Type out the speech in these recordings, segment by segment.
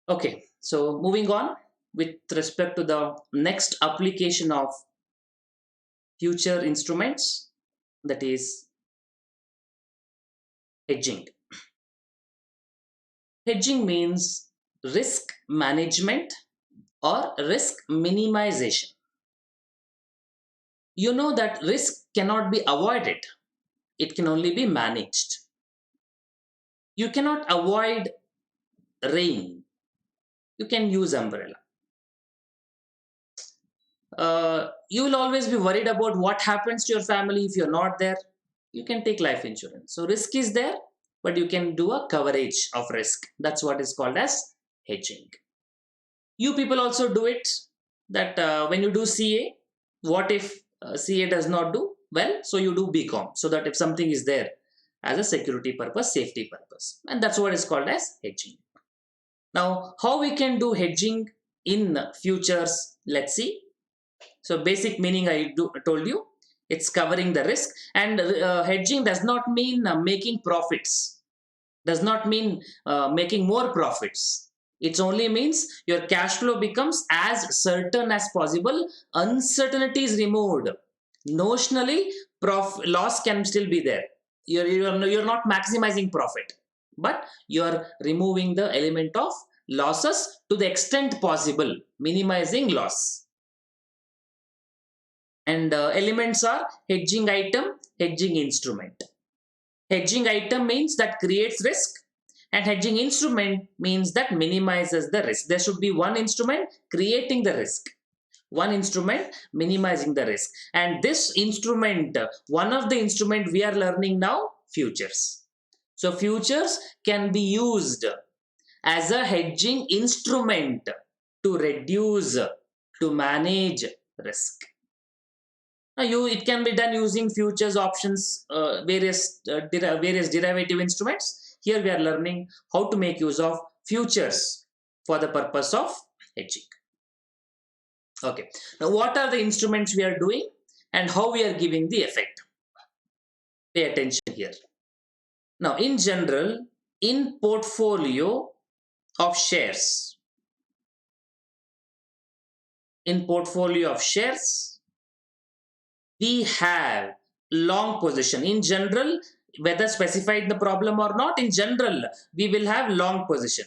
Okay, so moving on with respect to the next application of future instruments, that is hedging. Hedging means risk management or risk minimization. You know that risk cannot be avoided, it can only be managed. You cannot avoid rain, you can use umbrella. You will always be worried about what happens to your family if you're not there. You can take life insurance. So risk is there, but you can do a coverage of risk. That's what is called as hedging. You people also do it, that when you do CA, what if CA does not do well? So you do BCom, so that if something is there as a security purpose, safety purpose, and that's what is called as hedging. Now, how we can do hedging in futures? Let's see. So basic meaning told you, it's covering the risk, and hedging does not mean making profits, does not mean making more profits. It only means your cash flow becomes as certain as possible. Uncertainty is removed. Notionally, loss can still be there. You're not maximizing profit, but you're removing the element of losses to the extent possible, minimizing loss. And elements are hedging item, hedging instrument. Hedging item means that creates risk, and hedging instrument means that minimizes the risk. There should be one instrument creating the risk, one instrument minimizing the risk. And this instrument, one of the instrument we are learning now, futures. So futures can be used as a hedging instrument to reduce, to manage risk. Now it can be done using futures, options, various derivative instruments. Here we are learning how to make use of futures for the purpose of hedging. Okay, now what are the instruments we are doing and how we are giving the effect? Pay attention here. Now, in general, in portfolio of shares, we have long position. In general, whether specified in the problem or not, in general, we will have long position.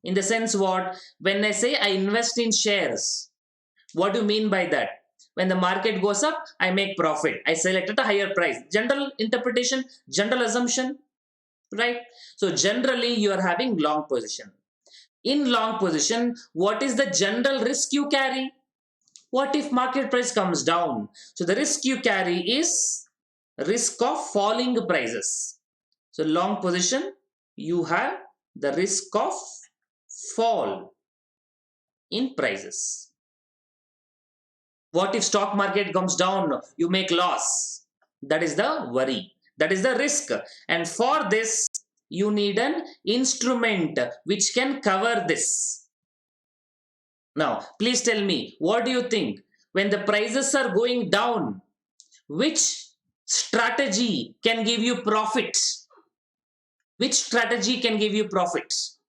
In the sense what? When I say I invest in shares, what do you mean by that? When the market goes up, I make profit. I sell it at a higher price. General interpretation, general assumption, right? So generally, you are having long position. In long position, what is the general risk you carry? What if market price comes down? So the risk you carry is risk of falling prices. So long position, you have the risk of fall in prices. What if stock market comes down? You make loss. That is the worry. That is the risk. And for this, you need an instrument which can cover this. Now, please tell me, what do you think? When the prices are going down, which strategy can give you profits? Which strategy can give you profits?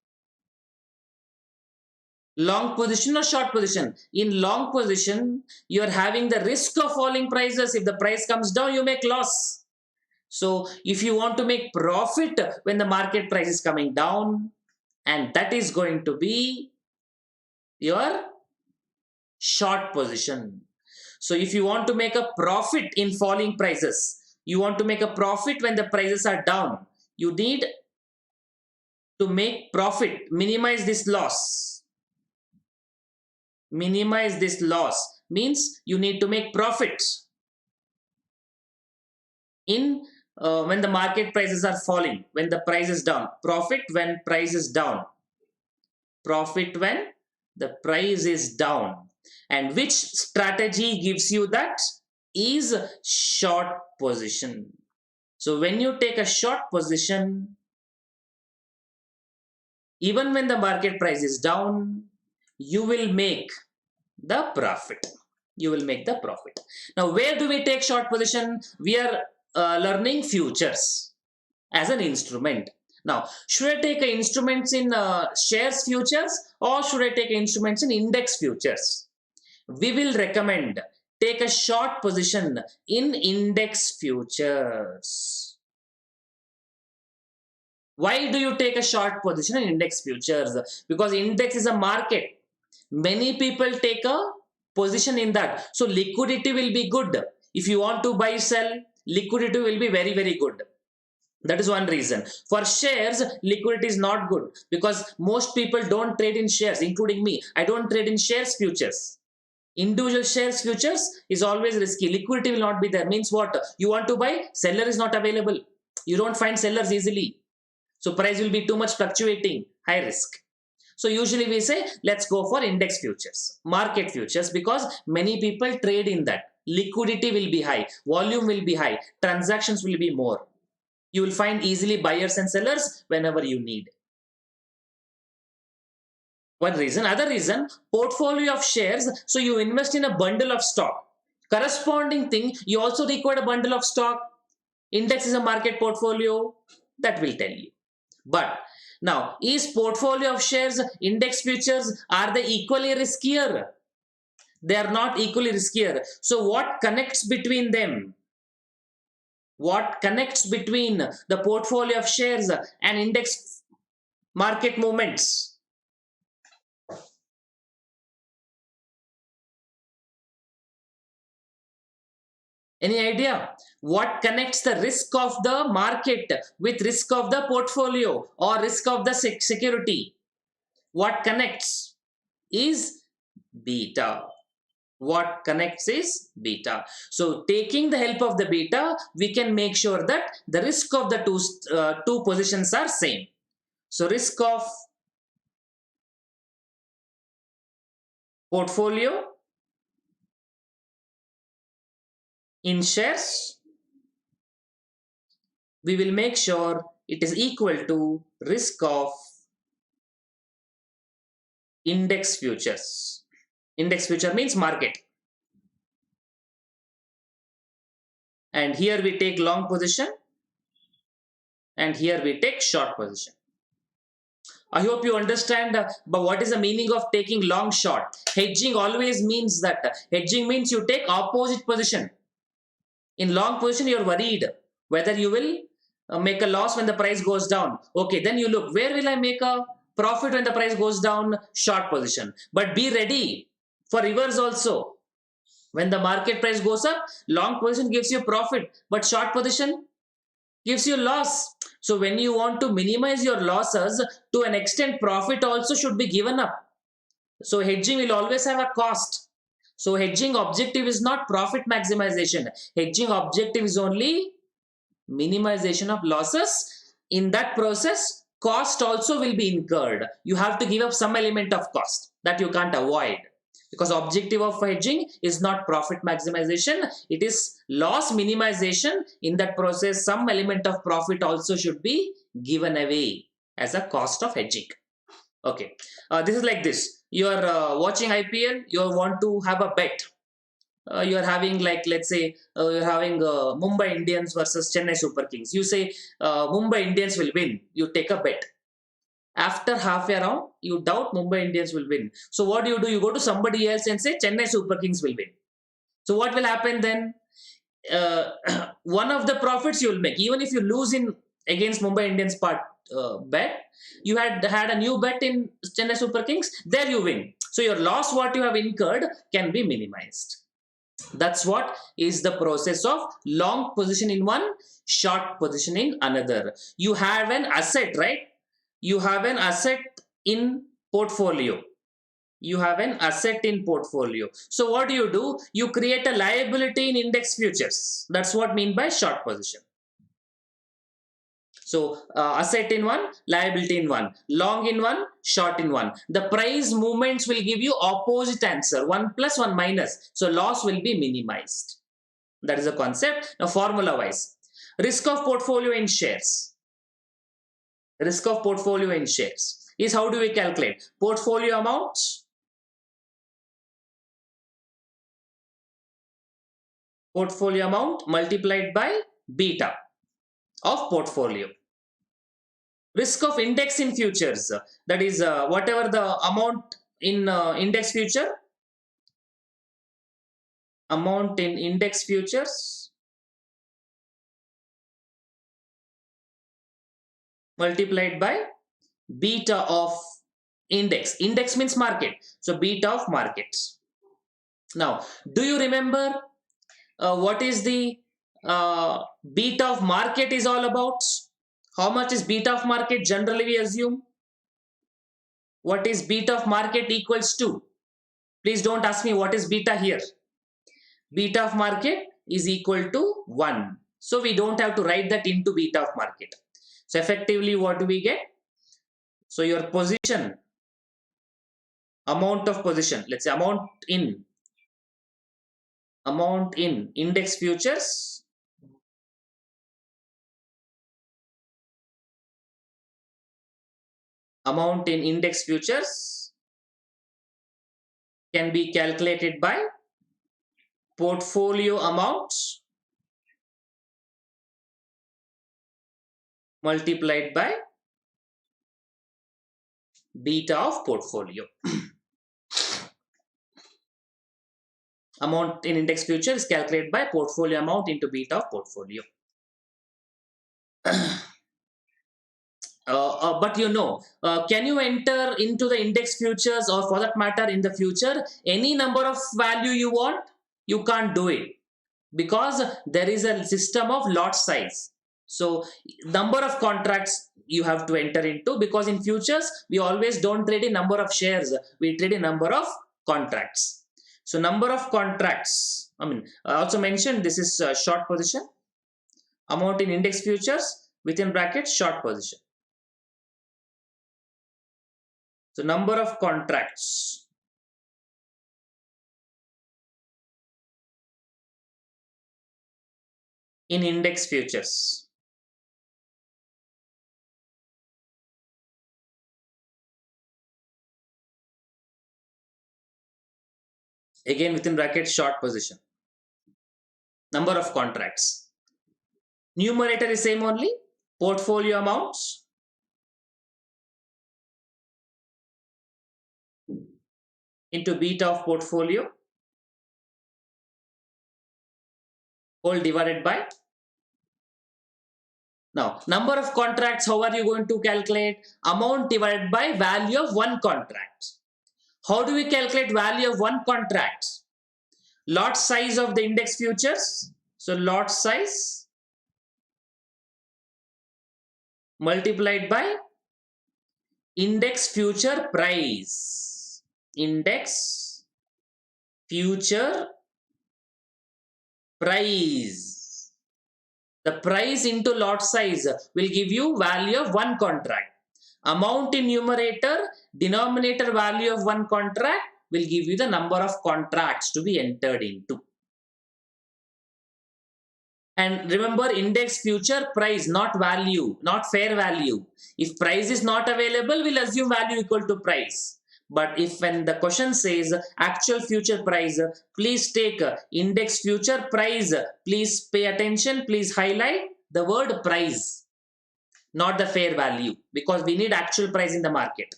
Long position or short position? In long position, you are having the risk of falling prices. If the price comes down, you make loss. So, if you want to make profit when the market price is coming down, and that is going to be your short position. So if you want to make a profit in falling prices, you want to make a profit when the prices are down, you need to make profit, minimize this loss. Minimize this loss means you need to make profits in when the market prices are falling, when the price is down. Profit when price is down. Profit when the price is down. And which strategy gives you that? Is short position. So when you take a short position, even when the market price is down, you will make the profit. You will make the profit. Now, where do we take short position? We are learning futures as an instrument. Now, should I take instruments in shares futures or should I take instruments in index futures? We will recommend take a short position in index futures. Why do you take a short position in index futures? Because index is a market. Many people take a position in that. So liquidity will be good. If you want to buy, sell, liquidity will be very, very good. That is one reason. For shares, liquidity is not good because most people don't trade in shares, including me. I don't trade in shares futures. Individual shares futures is always risky. Liquidity will not be there. Means what? You want to buy, seller is not available. You don't find sellers easily. So price will be too much fluctuating, high risk. So usually we say let's go for index futures, market futures, because many people trade in that. Liquidity will be high, volume will be high, transactions will be more. You will find easily buyers and sellers whenever you need. One reason. Other reason, portfolio of shares. So you invest in a bundle of stock. Corresponding thing, you also require a bundle of stock. Index is a market portfolio. That will tell you. But now, is portfolio of shares, index futures, are they equally riskier? They are not equally riskier. So what connects between them? What connects between the portfolio of shares and index market movements? Any idea? What connects the risk of the market with risk of the portfolio or risk of the security? What connects is beta. What connects is beta. So taking the help of the beta, we can make sure that the risk of the two positions are same. So risk of portfolio in shares, we will make sure it is equal to risk of index futures. Index future means market. And here we take long position and here we take short position. I hope you understand but what is the meaning of taking long short. Hedging always means that hedging means you take opposite position. In long position you are worried whether you will make a loss when the price goes down. Okay, then you look where will I make a profit when the price goes down? Short position. But be ready for reverse also. When the market price goes up, long position gives you profit, but short position gives you loss. So when you want to minimize your losses, to an extent profit also should be given up. So hedging will always have a cost. So hedging objective is not profit maximization. Hedging objective is only minimization of losses. In that process, cost also will be incurred. You have to give up some element of cost that you can't avoid. Because objective of hedging is not profit maximization, it is loss minimization. In that process, some element of profit also should be given away as a cost of hedging. Okay, this is like this. You are watching IPL, you want to have a bet. You are having like, let's say, you're having Mumbai Indians versus Chennai Super Kings. You say Mumbai Indians will win. You take a bet. After half a round, you doubt Mumbai Indians will win. So what do? You go to somebody else and say Chennai Super Kings will win. So what will happen then? One of the profits you will make, even if you lose in against Mumbai Indians part bet, you had a new bet in Chennai Super Kings. There you win. So your loss, what you have incurred, can be minimized. That's what is the process of long position in one, short position in another. You have an asset, right? You have an asset in portfolio. You have an asset in portfolio. So what do? You create a liability in index futures. That's what I mean by short position. So asset in one, liability in one, long in one, short in one. The price movements will give you opposite answer, 1 plus 1 minus. So loss will be minimized. That is the concept. Now formula wise, risk of portfolio in shares. Risk of portfolio in shares is, how do we calculate? Portfolio amount multiplied by beta of portfolio. Risk of index in futures, that is whatever the amount in index future, amount in index futures multiplied by beta of index. Index means market, so beta of markets. Now, do you remember what is the beta of market is all about? How much is beta of market? Generally we assume, what is beta of market equals to? Please don't ask me what is beta here. Beta of market is equal to 1. So we don't have to write that into beta of market. So effectively what do we get? So your position, amount of position, let's say amount in index futures amount in index futures can be calculated by portfolio amount multiplied by beta of portfolio. Amount in index future is calculated by portfolio amount into beta of portfolio. But can you enter into the index futures, or for that matter in the future, any number of value you want? You can't do it, because there is a system of lot size. So number of contracts you have to enter into, because in futures we always don't trade a number of shares, we trade a number of contracts. So number of contracts, I also mentioned this is short position, amount in index futures within brackets short position. So number of contracts in index futures. Again within brackets short position. Number of contracts. Numerator is same only, portfolio amounts into beta of portfolio whole divided by. Now, number of contracts, how are you going to calculate? Amount divided by value of one contract. How do we calculate value of one contract? Lot size of the index futures. So lot size multiplied by index future price. Index future price. The price into lot size will give you value of one contract. Amount in numerator, denominator value of one contract will give you the number of contracts to be entered into. And remember, index future price, not value, not fair value. If price is not available, we'll assume value equal to price. But if when the question says actual future price, please take index future price. Please pay attention. Please highlight the word price, not the fair value, because we need actual price in the market.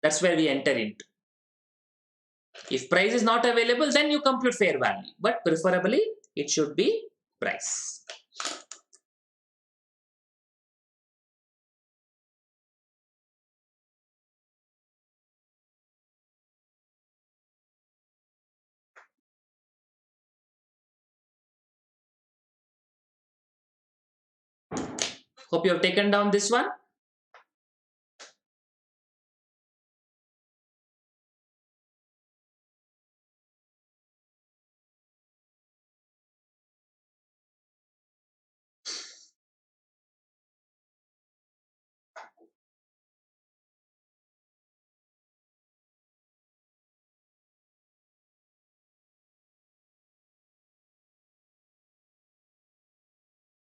That's where we enter into. If price is not available, then you compute fair value. But preferably, it should be price. Hope you have taken down this one.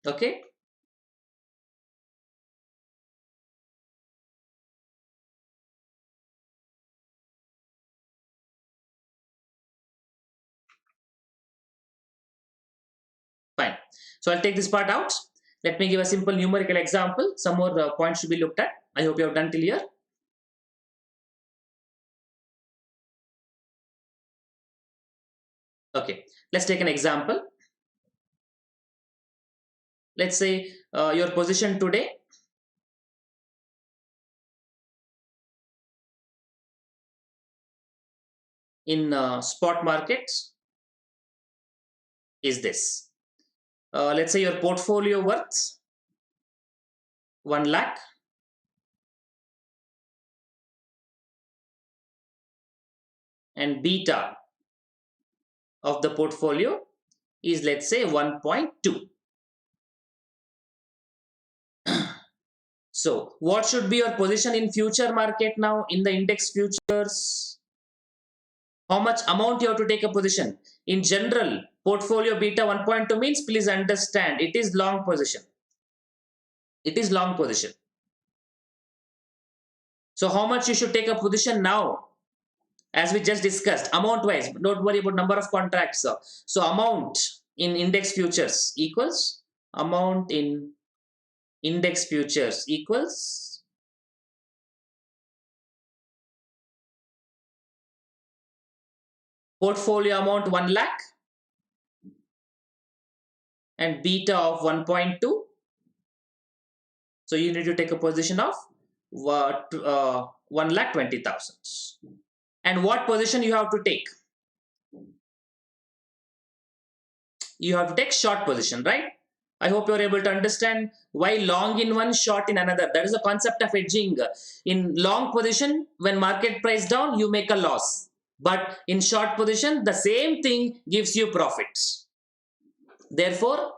Okay. Fine. So I'll take this part out. Let me give a simple numerical example. Some more points to be looked at. I hope you have done till here. Okay, let's take an example. Let's say your position today in spot markets is this. Let's say your portfolio worth 1 lakh, and beta of the portfolio is, let's say, 1.2. So what should be your position in future market now in the index futures? How much amount you have to take a position? In general, portfolio beta 1.2 means, please understand, it is long position. It is long position. So how much you should take a position now? As we just discussed, amount wise, don't worry about number of contracts. So amount in index futures equals, amount in index futures equals portfolio amount 1 lakh and beta of 1.2. So you need to take a position of 1,20,000. And what position you have to take? You have to take short position, right? I hope you're able to understand why long in one, short in another. That is the concept of hedging. In long position, when market price down, you make a loss. But in short position, the same thing gives you profits. Therefore,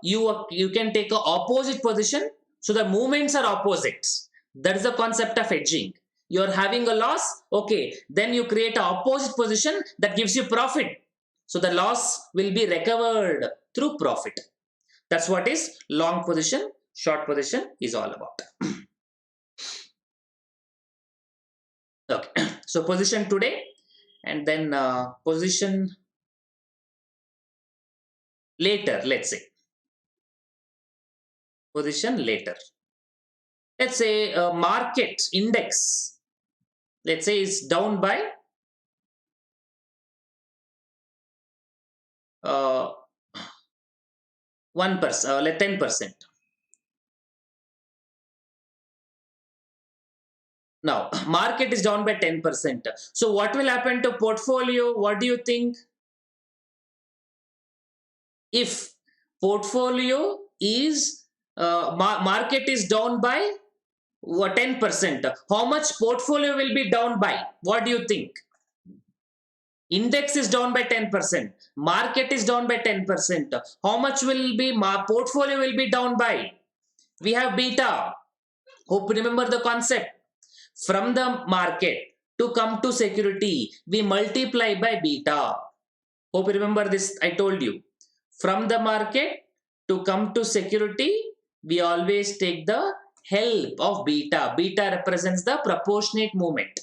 you can take a opposite position, so the movements are opposites. That is the concept of hedging. You are having a loss, okay, then you create an opposite position that gives you profit, so the loss will be recovered through profit. That's what is long position, short position is all about. Okay, so position today, and then position later, let's say position later. Let's say market index, let's say, is down by 1%, like 10%. Now market is down by 10%. So what will happen to portfolio? What do you think? If portfolio is market is down by 10%, how much portfolio will be down by? What do you think? Index is down by 10%, market is down by 10%. How much will be my portfolio will be down by? We have beta. Hope you remember the concept. From the market to come to security, we multiply by beta. Hope you remember this, I told you. From the market to come to security, we always take the help of beta. Beta represents the proportionate movement.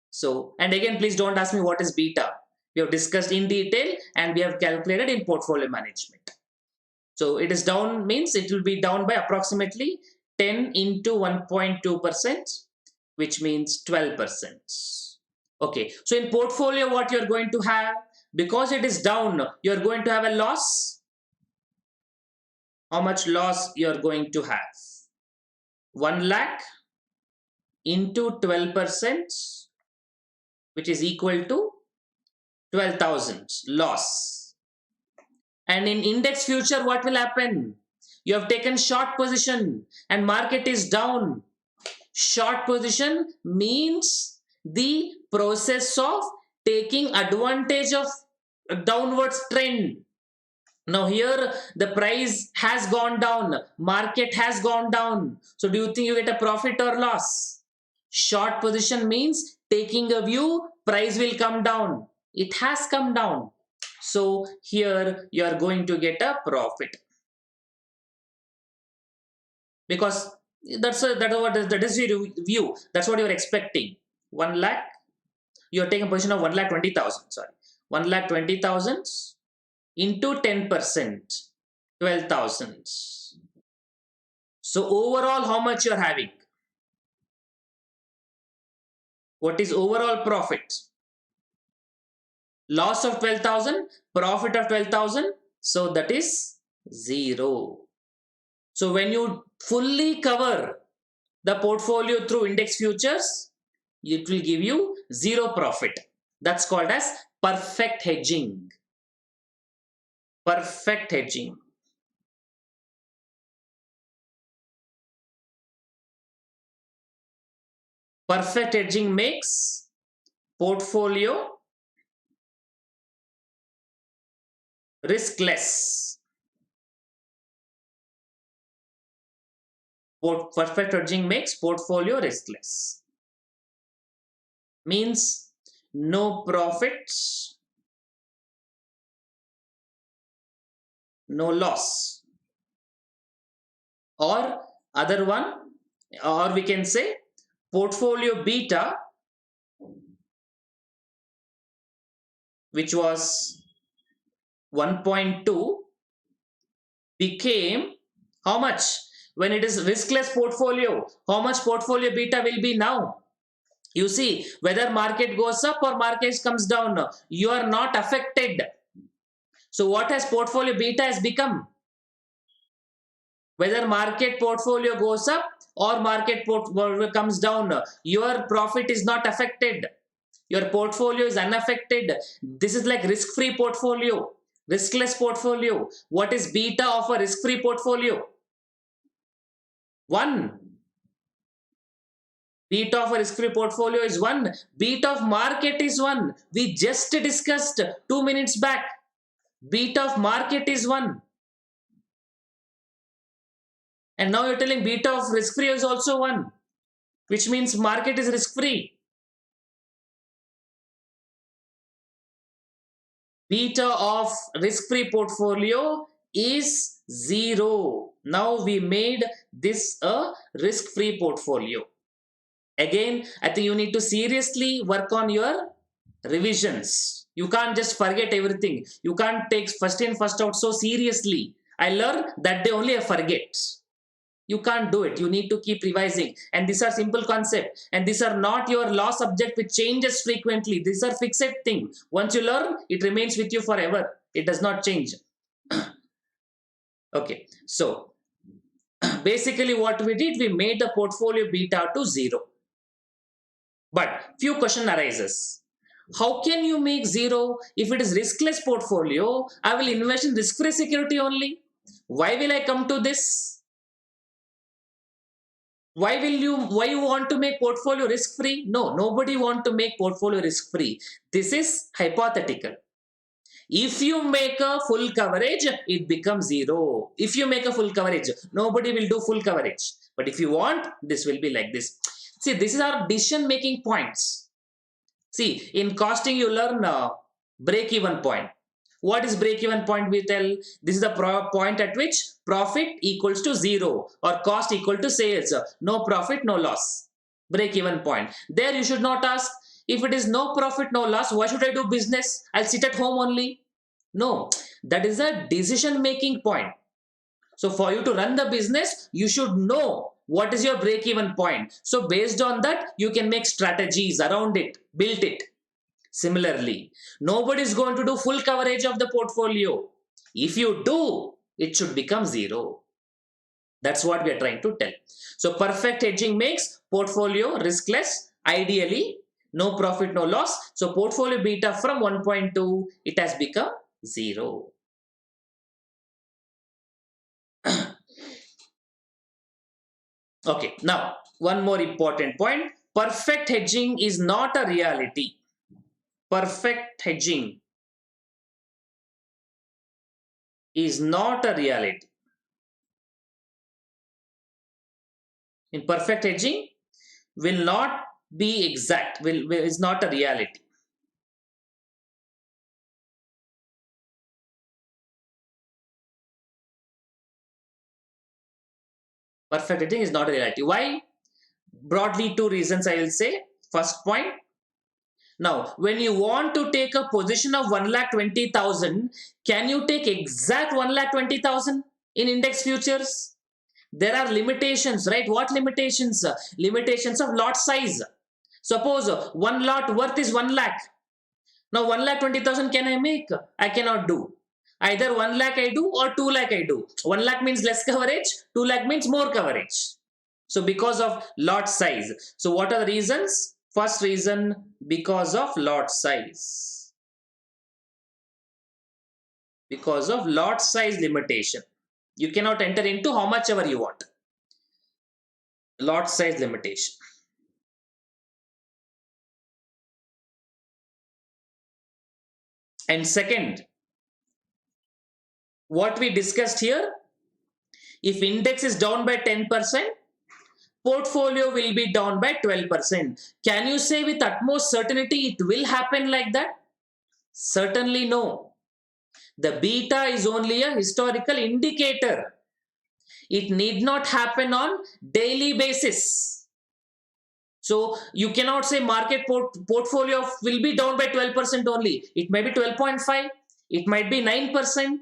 So, and again, please don't ask me what is beta. We have discussed in detail and we have calculated in portfolio management. So it is down means it will be down by approximately 10 into 1.2%, which means 12%. Okay, so in portfolio, what you're going to have, because it is down, you're going to have a loss. How much loss you're going to have? 1 lakh into 12%, which is equal to 12,000 loss. And in index future, what will happen? You have taken short position and market is down. Short position means the process of taking advantage of a downwards trend. Now here the price has gone down, market has gone down. So do you think you get a profit or loss? Short position means taking a view, price will come down. It has come down. So here you are going to get a profit. Because that is your view. That's what you're expecting. 1 lakh, you're taking a position of 1,20,000. Sorry, 1,20,000 into 10%, 12,000. So overall, how much you're having? What is overall profit? Loss of 12,000, profit of 12,000. So that is 0. So when you fully cover the portfolio through index futures, it will give you 0 profit. That's called as perfect hedging. Perfect hedging. Perfect hedging makes portfolio riskless. Perfect hedging makes portfolio riskless. Means no profits, no loss. Or other one, or we can say portfolio beta, which was 1.2, became how much? When it is riskless portfolio, how much portfolio beta will be now? You see, whether market goes up or market comes down, you are not affected. So what has portfolio beta has become? Whether market portfolio goes up or market portfolio comes down, your profit is not affected. Your portfolio is unaffected. This is like risk-free portfolio, riskless portfolio. What is beta of a risk-free portfolio? 1. Beta of a risk-free portfolio is 1. Beta of market is 1. We just discussed 2 minutes back. Beta of market is 1. And now you're telling beta of risk-free is also 1. Which means market is risk-free. Beta of risk-free portfolio is 0. Now we made this a risk-free portfolio. Again, I think you need to seriously work on your revisions. You can't just forget everything. You can't take first in, first out so seriously. I learned that day only, I forget. You can't do it. You need to keep revising. And these are simple concepts. And these are not your law subject which changes frequently. These are fixed things. Once you learn, it remains with you forever. It does not change. Okay. So basically what we did, we made the portfolio beta to 0. But few question arises. How can you make 0 if it is riskless portfolio? I will invest in risk-free security only. Why will I come to this? Why you want to make portfolio risk free? No, nobody want to make portfolio risk free. This is hypothetical. If you make a full coverage, it becomes 0. If you make a full coverage, nobody will do full coverage. But if you want, this will be like this. See, this is our decision making points. See, in costing you learn break even point. What is break-even point? We tell this is the point at which profit equals to 0 or cost equal to sales. No profit, no loss. Break-even point. There you should not ask, if it is no profit, no loss, why should I do business? I'll sit at home only. No, that is a decision-making point. So for you to run the business, you should know what is your break-even point. So based on that, you can make strategies around it, build it. Similarly, nobody is going to do full coverage of the portfolio. If you do, it should become 0. That's what we are trying to tell. So perfect hedging makes portfolio riskless. Ideally, no profit, no loss. So portfolio beta from 1.2, it has become 0. Okay, now one more important point. Perfect hedging is not a reality. Perfect hedging is not a reality. In perfect hedging will not be exact, is not a reality. Perfect hedging is not a reality. Why? Broadly, 2 reasons I will say. First point, now when you want to take a position of 1,20,000, can you take exact 1,20,000 in index futures? There are limitations, right? What limitations? Limitations of lot size. Suppose one lot worth is 1 lakh. Now 1,20,000 can I make? I cannot do. Either 1 lakh I do or 2 lakh I do. 1 lakh means less coverage, 2 lakh means more coverage. So because of lot size. So what are the reasons? First reason, because of lot size. Because of lot size limitation. You cannot enter into how much ever you want. Lot size limitation. And second, what we discussed here, if index is down by 10%, portfolio will be down by 12%. Can you say with utmost certainty it will happen like that? Certainly no. The beta is only a historical indicator. It need not happen on daily basis. So you cannot say market portfolio will be down by 12% only. It may be 12.5, it might be 9%.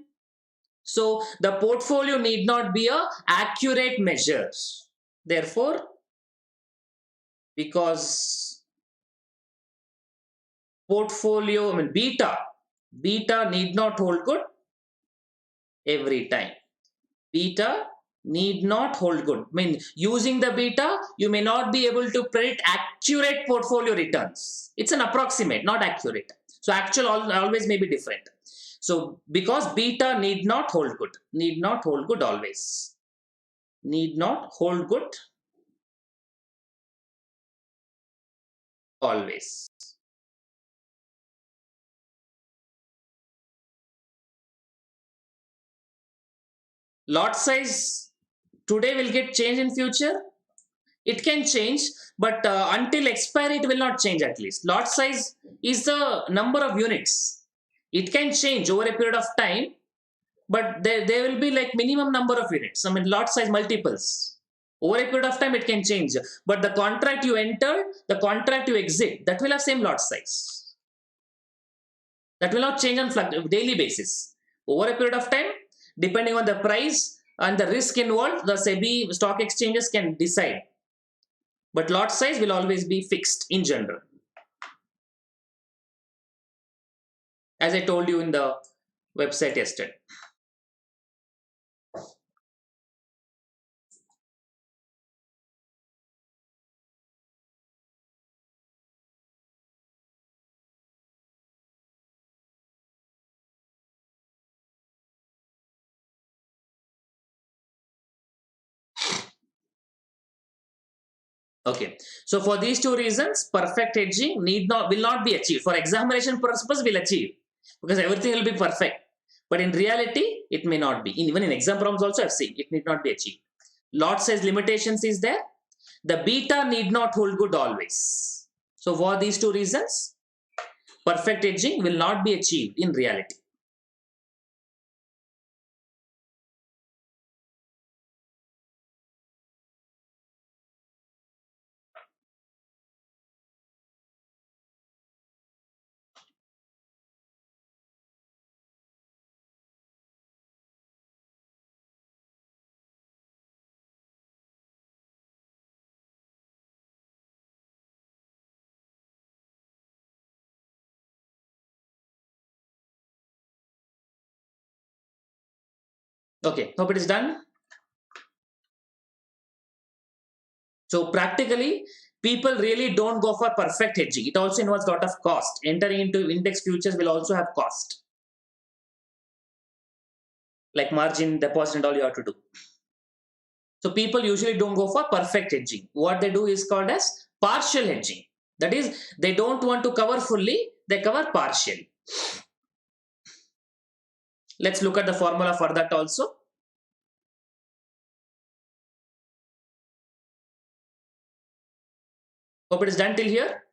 So the portfolio need not be a accurate measure. Therefore, because portfolio, beta need not hold good every time. Beta need not hold good. Using the beta, you may not be able to predict accurate portfolio returns. It's an approximate, not accurate. So actual always may be different. So because beta need not hold good, need not hold good always. Need not hold good always. Lot size today will get changed in future. It can change, but until expiry it will not change. At least lot size is the number of units. It can change over a period of time, but there will be like minimum number of units. Lot size multiples. Over a period of time it can change, but the contract you enter, the contract you exit, that will have same lot size. That will not change on daily basis. Over a period of time, depending on the price and the risk involved, the SEBI stock exchanges can decide. But lot size will always be fixed in general. As I told you in the website yesterday. Okay, so for these two reasons, perfect hedging will not be achieved. For examination purpose, will achieve because everything will be perfect. But in reality, it may not be. Even in exam problems, also I've seen it need not be achieved. Lot size limitations is there. The beta need not hold good always. So for these two reasons, perfect hedging will not be achieved in reality. Okay, hope it is done. So practically, people really don't go for perfect hedging. It also involves a lot of cost. Entering into index futures will also have cost, like margin deposit and all you have to do. So people usually don't go for perfect hedging. What they do is called as partial hedging. That is, they don't want to cover fully, they cover partially. Let's look at the formula for that also. Hope it is done till here.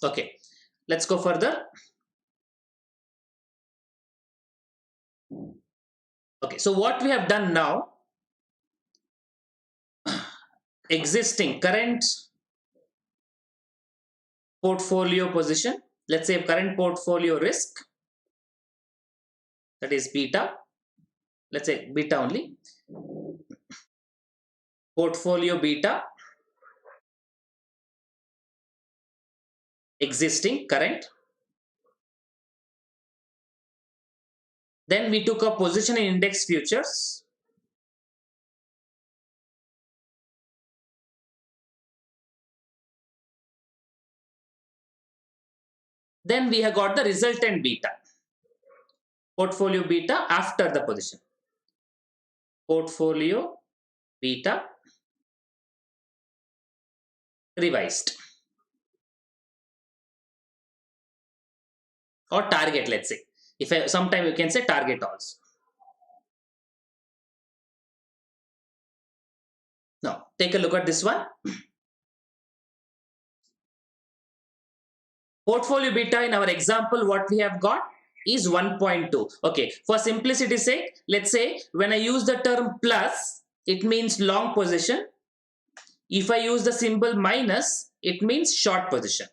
Okay, let's go further. Okay, so what we have done now, existing current portfolio position, let's say current portfolio risk, that is beta, let's say beta only, portfolio beta, existing current. Then we took a position in index futures. Then we have got the resultant beta, portfolio beta after the position. Portfolio beta revised, or target, let's say. If I, sometime you can say target also. Now take a look at this one. Portfolio beta in our example, what we have got is 1.2. Okay, for simplicity's sake, let's say when I use the term plus, it means long position. If I use the symbol minus, it means short position.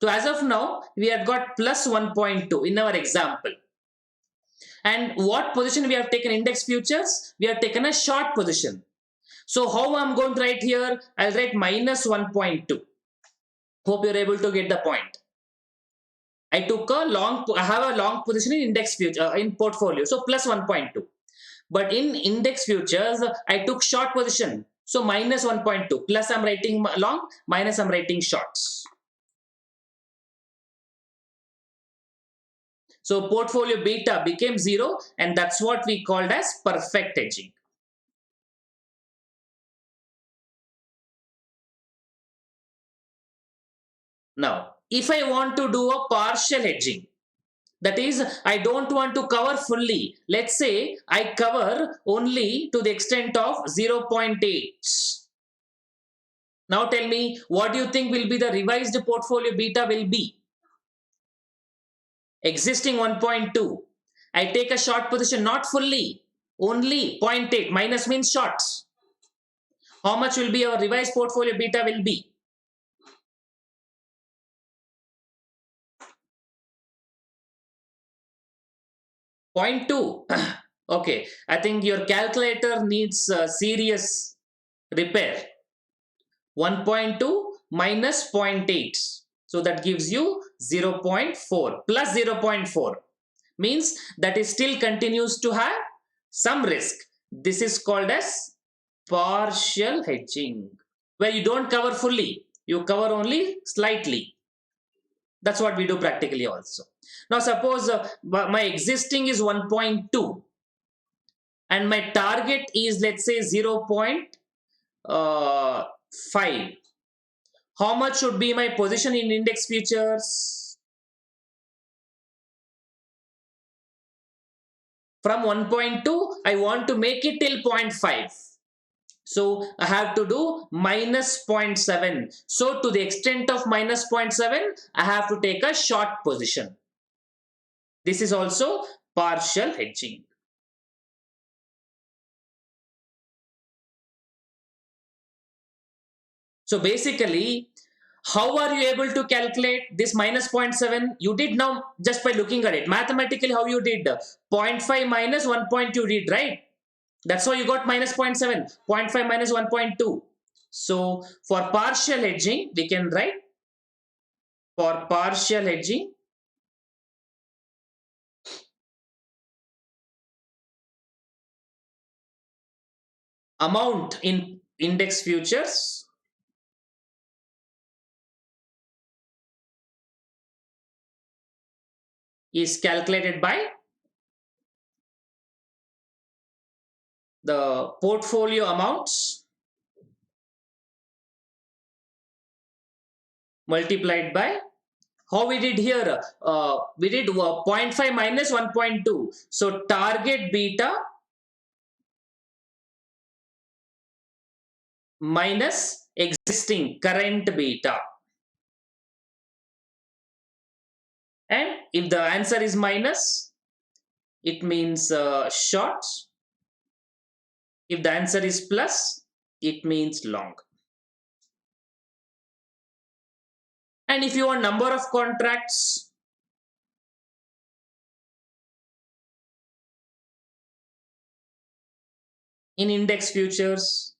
So as of now, we have got plus 1.2 in our example. And what position we have taken? Index futures, we have taken a short position. So how I'm going to write here? I'll write minus 1.2. Hope you're able to get the point. I took a long, I have a long position in index future in portfolio, so plus 1.2. But in index futures, I took short position, so minus 1.2. Plus I'm writing long, minus I'm writing shorts. So portfolio beta became 0, and that's what we called as perfect hedging. Now, if I want to do a partial hedging, that is, I don't want to cover fully. Let's say I cover only to the extent of 0.8. Now tell me, what do you think will be the revised portfolio beta will be? Existing 1.2. I take a short position, not fully, only 0.8. Minus means shorts. How much will be our revised portfolio beta will be? 0.2. Okay, I think your calculator needs serious repair. 1.2 minus 0.8. So that gives you 0.4 plus 0.4. Means that it still continues to have some risk. This is called as partial hedging, where you don't cover fully, you cover only slightly. That's what we do practically also. Now suppose my existing is 1.2 and my target is, let's say, 0.5. How much should be my position in index futures? From 1.2, I want to make it till 0.5. So I have to do minus 0.7. So to the extent of minus 0.7, I have to take a short position. This is also partial hedging. So basically, how are you able to calculate this minus 0.7? You did now just by looking at it. Mathematically, how you did? 0.5 minus 1.2 you did, right? That's how you got minus 0.7. 0.5 minus 1.2. So for partial hedging, we can write, for partial hedging, amount in index futures is calculated by the portfolio amounts multiplied by, how we did here, we did 0.5 minus 1.2. So target beta minus existing current beta. And if the answer is minus, it means short. If the answer is plus, it means long. And if you want number of contracts, in index futures,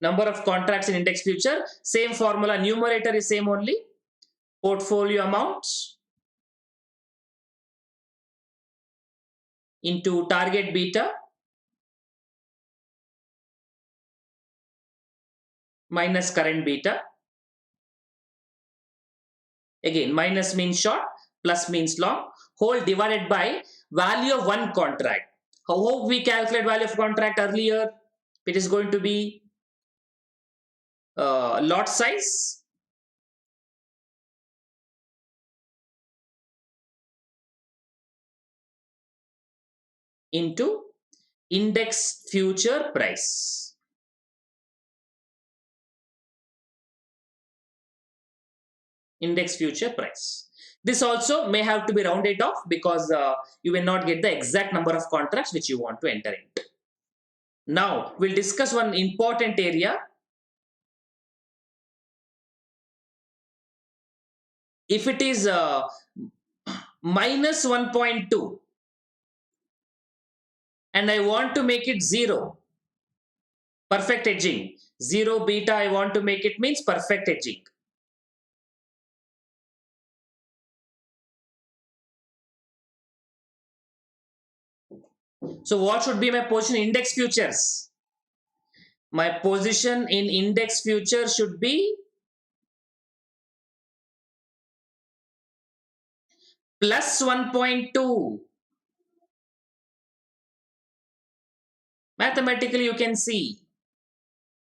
number of contracts in index future, same formula, numerator is same only, portfolio amount into target beta minus current beta. Again, minus means short, plus means long, whole divided by value of one contract. How we calculate value of contract earlier? It is going to be lot size into index future price. Index future price. This also may have to be rounded off because you will not get the exact number of contracts which you want to enter into. Now we'll discuss one important area. If it is minus 1.2 and I want to make it 0, perfect hedging. 0 beta I want to make it means perfect hedging. So what should be my position in index futures? My position in index future should be plus 1.2. Mathematically you can see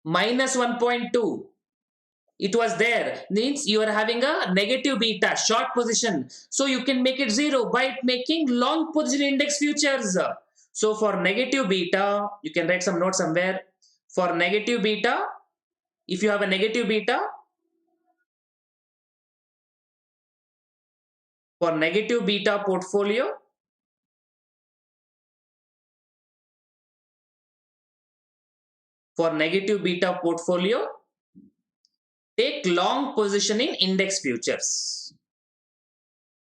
minus 1.2. It was there, means you are having a negative beta, short position. So you can make it 0 by making long position index futures. So for negative beta, you can write some note somewhere. For negative beta, if you have a negative beta, for negative beta portfolio, take long position in index futures.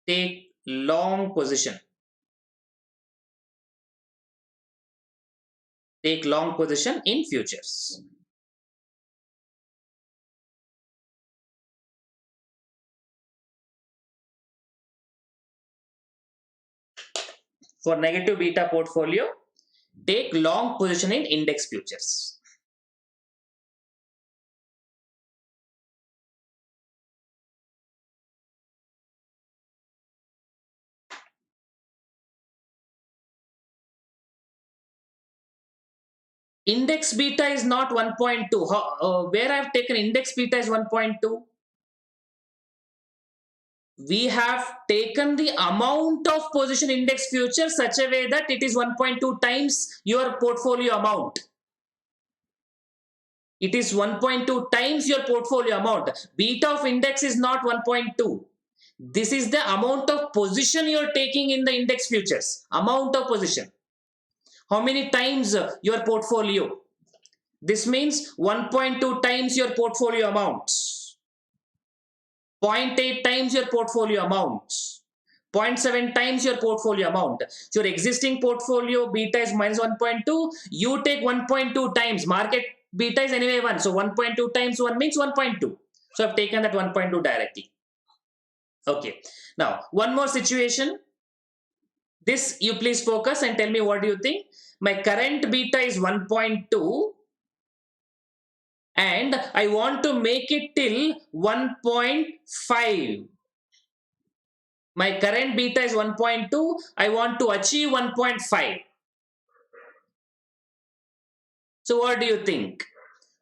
Take long position. Take long position in futures. For negative beta portfolio, take long position in index futures. Index beta is not 1.2. Where I have taken index beta is 1.2. We have taken the amount of position index future such a way that it is 1.2 times your portfolio amount. It is 1.2 times your portfolio amount. Beta of index is not 1.2. This is the amount of position you are taking in the index futures. Amount of position. How many times your portfolio? This means 1.2 times your portfolio amount. 0.8 times your portfolio amount. 0.7 times your portfolio amount. So your existing portfolio beta is minus 1.2. You take 1.2 times. Market beta is anyway 1. So 1.2 times 1 means 1.2. So I've taken that 1.2 directly. Okay. Now, one more situation. This you please focus and tell me what do you think. My current beta is 1.2 and I want to make it till 1.5. My current beta is 1.2. I want to achieve 1.5. So what do you think?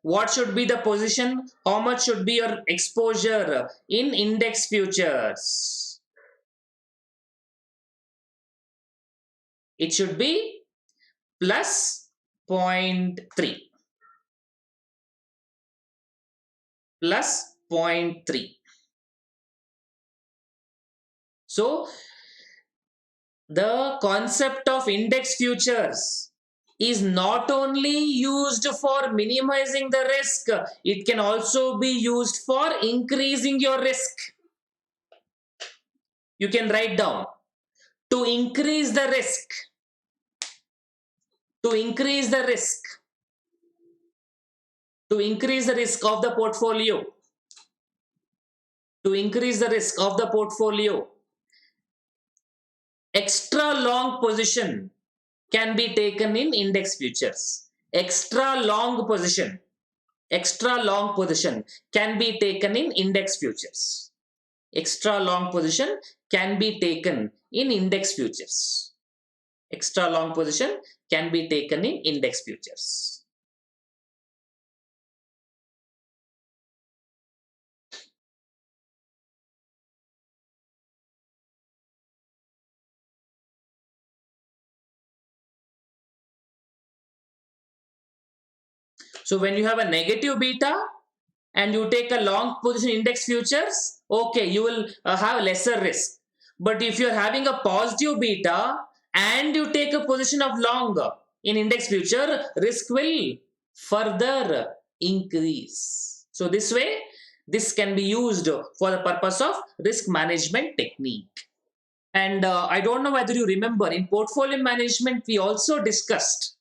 What should be the position? How much should be your exposure in index futures? It should be plus 0.3. plus 0.3. So the concept of index futures is not only used for minimizing the risk, it can also be used for increasing your risk. You can write down to increase the risk, to increase the risk, to increase the risk of the portfolio, to increase the risk of the portfolio. Extra long position can be taken in index futures. Extra long position can be taken in index futures. Extra long position can be taken in index futures. Extra long position can be taken in index futures. So when you have a negative beta and you take a long position index futures, okay, you will have lesser risk. But if you're having a positive beta and you take a position of long in index future, risk will further increase. So this way, this can be used for the purpose of risk management technique. And I don't know whether you remember, in portfolio management, we also discussed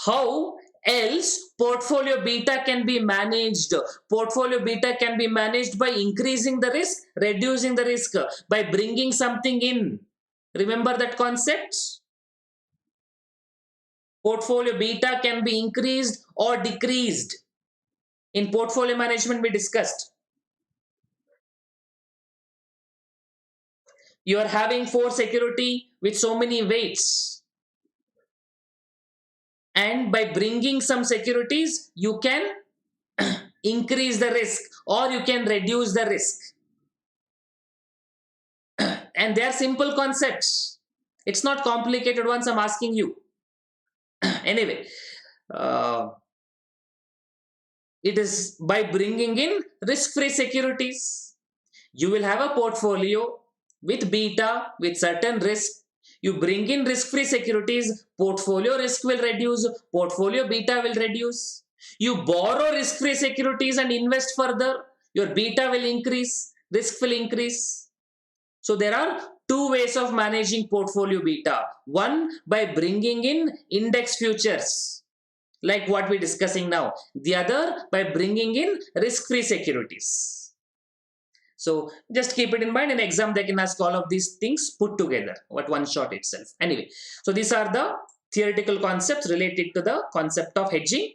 how else portfolio beta can be managed. Portfolio beta can be managed by increasing the risk, reducing the risk, by bringing something in. Remember that concept? Portfolio beta can be increased or decreased. In portfolio management, we discussed. You are having 4 security with so many weights. And by bringing some securities, you can increase the risk or you can reduce the risk. And they are simple concepts. It's not complicated ones I'm asking you. Anyway, it is by bringing in risk-free securities. You will have a portfolio with beta, with certain risk. You bring in risk-free securities, portfolio risk will reduce, portfolio beta will reduce. You borrow risk-free securities and invest further, your beta will increase, risk will increase. So there are 2 ways of managing portfolio beta. One, by bringing in index futures, like what we're discussing now. The other, by bringing in risk-free securities. So just keep it in mind. In exam, they can ask all of these things put together at one shot itself. Anyway, so these are the theoretical concepts related to the concept of hedging.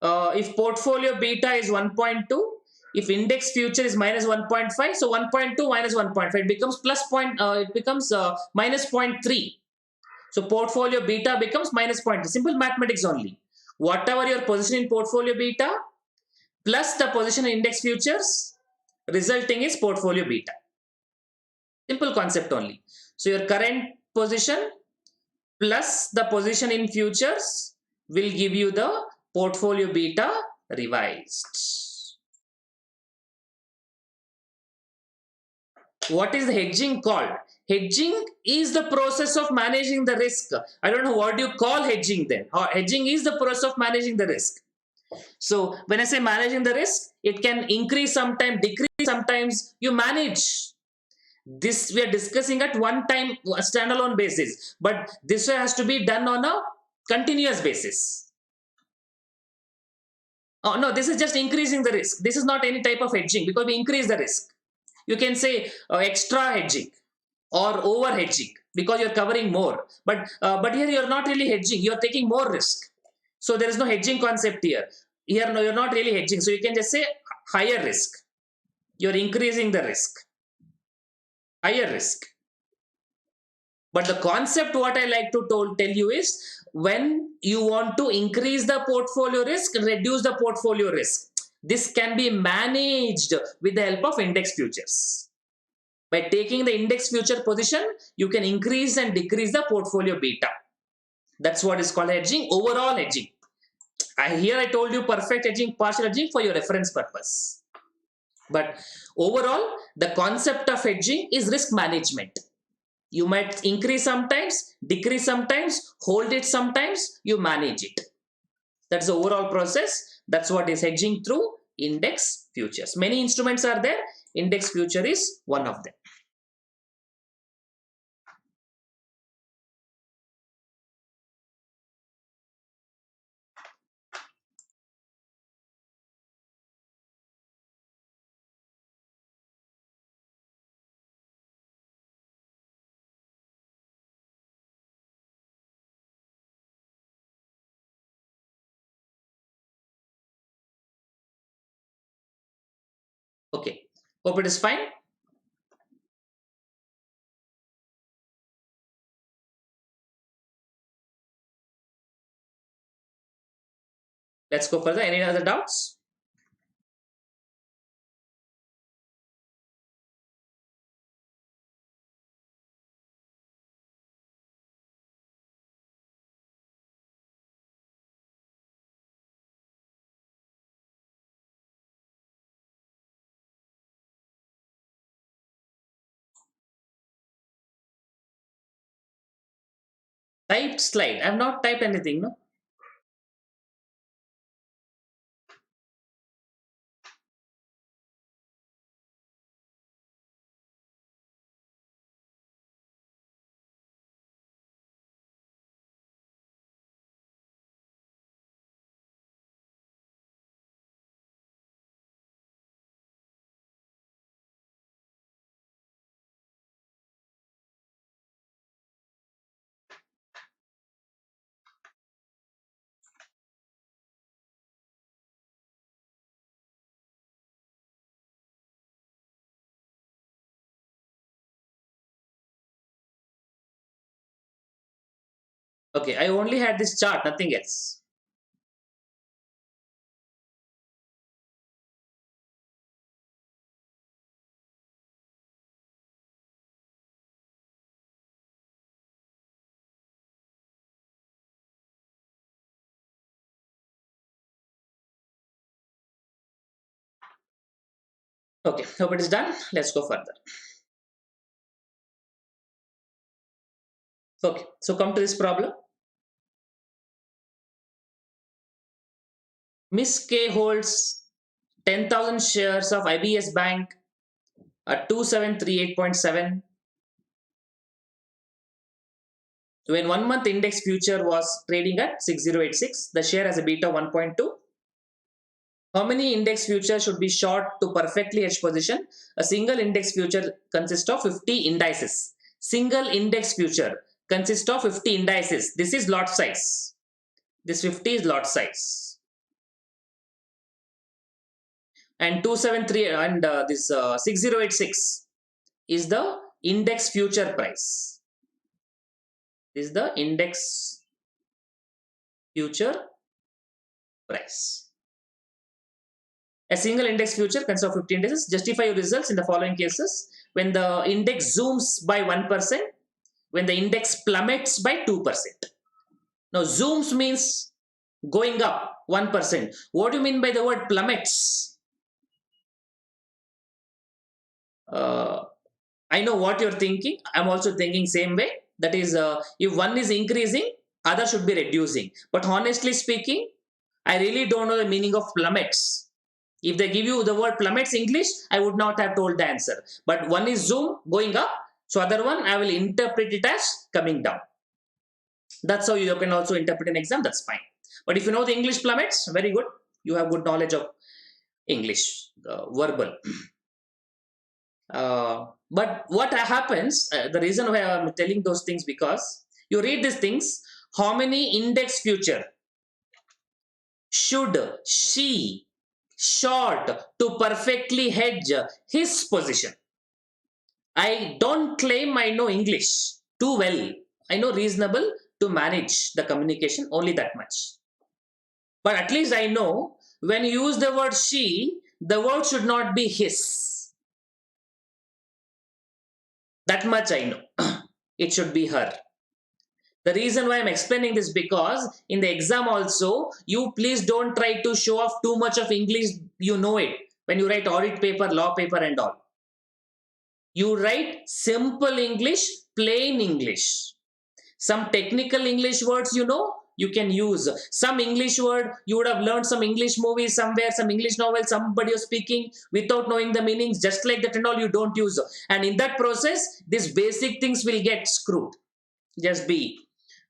If portfolio beta is 1.2, if index future is minus 1.5, so 1.2 minus 1.5, it becomes minus 0.3. So portfolio beta becomes minus 0.3. Simple mathematics only. Whatever your position in portfolio beta plus the position in index futures, resulting is portfolio beta. Simple concept only. So your current position plus the position in futures will give you the portfolio beta revised. What is the hedging called? Hedging is the process of managing the risk. I don't know what you call hedging then. Hedging is the process of managing the risk. So when I say managing the risk, it can increase sometimes, decrease sometimes. You manage. This we are discussing at one time standalone basis, but this has to be done on a continuous basis. Oh no, this is just increasing the risk. This is not any type of hedging because we increase the risk. You can say extra hedging or over hedging because you're covering more. But here you're not really hedging. You're taking more risk. So there is no hedging concept here. Here no, you're not really hedging. So you can just say higher risk. You're increasing the risk. Higher risk. But the concept what I like to tell you is when you want to increase the portfolio risk, reduce the portfolio risk. This can be managed with the help of index futures. By taking the index future position, you can increase and decrease the portfolio beta. That's what is called hedging, overall hedging. Here I told you perfect hedging, partial hedging for your reference purpose. But overall, the concept of hedging is risk management. You might increase sometimes, decrease sometimes, hold it sometimes, you manage it. That's the overall process. That's what is hedging through index futures. Many instruments are there. Index future is one of them. Okay. Hope it is fine. Let's go further. Any other doubts? Typed slide. I have not typed anything, no? Okay, I only had this chart, nothing else. Okay, hope it is done. Let's go further. Okay, so come to this problem. Miss K holds 10,000 shares of IBS Bank at 2738.7. When 1 month index future was trading at 6086, the share has a beta 1.2. How many index futures should be short to perfectly hedge position? A single index future consists of 50 indices. Single index future consists of 50 indices. This is lot size. This 50 is lot size. And 273 and this 6086 is the index future price. This is the index future price. A single index future consists of 50 indices. Justify your results in the following cases. When the index zooms by 1%, when the index plummets by 2%. Now, zooms means going up 1%. What do you mean by the word plummets? I know what you're thinking. I'm also thinking same way. That is, if one is increasing, other should be reducing. But honestly speaking, I really don't know the meaning of plummets. If they give you the word plummets English, I would not have told the answer. But one is zoom going up, so other one I will interpret it as coming down. That's how you can also interpret an exam. That's fine. But if you know the English plummets, very good. You have good knowledge of English, verbal. But what happens, the reason why I'm telling those things, because you read these things, how many index future should she short to perfectly hedge his position? I don't claim I know English too well. I know reasonable to manage the communication, only that much. But at least I know when you use the word she, the word should not be his. That much I know. It should be her. The reason why I'm explaining this, because in the exam also, you please don't try to show off too much of English. You know it. When you write audit paper, law paper and all, you write simple English, plain English. Some technical English words, you can use. Some English word, you would have learned some English movies somewhere, some English novel, somebody was speaking without knowing the meanings, just like that and all, you don't use. And in that process, these basic things will get screwed. Just be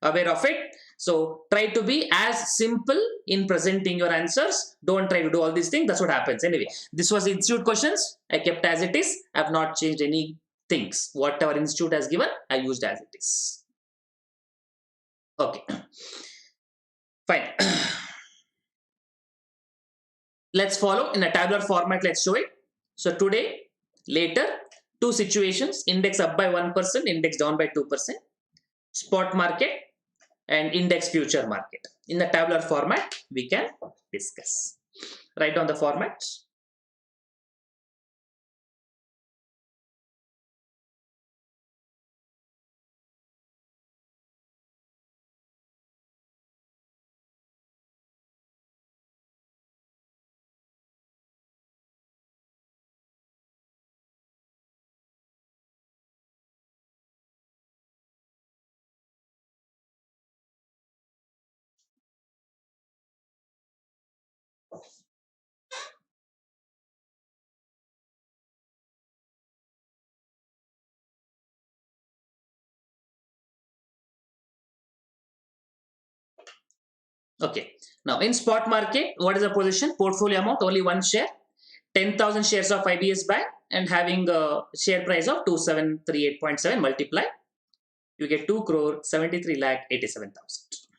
aware of it. So try to be as simple in presenting your answers. Don't try to do all these things. That's what happens. Anyway, this was institute questions. I kept as it is. I have not changed any things. Whatever institute has given, I used as it is. Okay. Fine. Let's follow in a tabular format. Let's show it. So today, later, two situations: index up by 1%, index down by 2%, spot market and index future market. In the tabular format, we can discuss. Write down the format. Okay. Now in spot market, what is the position? Portfolio amount only one share, 10,000 shares of IBS Bank, and having a share price of 2738.7, multiply, you get 2 crore 73 lakh 87,000.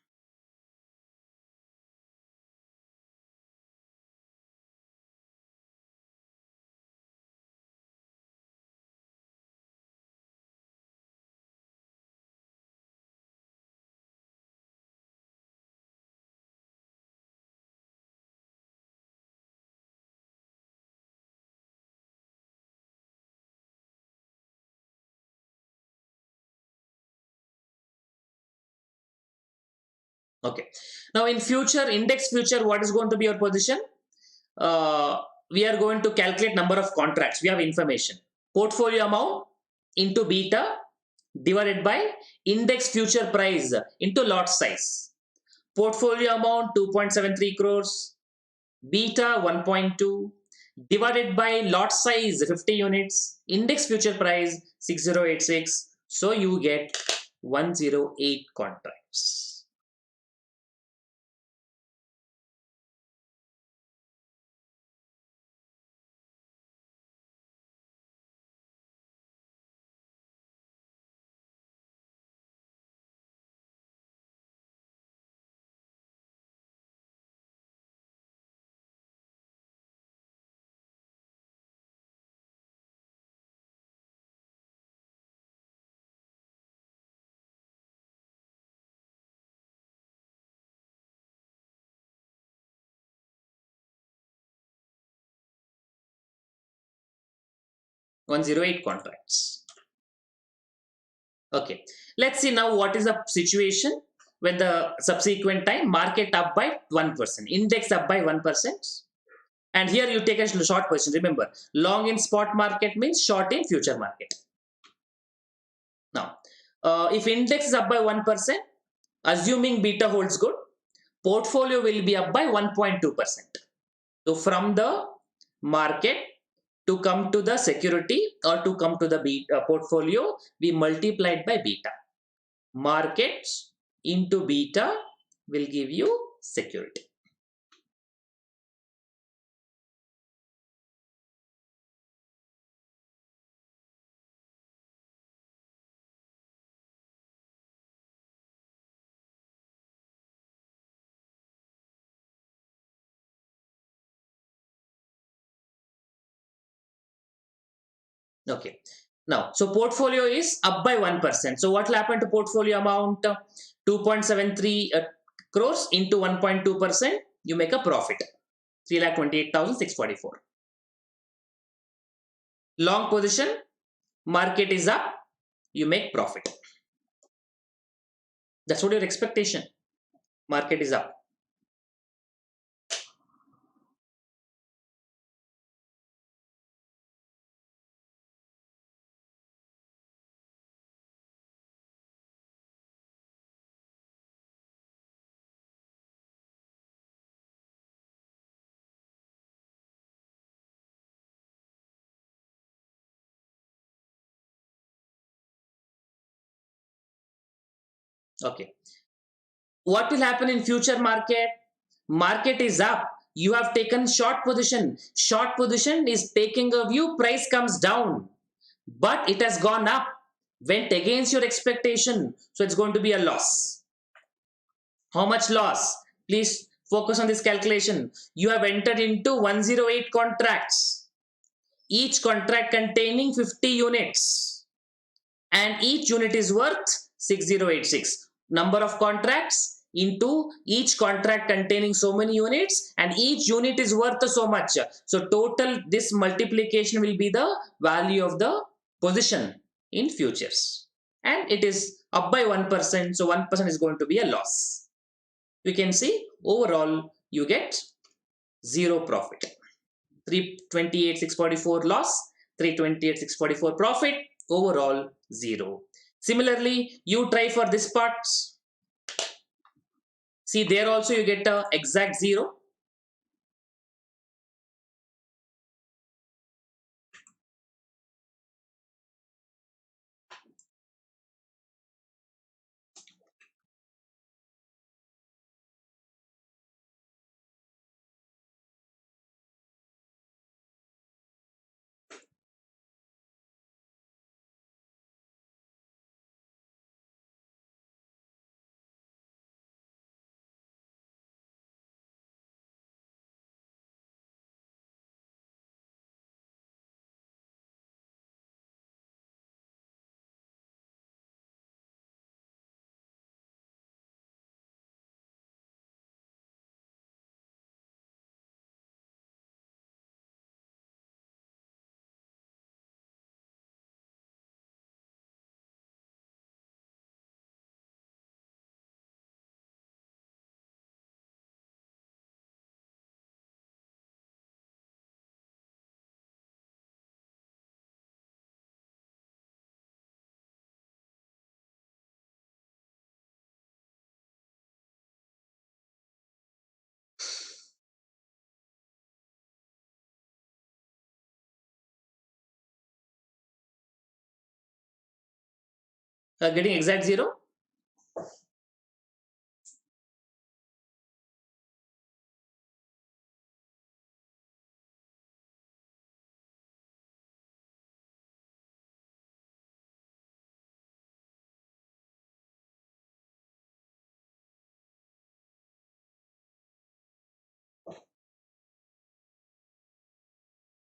Okay. Now in future, index future, what is going to be your position? We are going to calculate number of contracts. We have information. Portfolio amount into beta divided by index future price into lot size. Portfolio amount 2.73 crores, beta 1.2 divided by lot size 50 units, index future price 6086. So you get 108 contracts. One zero eight contracts. Okay, let's see now what is the situation when the subsequent time market up by 1%, index up by 1%. And here you take a short position. Remember, long in spot market means short in future market. Now, if index is up by 1%, assuming beta holds good, portfolio will be up by 1.2%. So from the market to come to the security or to come to the portfolio, we multiplied by beta. Markets into beta will give you security. Okay. Now, so portfolio is up by 1%. So what will happen to portfolio amount? 2.73 crores into 1.2%, you make a profit. 3,28,644. Long position, market is up, you make profit. That's what your expectation. Market is up. Okay. What will happen in future market? Market is up. You have taken short position. Short position is taking a view, price comes down. But it has gone up, went against your expectation. So it's going to be a loss. How much loss? Please focus on this calculation. You have entered into 108 contracts. Each contract containing 50 units. And each unit is worth 6086. Number of contracts into each contract containing so many units, and each unit is worth so much. So total this multiplication will be the value of the position in futures, and it is up by 1%. So 1% is going to be a loss. We can see overall you get zero profit. 328,644 loss, 328,644 profit, overall zero. Similarly, you try for this part. See, there also you get a exact zero. Getting exact zero.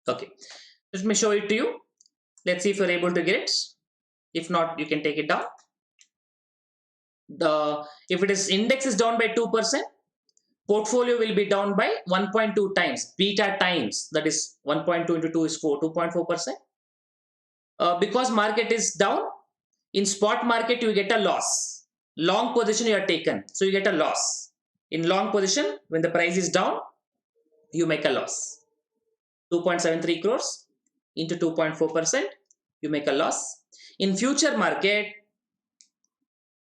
Okay, let me show it to you. Let's see if you're able to get it. If not, you can take it down. The if it is index is down by 2%, portfolio will be down by 1.2 times beta times. That is 1.2 into 2 is 4, 2.4%. Because market is down, in spot market you get a loss. Long position you are taken, so you get a loss. In long position, when the price is down, you make a loss. 2.73 crores into 2.4%, you make a loss. In future market,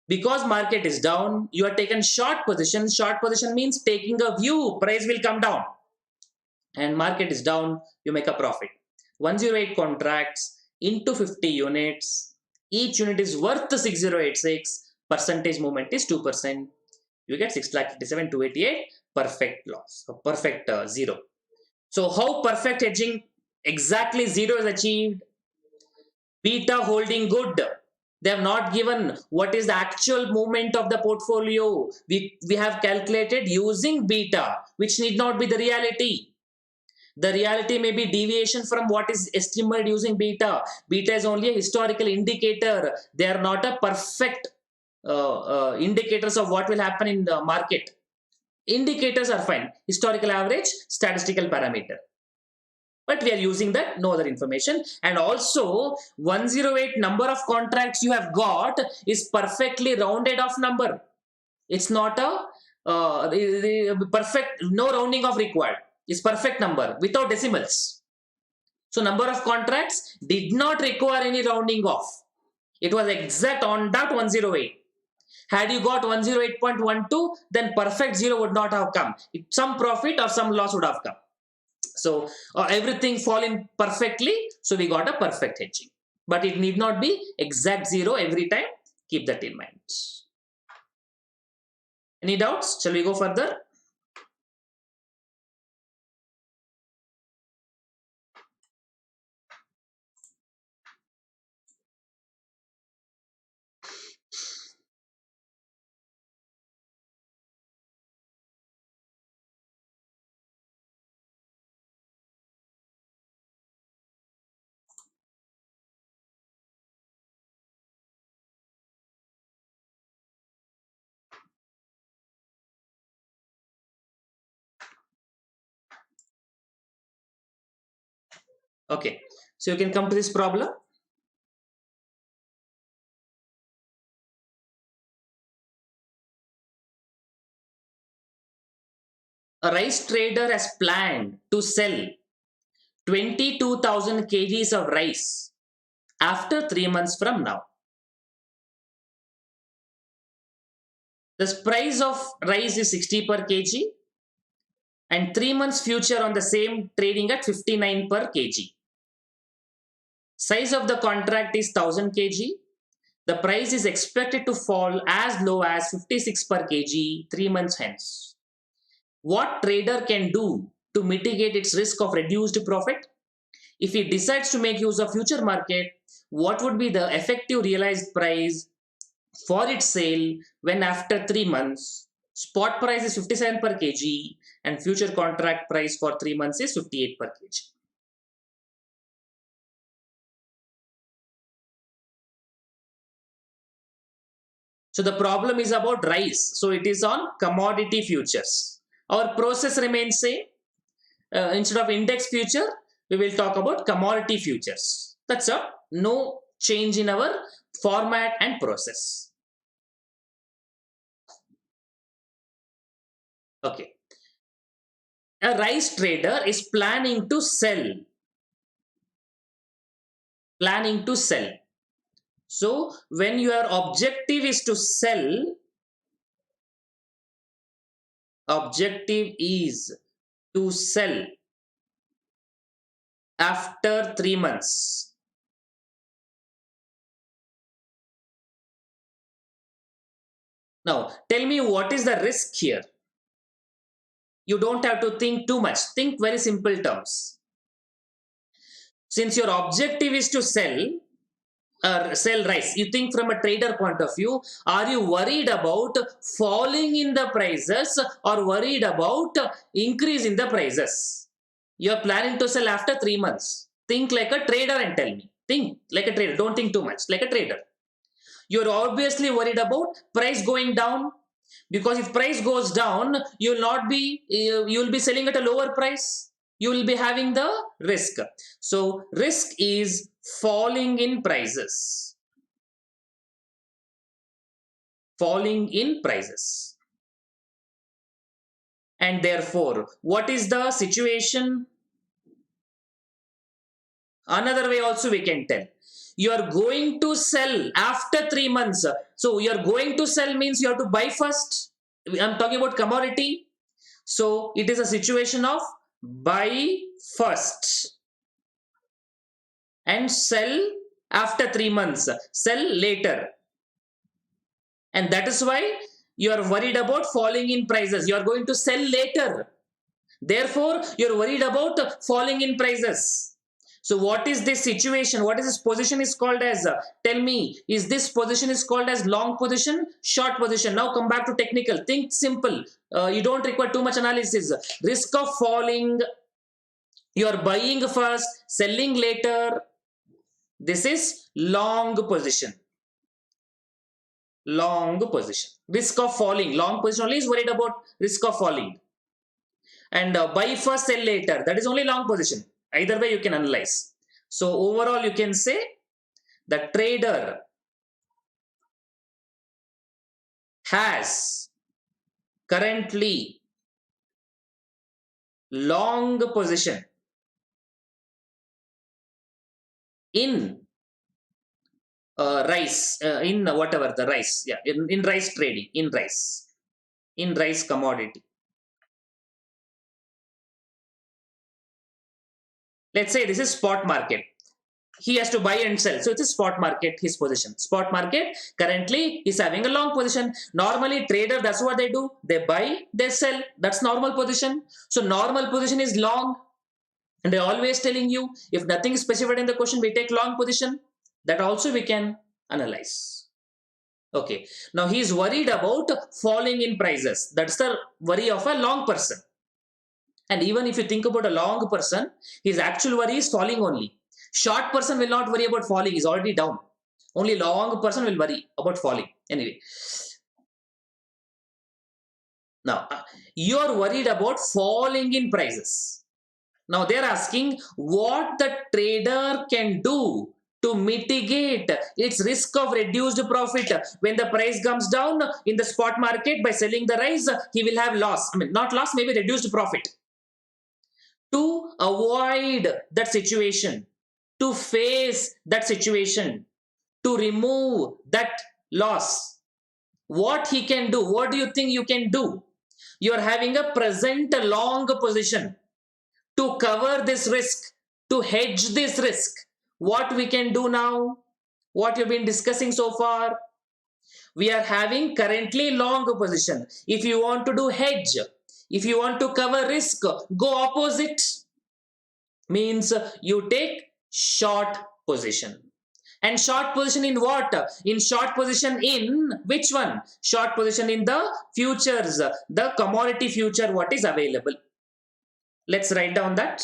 because market is down, you are taken short position. Short position means taking a view, price will come down. And market is down, you make a profit. 108 contracts into 50 units. Each unit is worth 6086. Percentage movement is 2%. You get 6,57,288. Perfect loss. Perfect zero. So how perfect hedging exactly zero is achieved? Beta holding good. They have not given what is the actual movement of the portfolio. We have calculated using beta, which need not be the reality. The reality may be deviation from what is estimated using beta. Beta is only a historical indicator. They are not a perfect indicators of what will happen in the market. Indicators are fine. Historical average, statistical parameter. but we are using that, no other information. And also 108 number of contracts you have got is perfectly rounded off number. It's not a perfect, no rounding off required. It's perfect number without decimals. So number of contracts did not require any rounding off. It was exact on dot 108. Had you got 108.12, then perfect zero would not have come. Some profit or some loss would have come. So everything fall in perfectly. So we got a perfect hedging. But it need not be exact zero every time. Keep that in mind. Any doubts? Shall we go further? Okay. So you can come to this problem. A rice trader has planned to sell 22,000 kgs of rice after 3 months from now. The price of rice is 60 per kg and 3 months future on the same trading at 59 per kg. Size of the contract is 1000 kg. The price is expected to fall as low as 56 per kg 3 months hence. What trader can do to mitigate its risk of reduced profit? If he decides to make use of future market, what would be the effective realized price for its sale when after 3 months? Spot price is 57 per kg and future contract price for 3 months is 58 per kg. So the problem is about rice. So it is on commodity futures. Our process remains same. Instead of index future, we will talk about commodity futures. That's all. No change in our format and process. Okay. A rice trader is planning to sell. Planning to sell. So when your objective is to sell, objective is to sell after 3 months. Now tell me what is the risk here. You don't have to think too much. Think very simple terms. Since your objective is to sell rice, you think from a trader point of view, are you worried about falling in the prices or worried about increase in the prices? You are planning to sell after 3 months. Think like a trader and tell me. Think like a trader. Don't think too much. Like a trader. You're obviously worried about price going down, because if price goes down, you will be selling at a lower price. You will be having the risk. So risk is falling in prices. Falling in prices. And therefore, what is the situation? Another way also we can tell. You are going to sell after 3 months. So you are going to sell means you have to buy first. I'm talking about commodity. So it is a situation of buy first and sell after 3 months. Sell later. And that is why you are worried about falling in prices. You are going to sell later. Therefore, you are worried about falling in prices. So what is this situation? What is this position is called as? Tell me, is this position is called as long position, short position? Now come back to technical. Think simple. You don't require too much analysis. Risk of falling. You are buying first, selling later. This is long position. Long position. Risk of falling. Long position only is worried about risk of falling. And buy first, sell later. That is only long position. Either way you can analyze. So overall you can say the trader has currently long position in rice, in whatever the rice, yeah, in rice trading, in rice commodity. Let's say this is spot market. He has to buy and sell. So it's a spot market, his position. Spot market currently is having a long position. Normally trader, that's what they do. They buy, they sell. That's normal position. So normal position is long. And they're always telling you, if nothing is specified in the question, we take long position. That also we can analyze. Okay. Now he is worried about falling in prices. That's the worry of a long person. And even if you think about a long person, his actual worry is falling only. Short person will not worry about falling, he's already down. Only long person will worry about falling. Anyway, now you are worried about falling in prices. Now they are asking what the trader can do to mitigate its risk of reduced profit. When the price comes down in the spot market, by selling the rice, he will have loss. I mean, not loss, maybe reduced profit. To avoid that situation, to face that situation, to remove that loss, what he can do, what do you think you can do? You are having a present long position to cover this risk, to hedge this risk. What we can do now, what you've been discussing so far, we are having currently long position. If you want to do hedge, if you want to cover risk, go opposite. Means you take short position. And short position in what? In short position in which one? Short position in the futures, the commodity future, what is available. Let's write down that.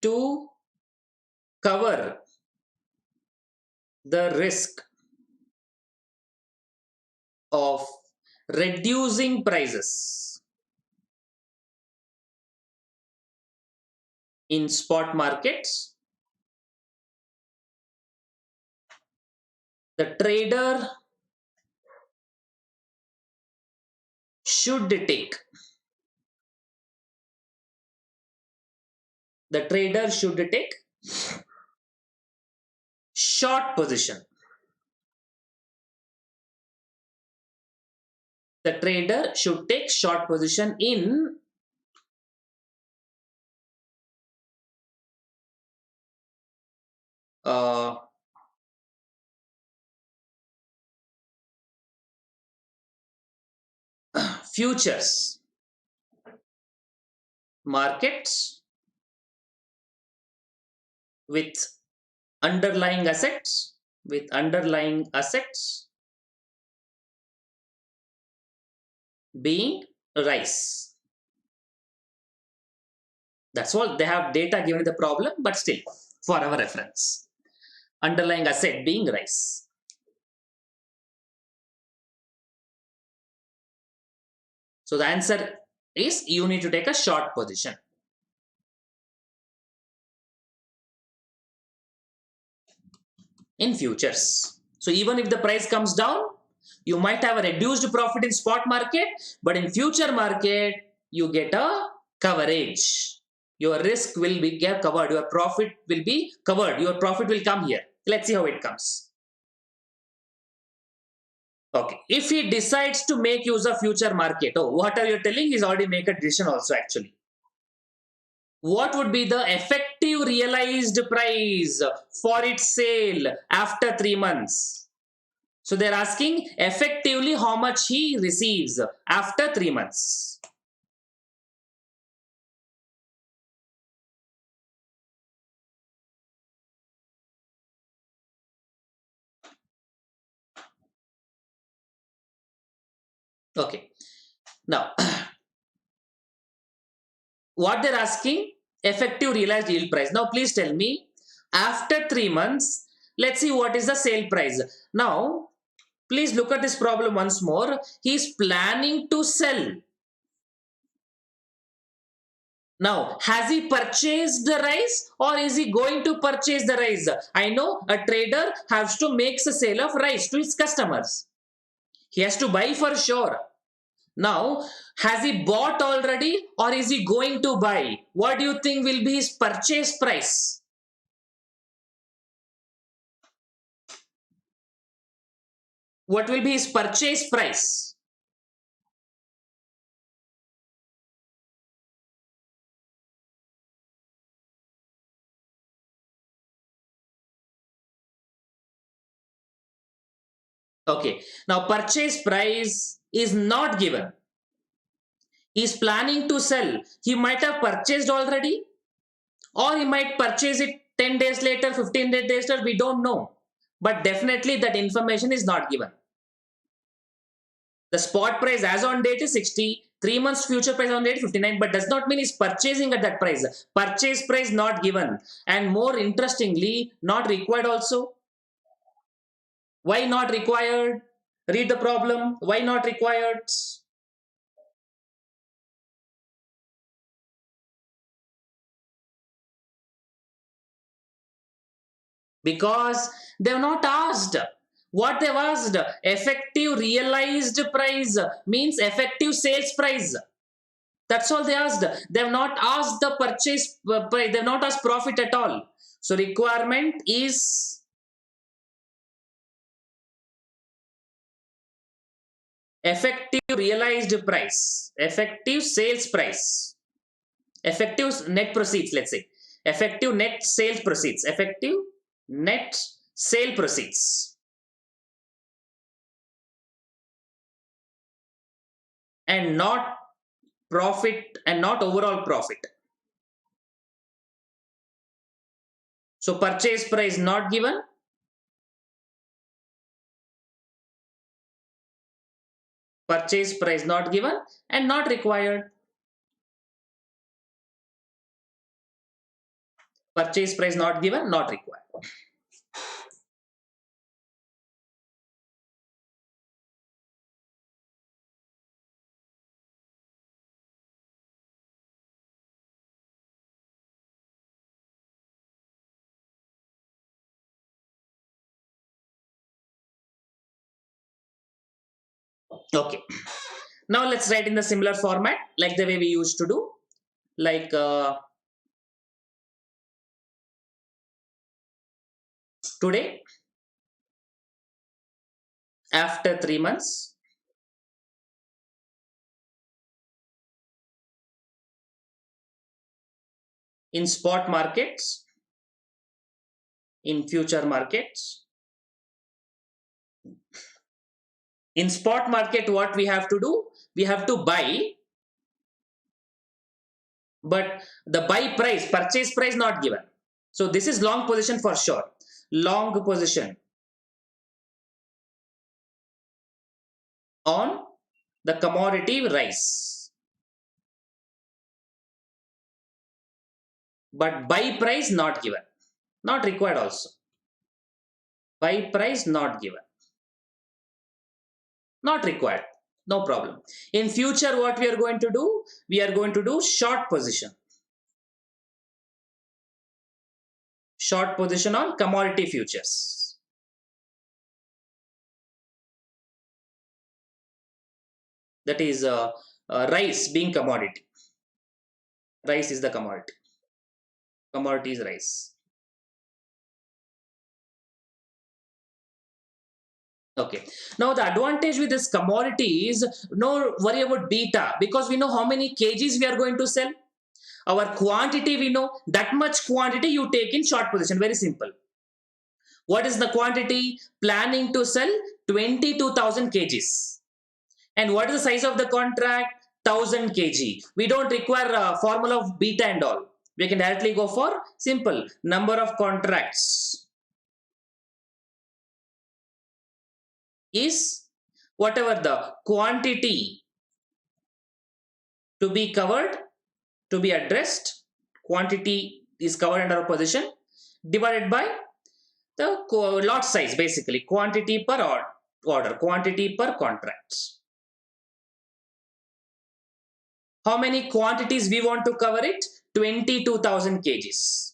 To cover the risk of reducing prices in spot markets, the trader should take short position. The trader should take short position in futures markets with underlying assets, being rice. That's all. They have data given the problem, but still for our reference, underlying asset being rice. So the answer is you need to take a short position. In futures. So even if the price comes down, you might have a reduced profit in spot market, but in future market, you get a coverage. Your risk will be covered. Your profit will be covered. Your profit will come here. Let's see how it comes. Okay. If he decides to make use of future market, oh, what are you telling? He's already make a decision also actually. What would be the effective realized price for its sale after 3 months? So they're asking effectively how much he receives after 3 months. Okay. Now, what they're asking, effective realized yield price. Now, please tell me, after 3 months, let's see what is the sale price. Now, please look at this problem once more. He is planning to sell. Now, has he purchased the rice or is he going to purchase the rice? I know a trader has to make a sale of rice to his customers. He has to buy for sure. Now, has he bought already or is he going to buy? What do you think will be his purchase price? What will be his purchase price? Okay, now purchase price is not given. He is planning to sell. He might have purchased already or he might purchase it 10 days later, 15 days later, we don't know. But definitely that information is not given. The spot price as on date is 60, 3 months future price on date 59, but does not mean he's purchasing at that price. Purchase price not given. And more interestingly, not required also. Why not required? Read the problem. Why not required? Because they have not asked. What they've asked, effective realized price means effective sales price. That's all they asked. They have not asked the purchase price. They have not asked profit at all. So requirement is effective realized price, effective sales price, effective net proceeds. Let's say effective net sales proceeds, effective net sale proceeds, and not profit and not overall profit. So purchase price not given, purchase price not given, and not required. Purchase price not given, not required. Okay. Now let's write in the similar format like the way we used to do. Like today, after 3 months, in spot markets, in future markets. In spot market, what we have to do? We have to buy, but the buy price, purchase price not given. So this is long position for sure. Long position on the commodity rice. But buy price not given. Not required also. Buy price not given. Not required. No problem. In future, what we are going to do? We are going to do short position. Short position on commodity futures. That is rice being commodity. Rice is the commodity. Commodity is rice. Okay. Now the advantage with this commodity is no worry about beta because we know how many kgs we are going to sell. Our quantity we know that much quantity you take in short position. Very simple. What is the quantity? Planning to sell 22,000 kgs. And what is the size of the contract? 1000 kg. We don't require a formula of beta and all. We can directly go for simple number of contracts is whatever the quantity to be covered, to be addressed, quantity is covered under a position divided by the lot size, basically quantity per order, quantity per contract. How many quantities we want to cover it? 22,000 kgs.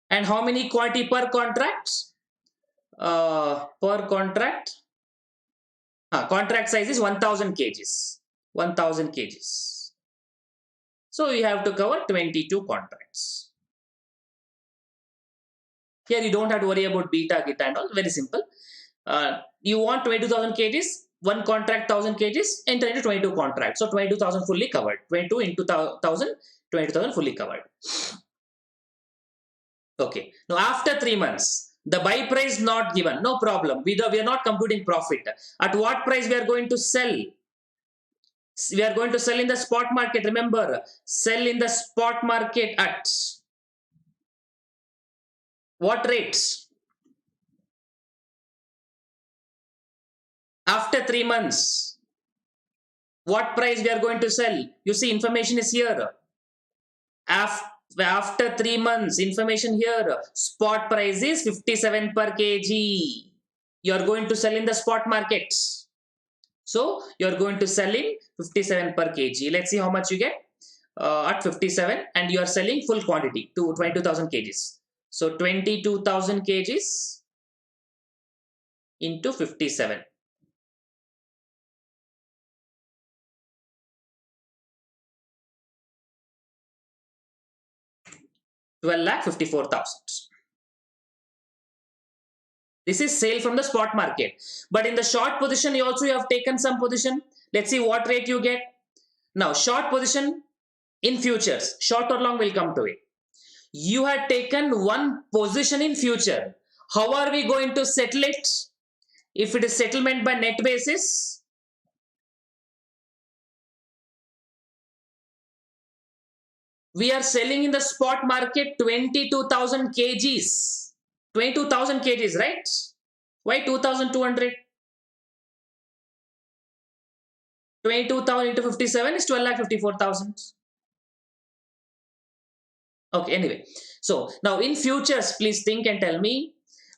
And how many quantity per contract? Per contract? Contract size is 1000 kgs. 1000 kgs. So you have to cover 22 contracts. Here you don't have to worry about beta, gita and all. Very simple. You want 22,000 kgs, one contract 1000 kgs, enter into 22 contracts. So 22,000 fully covered. 22 into 1000, 22,000 fully covered. Okay. Now after 3 months, the buy price not given. No problem. We are not computing profit. At what price we are going to sell? We are going to sell in the spot market. Remember, sell in the spot market at what rates? After 3 months, what price we are going to sell? You see, information is here. After 3 months, information here. Spot price is 57 per kg. You are going to sell in the spot market. So you are going to sell in 57 per kg. Let's see how much you get at 57, and you are selling full quantity to 22,000 kgs. So 22,000 kgs into 57. 12,54,000. This is sale from the spot market. But in the short position, you also have taken some position. Let's see what rate you get. Now, short position in futures, short or long, will come to it. You had taken one position in future. How are we going to settle it? If it is settlement by net basis, we are selling in the spot market 22,000 kgs. 22,000 kgs, right? Why 2,200? 22,000 into 57 is 12,54,000. Okay, anyway. So now in futures, please think and tell me.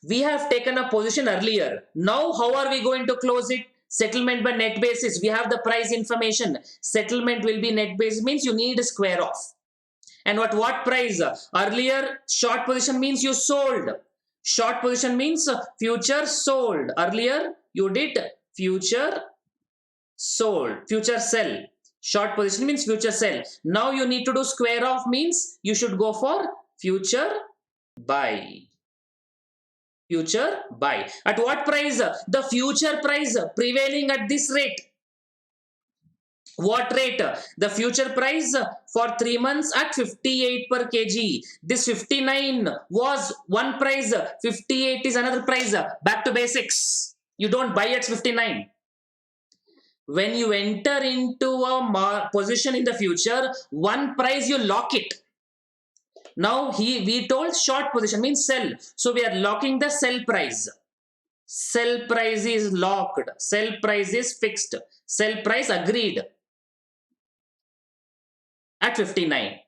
We have taken a position earlier. Now how are we going to close it? Settlement by net basis. We have the price information. Settlement will be net basis, means you need a square off. And what price? Earlier, short position means you sold. Short position means future sold. Earlier, you did future sold, future sell. Short position means future sell. Now you need to do square off, means you should go for future buy. Future buy. At what price? The future price prevailing at this rate. What rate? The future price for 3 months at 58 per kg. This 59 was one price, 58 is another price. Back to basics. You don't buy at 59. When you enter into a position in the future, one price you lock it. Now we told short position means sell. So we are locking the sell price. Sell price is locked. Sell price is fixed. Sell price agreed at 59.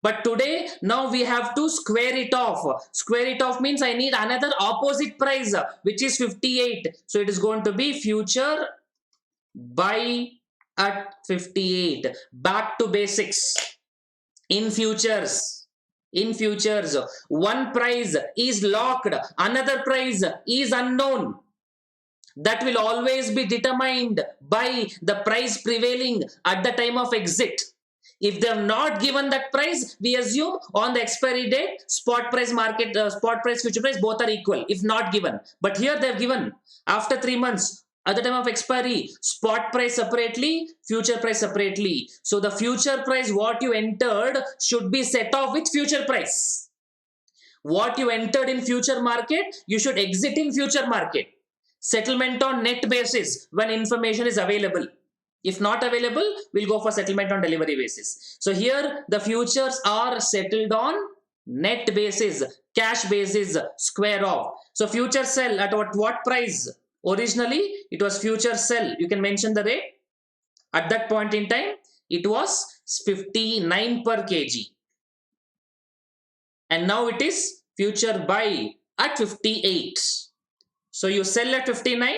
But today, now we have to square it off. Square it off means I need another opposite price, which is 58. So it is going to be future buy at 58. Back to basics. In futures, one price is locked, another price is unknown. That will always be determined by the price prevailing at the time of exit. If they have not given that price, we assume on the expiry date, spot price market, spot price, future price, both are equal if not given. But here they have given after 3 months, at the time of expiry, spot price separately, future price separately. So the future price what you entered should be set off with future price. What you entered in future market, you should exit in future market. Settlement on net basis when information is available. If not available, we'll go for settlement on delivery basis. So here the futures are settled on net basis, cash basis, square off. So future sell at what price? Originally, it was future sell. You can mention the rate. At that point in time, it was 59 per kg. And now it is future buy at 58. So you sell at 59,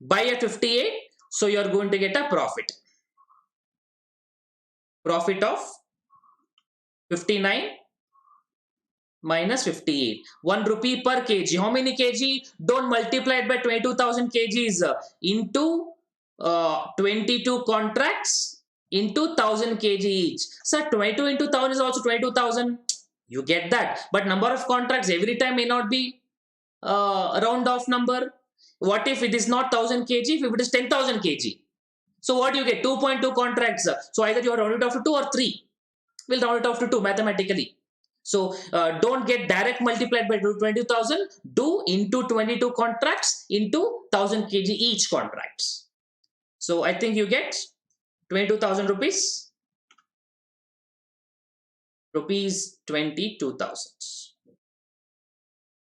buy at 58. So you are going to get a profit. Profit of 59 minus 58. 1 rupee per kg. How many kg? Don't multiply it by 22,000 kgs into 22 contracts into 1000 kg each. So 22 into 1000 is also 22,000. You get that. But number of contracts every time may not be a round off number. What if it is not 1000 kg? If it is 10,000 kg? So what do you get? 2.2 contracts. So either you are round it off to 2 or 3. We'll round it off to 2 mathematically. So don't get direct multiplied by 20,000. Do into 22 contracts into 1000 kg each contracts. So I think you get 22,000 rupees. Rupees 22,000.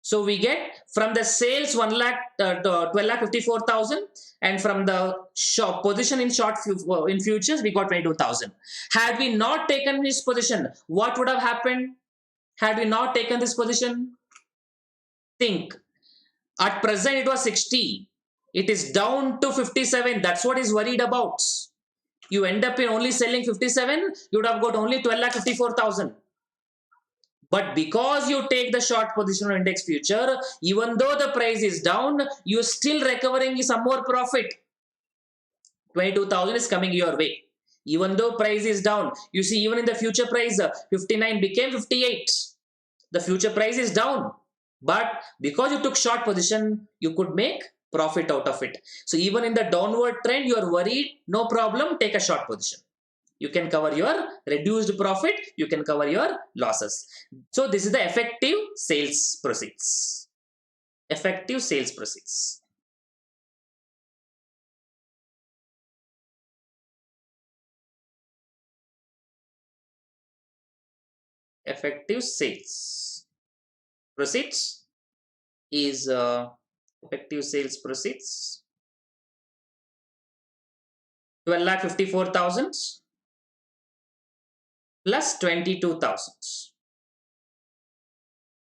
So we get from the sales 12,54,000, and from the short position in in futures we got 22,000. Had we not taken this position, what would have happened? Had we not taken this position? Think. At present it was 60. It is down to 57. That's what is worried about. You end up in only selling 57. You would have got only 12,54,000. But because you take the short position on index future, even though the price is down, you're still recovering some more profit. 22,000 is coming your way. Even though price is down, you see, even in the future price, 59 became 58. The future price is down. But because you took short position, you could make profit out of it. So even in the downward trend, you are worried, no problem, take a short position. You can cover your reduced profit, you can cover your losses. So this is the effective sales proceeds. Effective sales proceeds. Effective sales proceeds is effective sales proceeds 12,54,000 plus 22,000.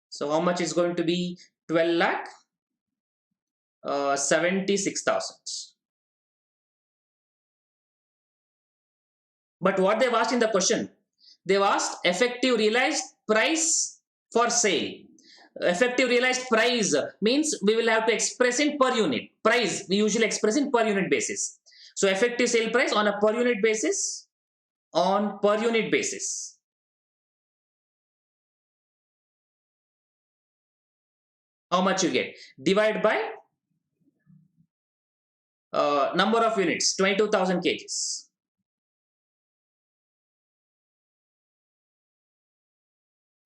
So how much is going to be 12 lakh? 76,000. But what they've asked in the question, they've asked effective realized price for sale. Effective realized price means we will have to express in per unit. Price we usually express in per unit basis. So effective sale price on a per unit basis. On per unit basis. How much you get? Divide by number of units, 22,000 kgs.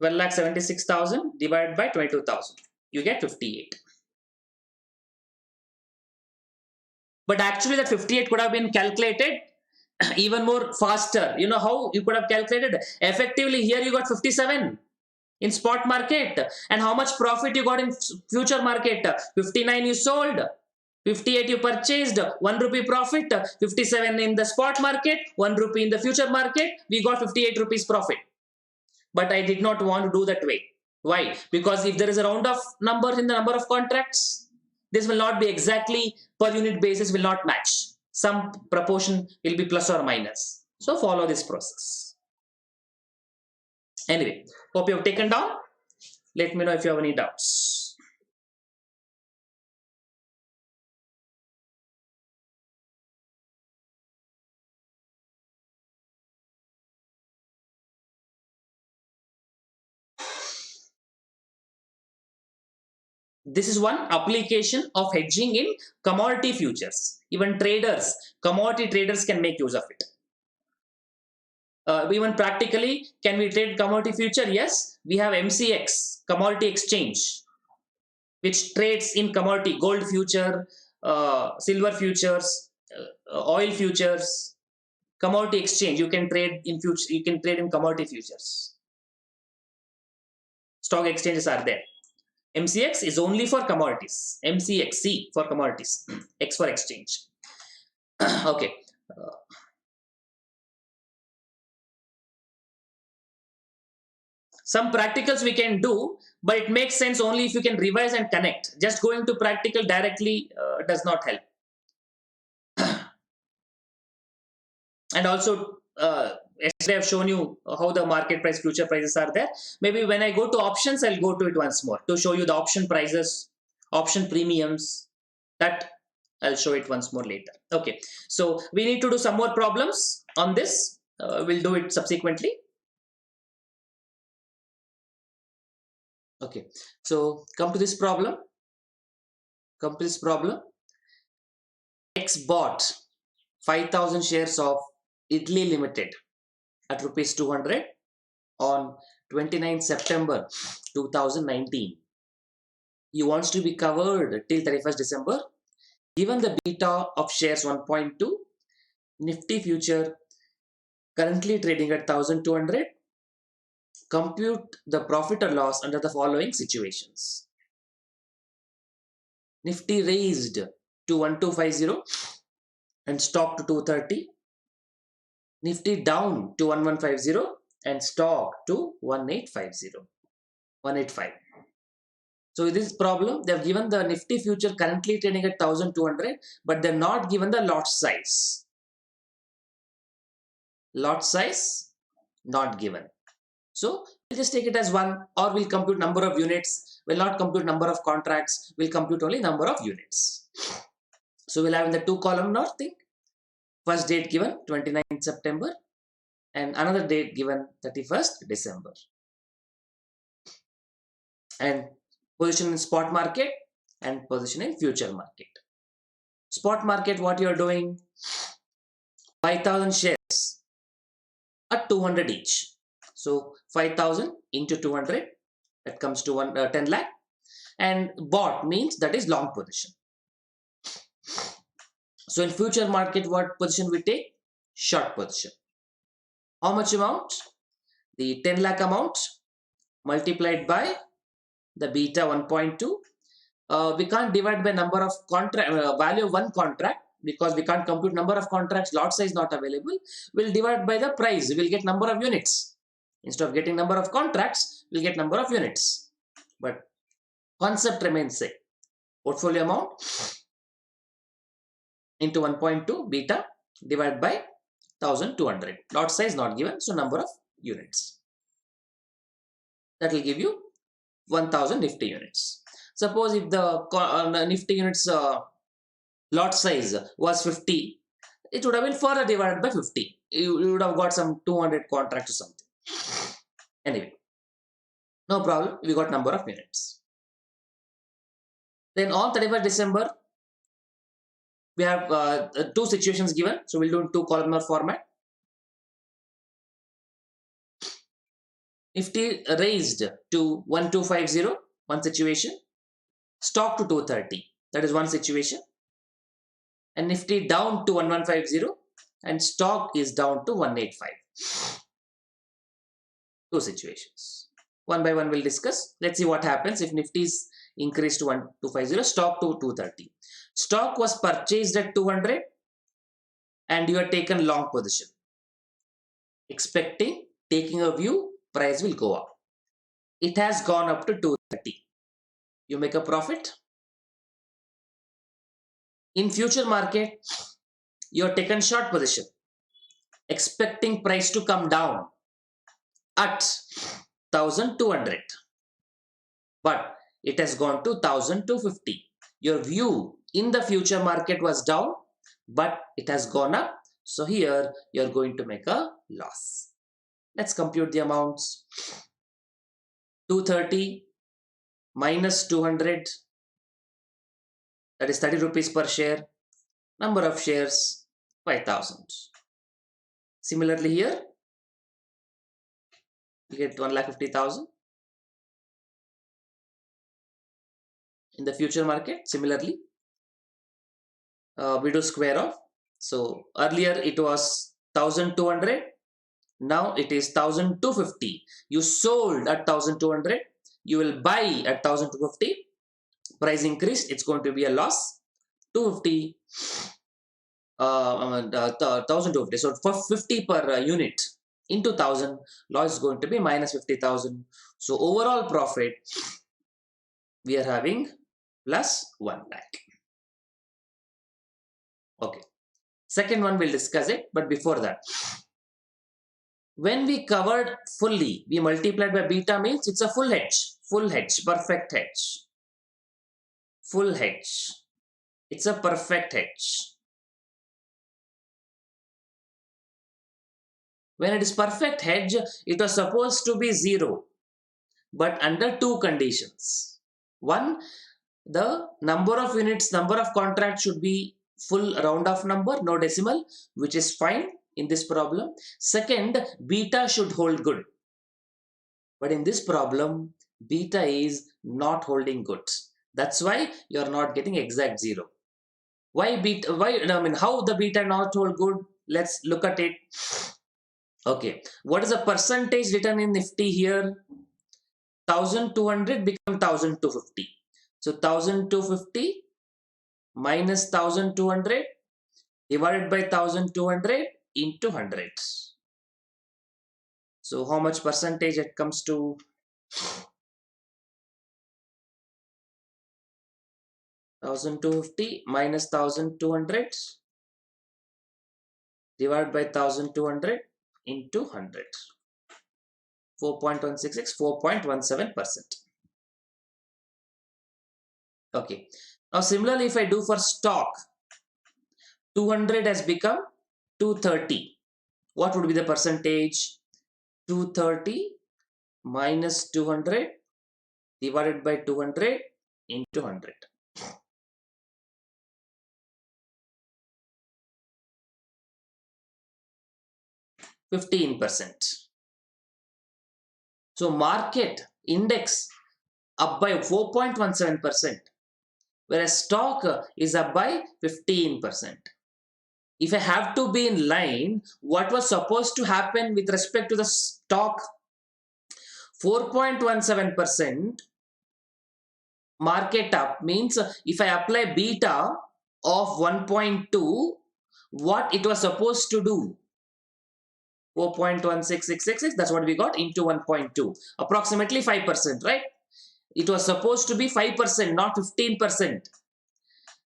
12,76,000 divided by 22,000. You get 58. But actually that 58 could have been calculated even more faster. You know how you could have calculated? Effectively here you got 57 in spot market. And how much profit you got in future market? 59 you sold. 58 you purchased, 1 rupee profit. 57 in the spot market, 1 rupee in the future market. We got 58 rupees profit. But I did not want to do that way. Why? Because if there is a round of numbers in the number of contracts, this will not be exactly per unit basis, will not match. Some proportion will be plus or minus. So follow this process. Anyway, hope you have taken down. Let me know if you have any doubts. This is one application of hedging in commodity futures. Even traders, commodity traders can make use of it. Even practically, can we trade commodity future? Yes, we have MCX, commodity exchange, which trades in commodity, gold future, silver futures, oil futures, commodity exchange. You can trade in future. You can trade in commodity futures. Stock exchanges are there. MCX is only for commodities. MCXC for commodities. X for exchange. Okay. Some practicals we can do, but it makes sense only if you can revise and connect. Just going to practical directly does not help. And also yesterday I've shown you how the market price future prices are there. Maybe when I go to options, I'll go to it once more to show you the option prices, option premiums. That I'll show it once more later. Okay, so we need to do some more problems on this. We'll do it subsequently. Okay, so come to this problem. X bought 5,000 shares of Italy Limited at rupees 200 on 29 September 2019. He wants to be covered till 31st December. Given the beta of shares 1.2, Nifty future currently trading at 1,200, compute the profit or loss under the following situations. Nifty raised to 1250 and stock to 230. Nifty down to 1150 and stock to 185. So in this problem, they have given the Nifty future currently trading at 1,200, but they're not given the lot size. Lot size not given. So we'll just take it as 1, or we'll compute number of units. We'll not compute number of contracts. We'll compute only number of units. So we'll have in the 2 column now thing. First date given 29 September and another date given 31st December. And position in spot market and position in future market. Spot market, what you're doing, 5,000 shares at 200 each. So 5,000 into 200, that comes to 10 lakh. And bought means that is long position. So in future market, what position we take? Short position. How much amount? The 10 lakh amount multiplied by the beta 1.2. We can't divide by number of contract, value of one contract, because we can't compute number of contracts, lot size not available. We'll divide by the price. We'll get number of units. Instead of getting number of contracts, we'll get number of units. But concept remains same. Portfolio amount into 1.2 beta divided by 1,200. Lot size not given, so number of units. That will give you 1,000 Nifty units. Suppose if the Nifty units lot size was 50, it would have been further divided by 50. You would have got some 200 contracts or something. Anyway, no problem. We got number of units. Then on 31st December, we have 2 situations given. So we'll do in 2 columnar format. Nifty raised to 1250, one situation. Stock to 230, that is one situation. And Nifty down to 1150 and stock is down to 185. 2 situations. One by one we'll discuss. Let's see what happens if Nifty is increased to 1250, stock to 230. Stock was purchased at 200 and you are taken long position, expecting, taking a view, price will go up. It has gone up to 230. You make a profit. In future market, you are taken short position, expecting price to come down at 1,200. But it has gone to 1,250. Your view in the future market was down, but it has gone up. So here you are going to make a loss. Let's compute the amounts. 230 minus 200, that is 30 rupees per share. Number of shares 5,000. Similarly here, you get 1,50,000. In the future market, similarly, we do square off. So earlier it was 1,200. Now it is 1,250. You sold at 1,200. You will buy at 1,250. Price increased. It's going to be a loss. 250. 1,250. So for 50 per unit into 1,000, loss is going to be minus 50,000. So overall profit we are having plus 1 lakh. Okay. Second one we'll discuss it, but before that, when we covered fully, we multiplied by beta means it's a full hedge, perfect hedge, full hedge. It's a perfect hedge. When it is perfect hedge, it was supposed to be 0, but under two conditions. One, the number of units, number of contracts should be full round off number, no decimal, which is fine in this problem. Second, beta should hold good. But in this problem, beta is not holding good. That's why you are not getting exact 0. Why beta? Why? I mean, how the beta not hold good? Let's look at it. Okay, what is the percentage written in Nifty here? 1200 become 1250. So 1250 minus 1200 divided by 1200 into 100. So how much percentage it comes to? 1250 minus 1200 divided by 1200 into 100. 4.166, 4.17%. Okay. Now similarly, if I do for stock, 200 has become 230. What would be the percentage? 230 minus 200 divided by 200 into 100. 15%. So market index up by 4.17%, whereas stock is up by 15%. If I have to be in line, what was supposed to happen with respect to the stock? 4.17% market up means if I apply beta of 1.2, what it was supposed to do? 4.16666, that's what we got, into 1.2, approximately 5%, right? It was supposed to be 5%, not 15%.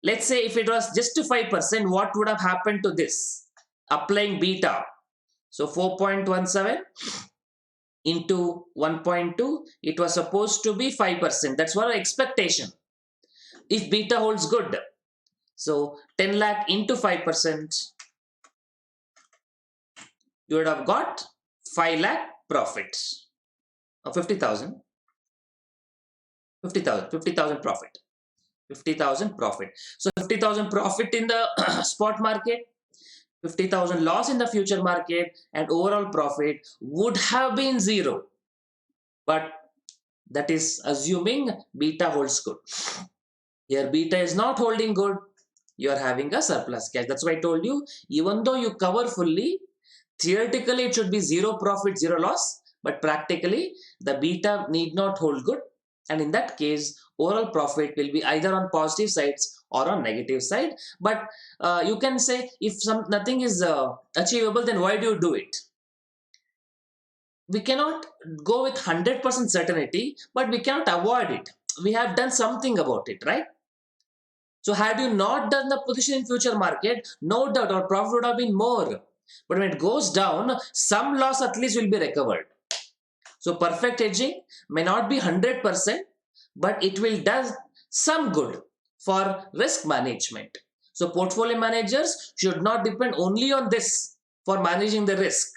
Let's say if it was just to 5%, what would have happened to this? Applying beta. So 4.17 into 1.2, it was supposed to be 5%. That's what our expectation. If beta holds good. So 10 lakh into 5%, you would have got 5 lakh profits. 50,000 profit. 50,000 profit. So 50,000 profit in the spot market, 50,000 loss in the future market, and overall profit would have been 0. But that is assuming beta holds good. Here beta is not holding good. You are having a surplus cash. That's why I told you, even though you cover fully, theoretically it should be 0 profit, 0 loss. But practically the beta need not hold good. And in that case, overall profit will be either on positive sides or on negative side. But you can say if nothing is achievable, then why do you do it? We cannot go with 100% certainty, but we cannot avoid it. We have done something about it, right? So had you not done the position in future market, no doubt our profit would have been more. But when it goes down, some loss at least will be recovered. So perfect hedging may not be 100%, but it will do some good for risk management. So portfolio managers should not depend only on this for managing the risk.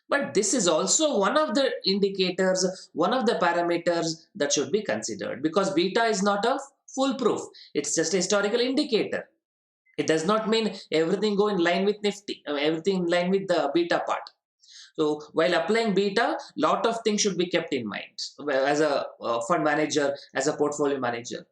But this is also one of the indicators, one of the parameters that should be considered, because beta is not a foolproof. It's just a historical indicator. It does not mean everything go in line with Nifty, everything in line with the beta part. So while applying beta, lot of things should be kept in mind as a fund manager, as a portfolio manager.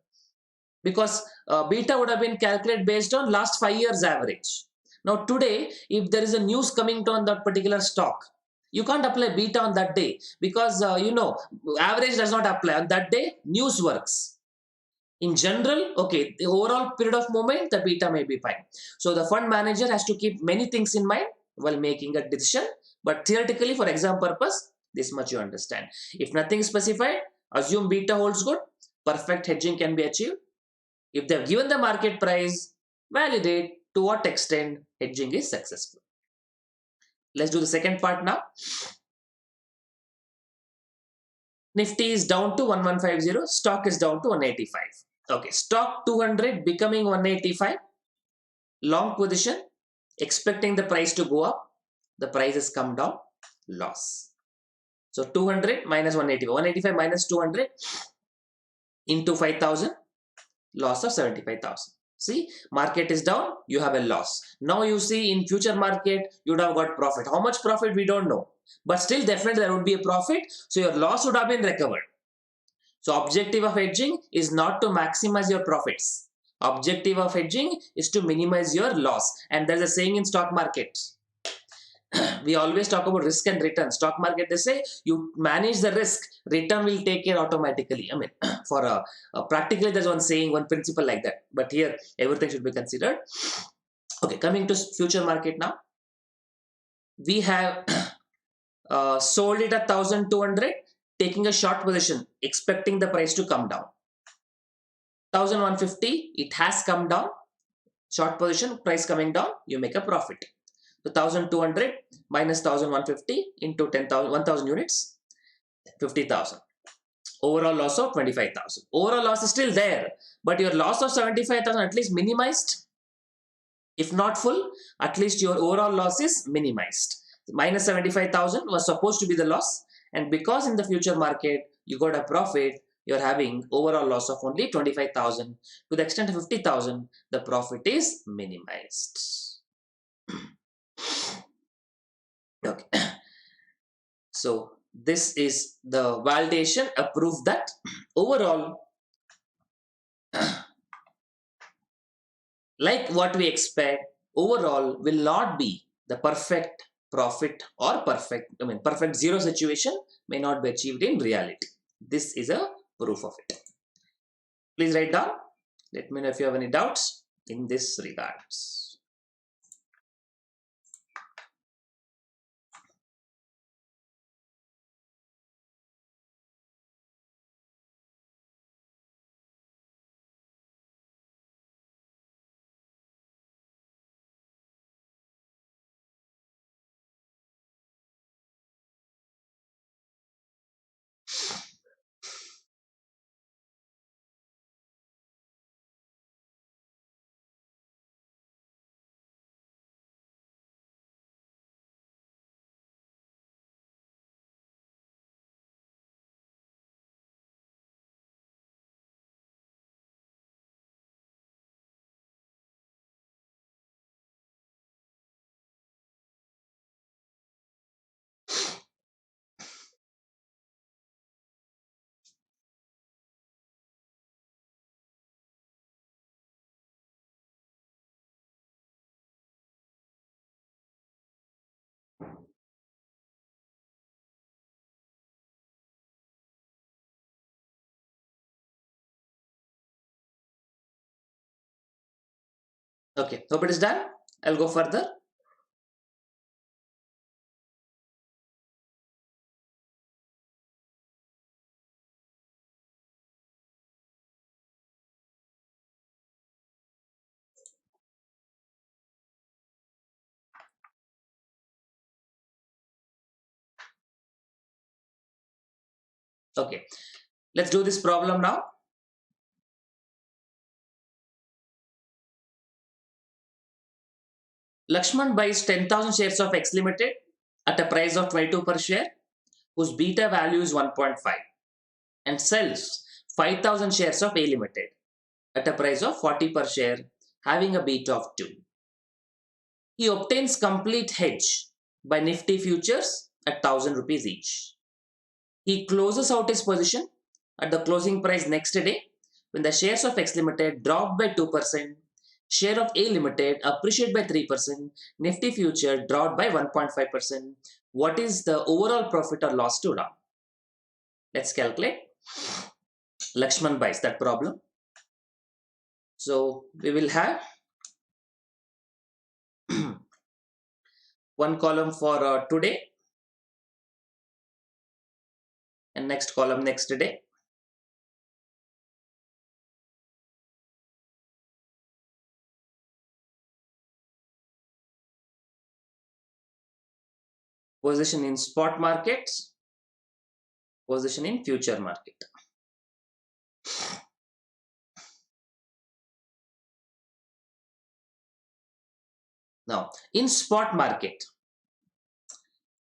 Because beta would have been calculated based on last 5 years average. Now today, if there is a news coming on that particular stock, you can't apply beta on that day because average does not apply. On that day, news works. In general, okay, the overall period of movement, the beta may be fine. So the fund manager has to keep many things in mind while making a decision. But theoretically, for exam purpose, this much you understand. If nothing is specified, assume beta holds good, perfect hedging can be achieved. If they have given the market price, validate, to what extent hedging is successful. Let's do the second part now. Nifty is down to 1150, stock is down to 185. Okay, stock 200 becoming 185, long position, expecting the price to go up, the price has come down, loss. So 200 minus 185, 185 minus 200 into 5000, loss of 75,000. See, market is down, you have a loss. Now you see in future market, you would have got profit. How much profit, we don't know. But still, definitely there would be a profit. So your loss would have been recovered. So objective of hedging is not to maximize your profits. Objective of hedging is to minimize your loss. And there's a saying in stock market. We always talk about risk and return. Stock market, they say you manage the risk, return will take care automatically. I mean, for practically there's one saying, one principle like that. But here, everything should be considered. Okay, coming to future market now. We have sold it at 1200, taking a short position, expecting the price to come down. 1150, it has come down. Short position, price coming down, you make a profit. So 1200 minus 1150 into 10,000, 1000 units, 50,000. Overall loss of 25,000. Overall loss is still there, but your loss of 75,000 at least minimized. If not full, at least your overall loss is minimized. Minus 75,000 was supposed to be the loss, and because in the future market you got a profit, you're having overall loss of only 25,000. To the extent of 50,000, the profit is minimized. Okay. So this is the validation, a proof that overall, like what we expect, overall will not be the perfect profit or perfect zero situation may not be achieved in reality. This is a proof of it. Please write down. Let me know if you have any doubts in this regards. Okay, hope it is done. I'll go further. Okay, let's do this problem now. Lakshman buys 10,000 shares of X Limited at a price of 22 per share, whose beta value is 1.5, and sells 5,000 shares of A Limited at a price of 40 per share, having a beta of 2. He obtains complete hedge by Nifty futures at 1,000 rupees each. He closes out his position at the closing price next day when the shares of X Limited dropped by 2%, share of A Limited appreciated by 3%, Nifty future dropped by 1.5%. What is the overall profit or loss to Ram? Let's calculate. Lakshman buys that problem. So we will have one column for today and next column next day. position in spot market, position in future market. Now, in spot market,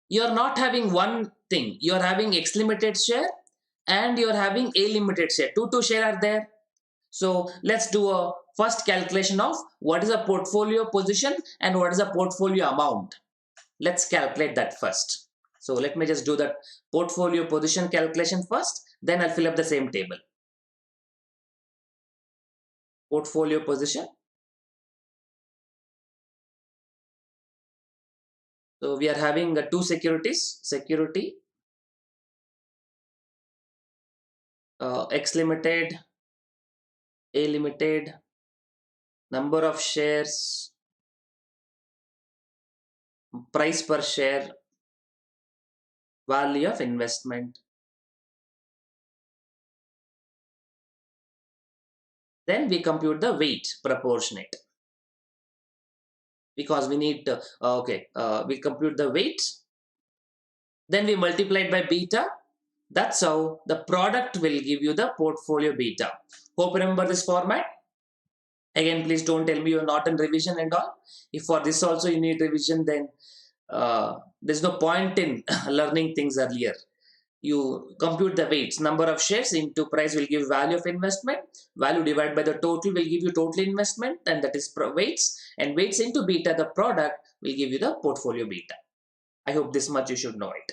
you are not having one thing. You are having X limited share and you are having A limited share. Two share are there. So let's do a first calculation of what is a portfolio position and what is a portfolio amount. Let's calculate that first. So let me just do that portfolio position calculation first. Then I'll fill up the same table. Portfolio position. So we are having two securities. Security X limited, A limited, number of shares, price per share, value of investment. Then we compute the weight proportionate because we need we compute the weight. Then we multiply it by beta. That's how the product will give you the portfolio beta. Hope you remember this format. Again, please don't tell me you're not in revision and all. If for this also you need revision, then there's no point in learning things earlier. You compute the weights, number of shares into price will give value of investment, value divided by the total will give you total investment, and that is weights, and weights into beta, the product will give you the portfolio beta. I hope this much you should know it.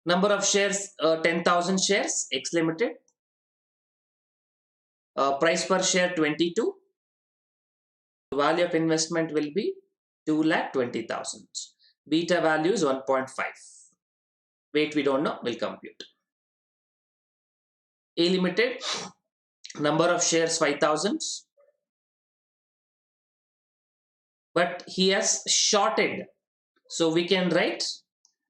Number of shares, 10,000 shares, X limited. Price per share 22. Value of investment will be 2,20,000. Beta value is 1.5. Weight we don't know, will compute. A limited, number of shares 5,000. But he has shorted. So we can write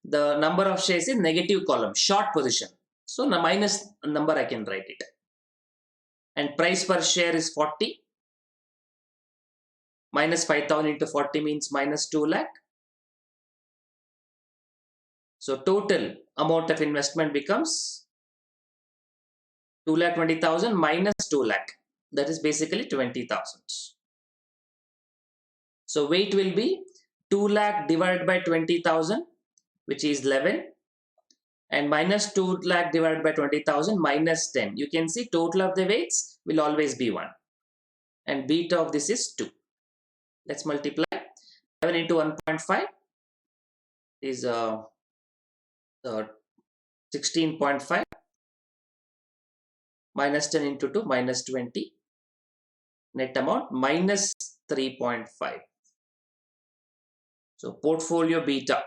the number of shares in negative column, short position. So the minus number I can write it. And price per share is 40. Minus 5,000 into 40 means minus 2 lakh. So total amount of investment becomes 2,20,000 minus 2 lakh. That is basically 20,000. So weight will be 2 lakh divided by 20,000, which is 11. And minus 2 lakh divided by 20,000 minus 10. You can see total of the weights will always be 1. And beta of this is 2. Let's multiply. 7 into 1.5 is 16.5. Minus 10 into 2 minus 20. Net amount minus 3.5. So portfolio beta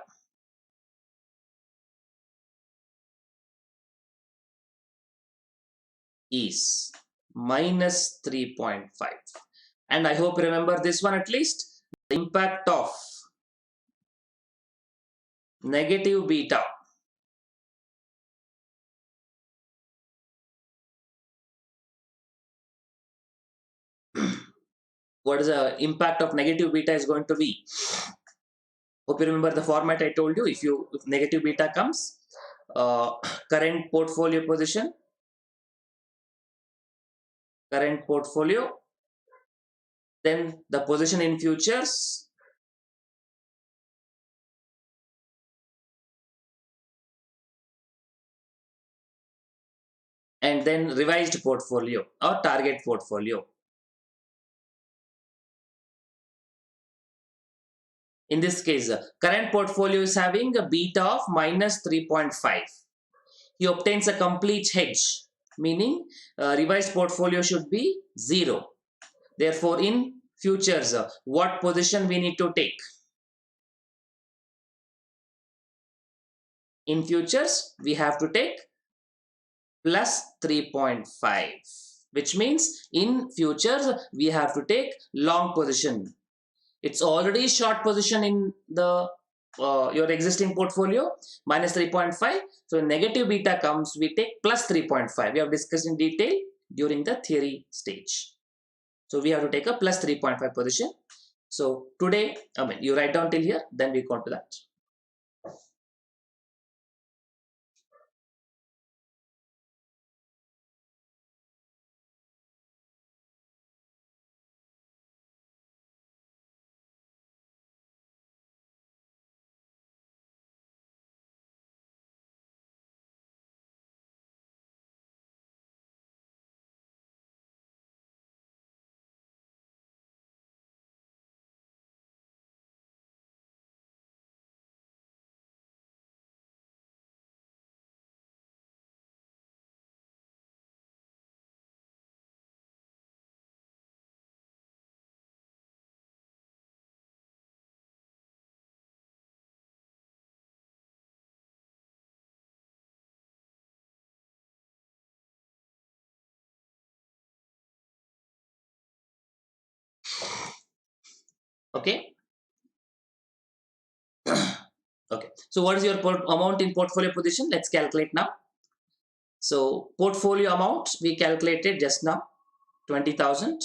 is minus 3.5. And I hope you remember this one at least. The impact of negative beta what is the impact of negative beta is going to be. Hope you remember the format I told you. If negative beta comes, current portfolio position, current portfolio, then the position in futures, and then revised portfolio or target portfolio. In this case, current portfolio is having a beta of minus 3.5. He obtains a complete hedge, meaning revised portfolio should be 0. Therefore, in futures, what position we need to take? In futures, we have to take plus 3.5, which means in futures, we have to take long position. It's already short position in the your existing portfolio, minus 3.5. So negative beta comes, we take plus 3.5. We have discussed in detail during the theory stage. So we have to take a plus 3.5 position. So today, you write down till here, then we go to that. Okay. Okay. So what is your amount in portfolio position? Let's calculate now. So portfolio amount we calculated just now, 20,000.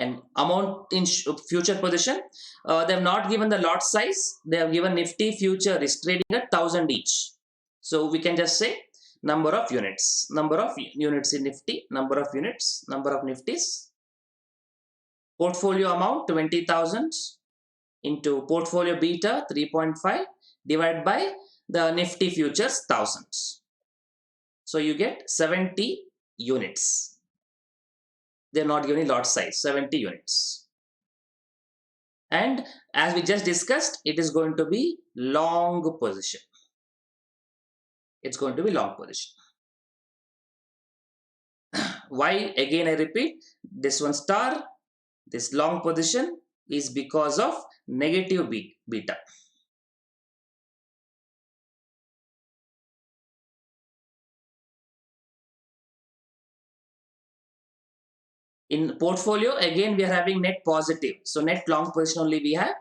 And amount in future position, they have not given the lot size. They have given Nifty future is trading at 1,000 each. So we can just say number of units, in Nifty, number of units, number of Nifties. Portfolio amount 20,000 into portfolio beta 3.5 divided by the Nifty futures 1,000. So you get 70 units. They're not giving lot size, 70 units. And as we just discussed, it is going to be long position. It's going to be long position. Why? Again, I repeat, this one star, this long position is because of negative beta. In portfolio, again, we are having net positive. So net long position only we have.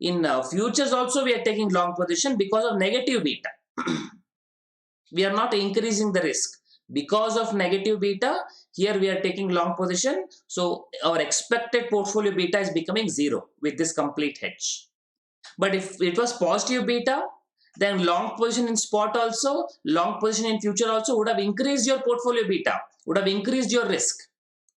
In futures also, we are taking long position because of negative beta. We are not increasing the risk. Because of negative beta, here we are taking long position. So our expected portfolio beta is becoming 0 with this complete hedge. But if it was positive beta, then long position in spot also, long position in future also would have increased your portfolio beta, would have increased your risk.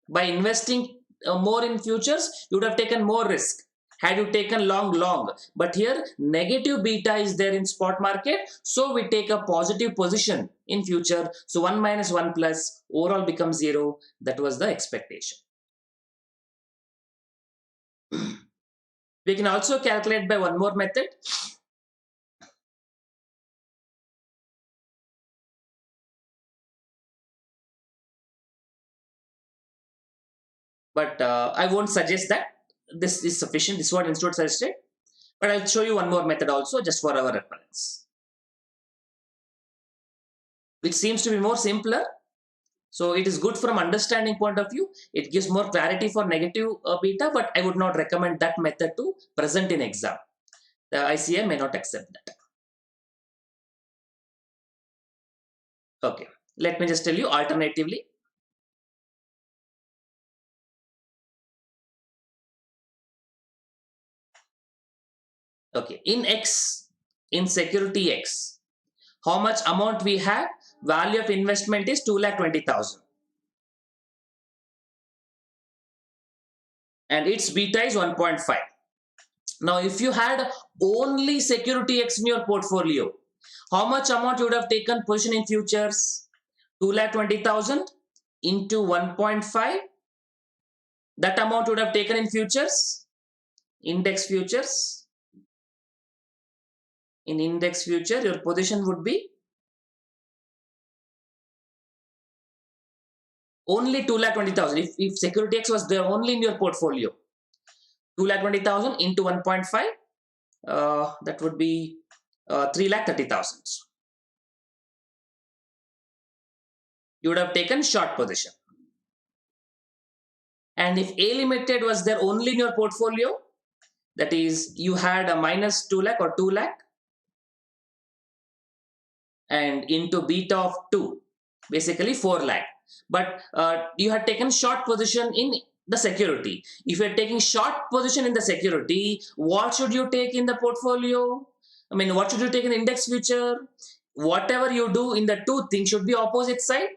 By investing more in futures, you would have taken more risk had you taken long. But here negative beta is there in spot market, so we take a positive position in future. So 1 minus 1 plus overall becomes 0. That was the expectation. We can also calculate by one more method. But I won't suggest that. This is sufficient. This is what Institute suggested. But I'll show you one more method also just for our reference, which seems to be more simpler. So it is good from understanding point of view. It gives more clarity for negative beta, but I would not recommend that method to present in exam. The ICM may not accept that. Okay, let me just tell you alternatively. Okay, in X, in security X, how much amount we have? Value of investment is 2,20,000. And its beta is 1.5. Now, if you had only security X in your portfolio, how much amount you would have taken position in futures? 2,20,000 into 1.5. That amount would have taken in futures, index futures. In index future, your position would be only 2,20,000. If security X was there only in your portfolio, 2,20,000 into 1.5, that would be 3,30,000. You would have taken short position. And if A limited was there only in your portfolio, that is you had a minus 2 lakh or 2 lakh and into beta of 2, basically 4 lakh. But you had taken short position in the security. If you're taking short position in the security, what should you take in the portfolio? I mean, what should you take in index future? Whatever you do in the two things should be opposite side.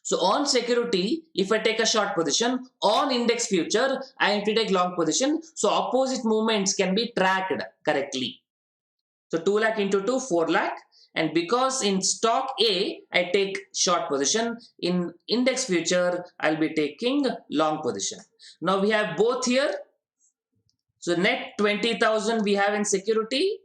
So on security, if I take a short position, on index future, I need to take long position. So opposite movements can be tracked correctly. So 2 lakh into 2, 4 lakh. And because in stock A, I take short position, in index future, I'll be taking long position. Now we have both here. So net 20,000 we have in security,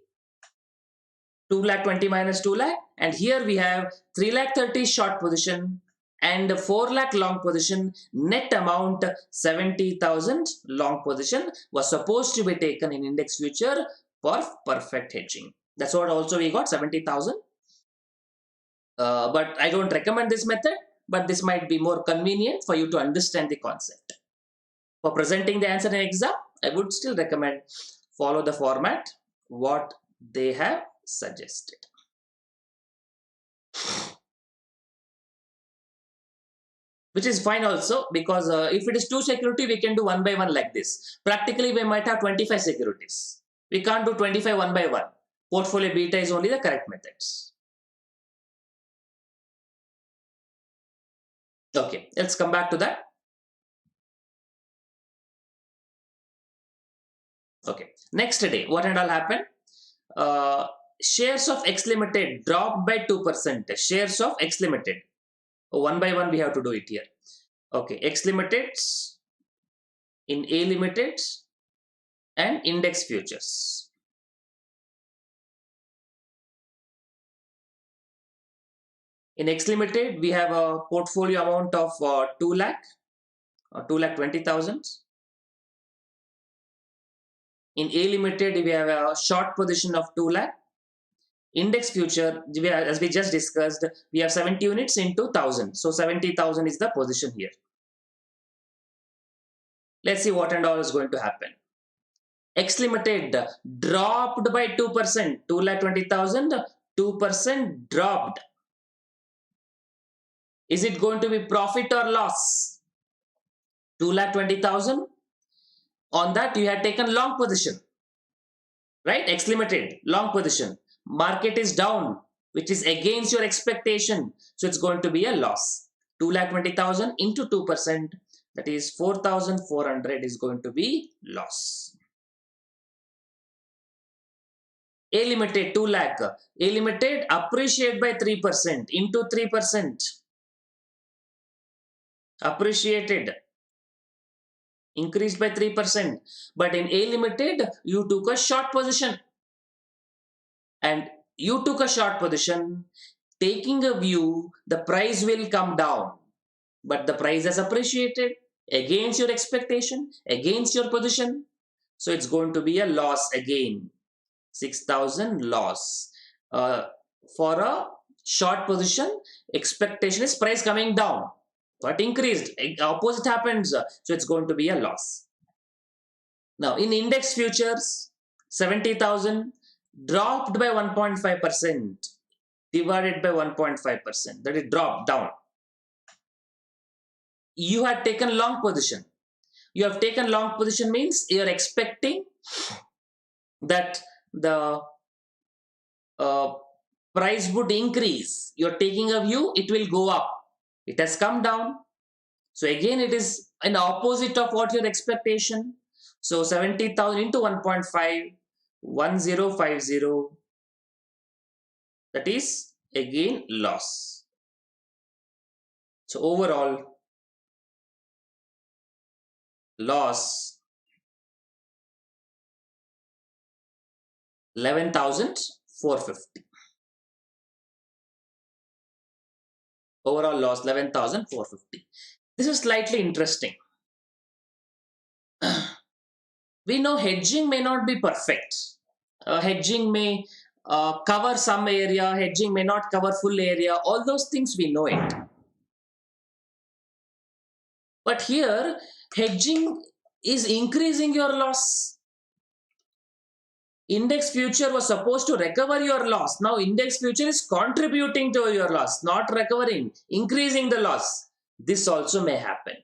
2 lakh 20 minus 2 lakh. And here we have 3 lakh 30 short position and 4 lakh long position. Net amount 70,000 long position was supposed to be taken in index future for perfect hedging. That's what also we got, 70,000. But I don't recommend this method. but this might be more convenient for you to understand the concept. For presenting the answer in exam, I would still recommend follow the format what they have suggested. Which is fine also, because if it is 2 security, we can do 1 by 1 like this. Practically, we might have 25 securities. We can't do 25 1 by 1. Portfolio beta is only the correct methods. Okay, let's come back to that. Okay, next day, what and all happened? Shares of X Limited dropped by 2%. Shares of X Limited. 1 by 1 we have to do it here. Okay, X Limited, in A Limited, and index futures. In X Limited, we have a portfolio amount of 2 lakh, 2,20,000. In A Limited, we have a short position of 2 lakh. Index future, as we just discussed, we have 70 units into 1000. So 70,000 is the position here. Let's see what and all is going to happen. X Limited dropped by 2%, 2,20,000, 2% dropped. Is it going to be profit or loss? 2,20,000. On that, you had taken long position, right? X Limited, long position. Market is down, which is against your expectation. So it's going to be a loss. 2,20,000 into 2%, that is 4,400 is going to be loss. A Limited, 2 lakh. A Limited appreciate by 3% into 3%. Appreciated. Increased by 3%. But in A Limited, you took a short position. And you took a short position, taking a view, the price will come down. But the price has appreciated against your expectation, against your position. So it's going to be a loss again. 6,000 loss. For a short position, expectation is price coming down. But increased. Opposite happens. So it's going to be a loss. Now in index futures, 70,000 dropped by 1.5%. Divided by 1.5%. That is dropped down. You had taken long position. You have taken long position means you are expecting that the price would increase. You are taking a view, it will go up. It has come down. So again, it is an opposite of what your expectation. So 70,000 into 1.5, 1050. That is again loss. So overall loss 11,450. Overall loss 11,450. This is slightly interesting. We know hedging may not be perfect. Hedging may cover some area, hedging may not cover full area. All those things we know it. But here, hedging is increasing your loss. Index future was supposed to recover your loss. Now index future is contributing to your loss, not recovering, increasing the loss. This also may happen.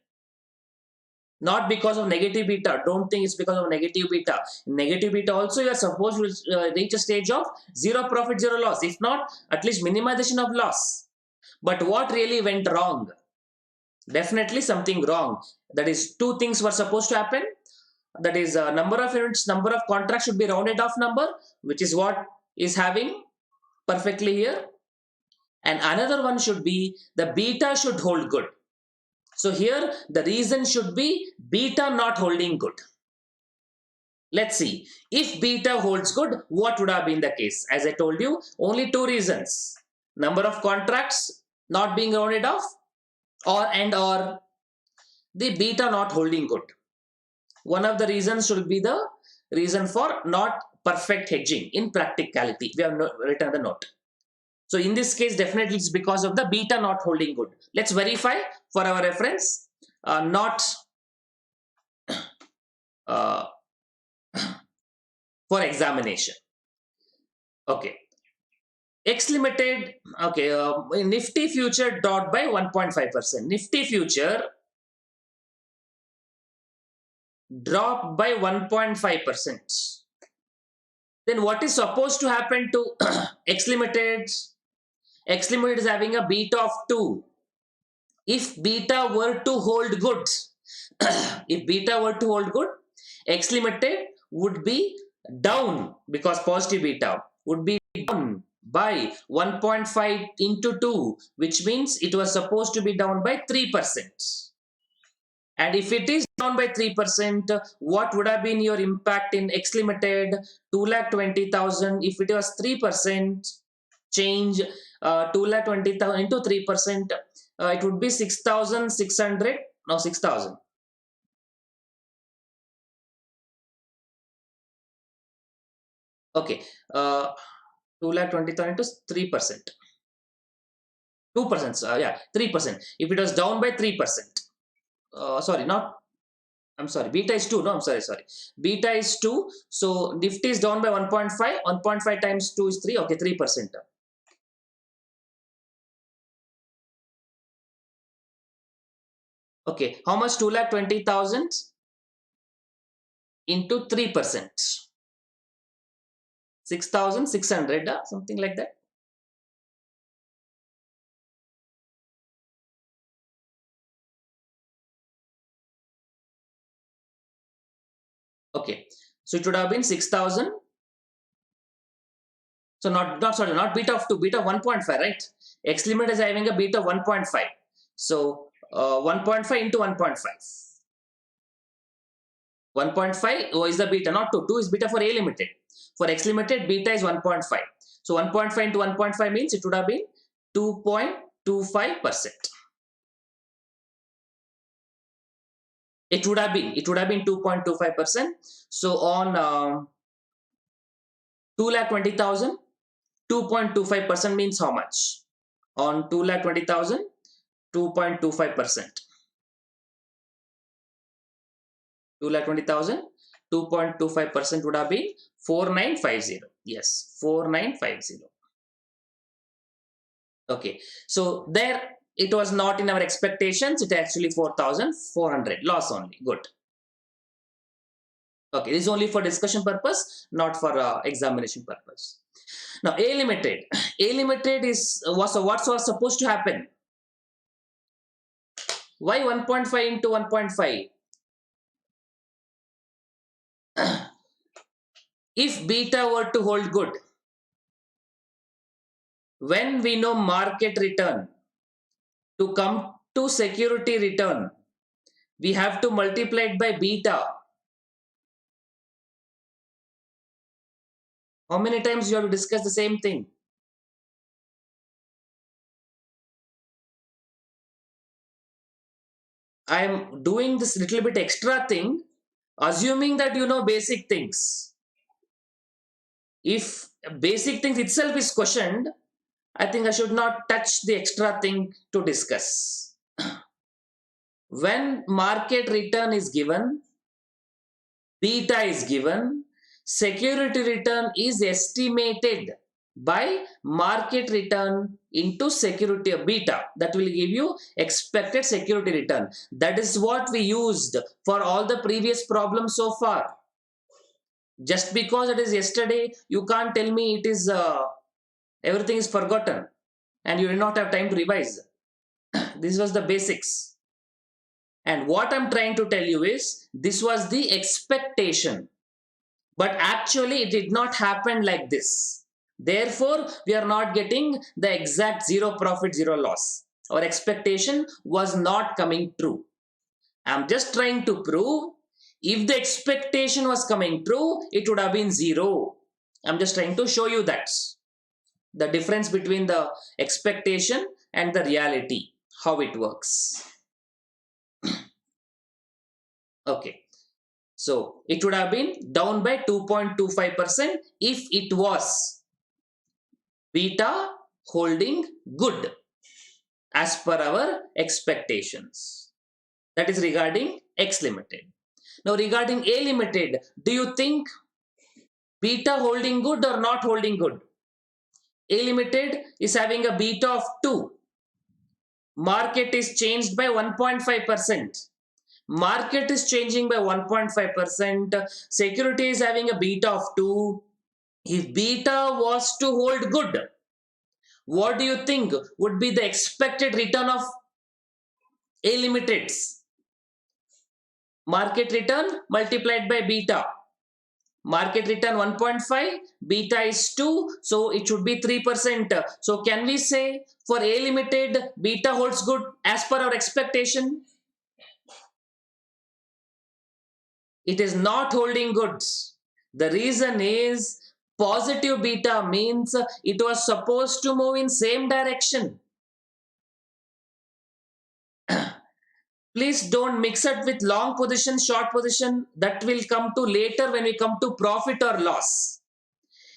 Not because of negative beta. Don't think it's because of negative beta. Negative beta also you are supposed to reach a stage of zero profit, zero loss. If not, at least minimization of loss. But what really went wrong? Definitely something wrong. That is, two things were supposed to happen. That is, number of units, number of contracts should be rounded off number, which is what is having perfectly here. And another one should be the beta should hold good. So here the reason should be beta not holding good. Let's see. If beta holds good, what would have been the case? As I told you, only two reasons. Number of contracts not being rounded off, or the beta not holding good. One of the reasons should be the reason for not perfect hedging in practicality. We have written the note. So in this case, definitely it's because of the beta not holding good. Let's verify for our reference. Not uh, for examination. Okay. X Limited, okay, Nifty future dropped by 1.5%. Nifty future dropped by 1.5%. Then what is supposed to happen to X Limited? X Limited is having a beta of 2. If beta were to hold good, if beta were to hold good, X Limited would be down because positive beta would be down by 1.5 into 2, which means it was supposed to be down by 3%. And if it is down by 3%, what would have been your impact in X Limited? 2,20,000. If it was 3% change, 2,20,000 into 3%, it would be 6,600. No, 6,000. Okay. 2,20,000 into 3%. 2%. Yeah, 3%. If it was down by 3%. Sorry, not. I'm sorry. Beta is 2. No, I'm sorry. Sorry. Beta is 2. So Nifty is down by 1.5. 1.5 times 2 is 3. Okay, 3%. Okay. How much? 2,20,000 into 3%. 6,600. Something like that. Okay. So it would have been 6,000. So not beta of 2, beta of 1.5, right? X limit is having a beta of 1.5. So 1.5 into 1.5. 1.5 is the beta, not 2. 2 is beta for A limited. For X limited, beta is 1.5. So 1.5 into 1.5 means it would have been 2.25%. It would have been 2.25%. So on 2,20,000, 2.25% means how much? On 2,20,000, 2.25%. 2,20,000, 2.25% would have been 4,950. Yes, 4,950. Okay, so there it was not in our expectations. It actually 4,400 loss only. Good. Okay, this is only for discussion purpose, not for examination purpose. Now A limited, A limited is what was supposed to happen? Why 1.5 into 1.5? If beta were to hold good, when we know market return, to come to security return, we have to multiply it by beta. How many times you have to discuss the same thing? I am doing this little bit extra thing, assuming that you know basic things. If basic things itself is questioned, I think I should not touch the extra thing to discuss. When market return is given, beta is given, security return is estimated by market return into security beta. That will give you expected security return. That is what we used for all the previous problems so far. Just because it is yesterday, you can't tell me it is everything is forgotten and you did not have time to revise. This was the basics. And what I'm trying to tell you is this was the expectation. But actually, it did not happen like this. Therefore, we are not getting the exact zero profit, zero loss. Our expectation was not coming true. I'm just trying to prove if the expectation was coming true, it would have been zero. I'm just trying to show you that. The difference between the expectation and the reality, how it works. Okay. So it would have been down by 2.25% if it was beta holding good as per our expectations. That is regarding X limited. Now regarding A limited, do you think beta holding good or not holding good? A limited is having a beta of 2. Market is changed by 1.5%. Market is changing by 1.5%. Security is having a beta of 2. If beta was to hold good, what do you think would be the expected return of A limiteds? Market return multiplied by beta. Market return 1.5, beta is 2, so it should be 3%. So can we say for A limited, beta holds good as per our expectation? It is not holding good. The reason is positive beta means it was supposed to move in same direction. Please don't mix it with long position, short position. That will come to later when we come to profit or loss.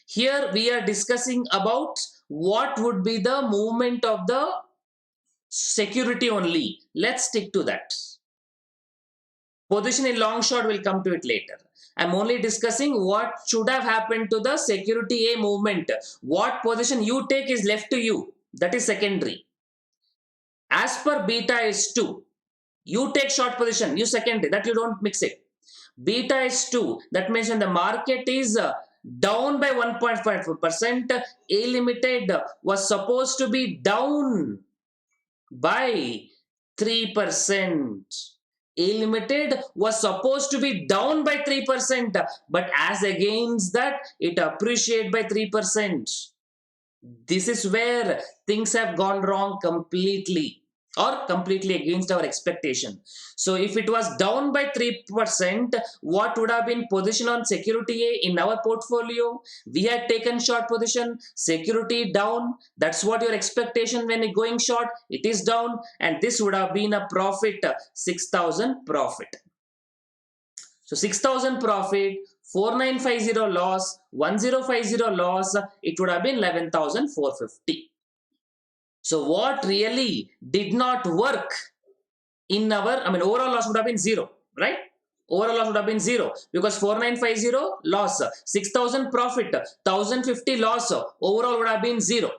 Here we are discussing about what would be the movement of the security only. Let's stick to that. Position in long short will come to it later. I'm only discussing what should have happened to the security A movement. What position you take is left to you. That is secondary. As per beta is 2. You take short position, you secondary. That you don't mix it. Beta is 2. That means when the market is down by 1.5%, A limited was supposed to be down by 3%. A limited was supposed to be down by 3%, but as against that, it appreciated by 3%. This is where things have gone wrong completely or completely against our expectation. So if it was down by 3%, what would have been position on security A in our portfolio? We had taken short position, security down. That's what your expectation when it going short, it is down, and this would have been a profit, 6,000 profit. So 6,000 profit, 4950 loss, 1050 loss, it would have been 11,450. So what really did not work in our, overall loss would have been 0, right? Overall loss would have been 0 because 4950 loss, 6,000 profit, 1,050 loss, overall would have been 0.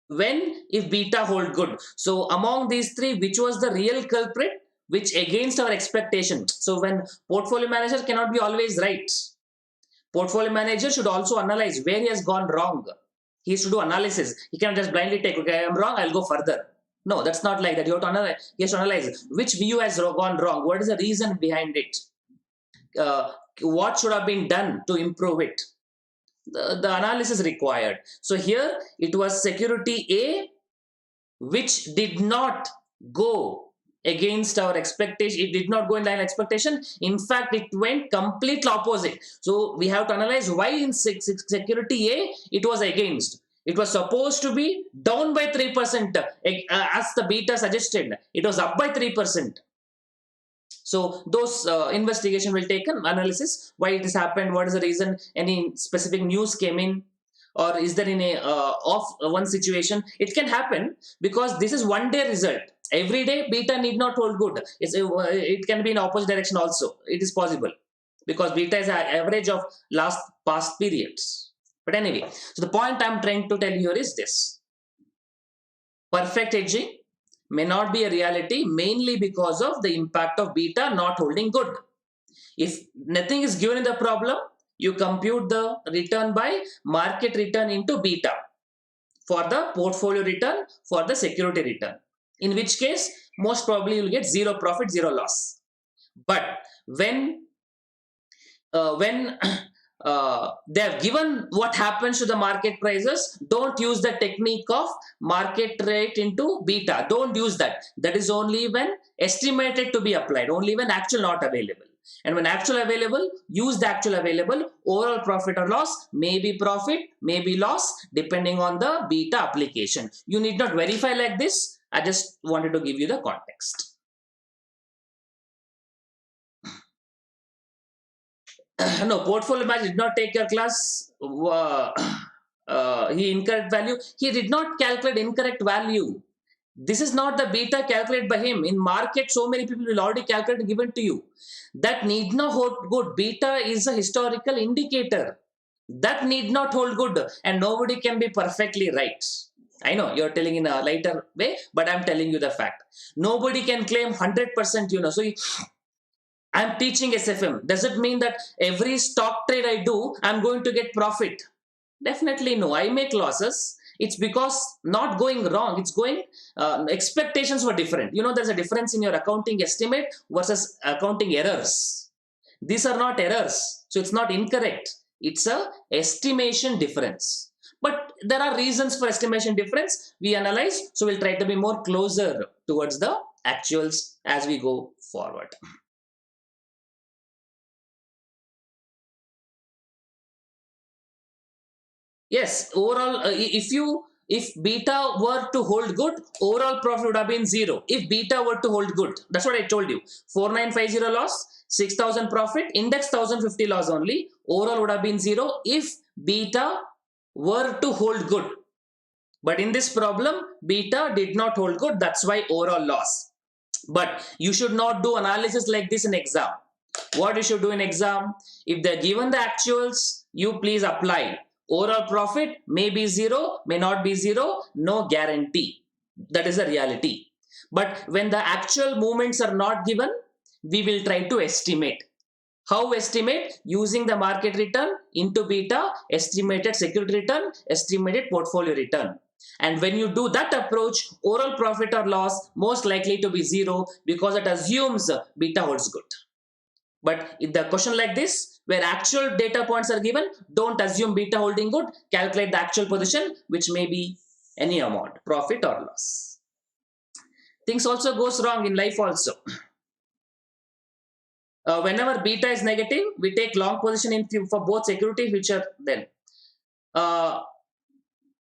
When if beta hold good. So among these three, which was the real culprit? Which against our expectation. So when portfolio manager cannot be always right. Portfolio manager should also analyze where he has gone wrong. He has to do analysis. He cannot just blindly take, okay, I am wrong, I'll go further. No, that's not like that. You have to analyze. He has to analyze which view has gone wrong. What is the reason behind it? What should have been done to improve it? The analysis required. So here it was security A which did not go against our expectation. It did not go in line expectation. In fact, it went completely opposite. So we have to analyze why in security A it was against. It was supposed to be down by 3%, as the beta suggested. It was up by 3%. So those investigation will take an analysis why it has happened, what is the reason, any specific news came in, or is there in a off one situation. It can happen because this is one day result. Every day beta need not hold good. It can be in opposite direction also. It is possible because beta is an average of past periods. But anyway, so the point I'm trying to tell you is this: perfect hedging may not be a reality mainly because of the impact of beta not holding good. If nothing is given in the problem, you compute the return by market return into beta for the portfolio return, for the security return. In which case, most probably you will get 0 profit, 0 loss. But when they have given what happens to the market prices, don't use the technique of market rate into beta. Don't use that. That is only when estimated to be applied, only when actual not available. And when actual available, use the actual available. Overall profit or loss, maybe profit, maybe loss, depending on the beta application. You need not verify like this. I just wanted to give you the context. No, portfolio match did not take your class. he incorrect value. He did not calculate incorrect value. This is not the beta calculated by him. In market, so many people will already calculate and given to you. That need not hold good. Beta is a historical indicator. That need not hold good, and nobody can be perfectly right. I know you're telling in a lighter way, but I'm telling you the fact. Nobody can claim 100%, So I'm teaching SFM. Does it mean that every stock trade I do, I'm going to get profit? Definitely no. I make losses. It's because not going wrong. It's going, expectations were different. There's a difference in your accounting estimate versus accounting errors. These are not errors. So it's not incorrect. It's a estimation difference. But there are reasons for estimation difference. We analyze. So we'll try to be more closer towards the actuals as we go forward. Yes, overall, if beta were to hold good, overall profit would have been zero. If beta were to hold good, that's what I told you. 4950 loss, 6000 profit, index 1050 loss only. Overall would have been zero if beta were to hold good. But in this problem, beta did not hold good. That's why overall loss. But you should not do analysis like this in exam. What you should do in exam? If they're given the actuals, you please apply. Overall profit may be zero, may not be zero, no guarantee. That is the reality. But when the actual movements are not given, we will try to estimate. How estimate? Using the market return into beta, estimated security return, estimated portfolio return. And when you do that approach, overall profit or loss most likely to be zero because it assumes beta holds good. But in the question like this, where actual data points are given, don't assume beta holding good, calculate the actual position, which may be any amount, profit or loss. Things also goes wrong in life also. Whenever beta is negative, we take long position in for both security, future, then.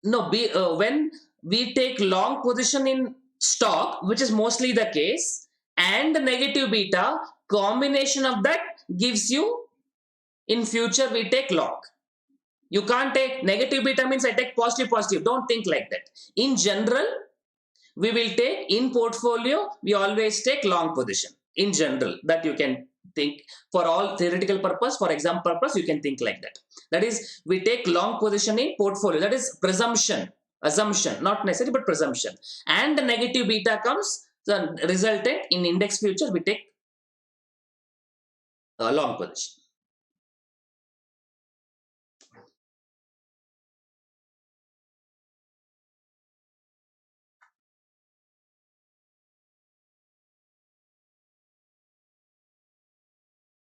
When we take long position in stock, which is mostly the case, and the negative beta, combination of that gives you in future we take long. You can't take negative beta means I take positive. Don't think like that. In general, we will take in portfolio, we always take long position. In general, that you can think for all theoretical purpose, for exam purpose, you can think like that. That is, we take long position in portfolio. That is presumption, assumption, not necessary, but presumption. And the negative beta comes, the resultant in index future, we take a long position.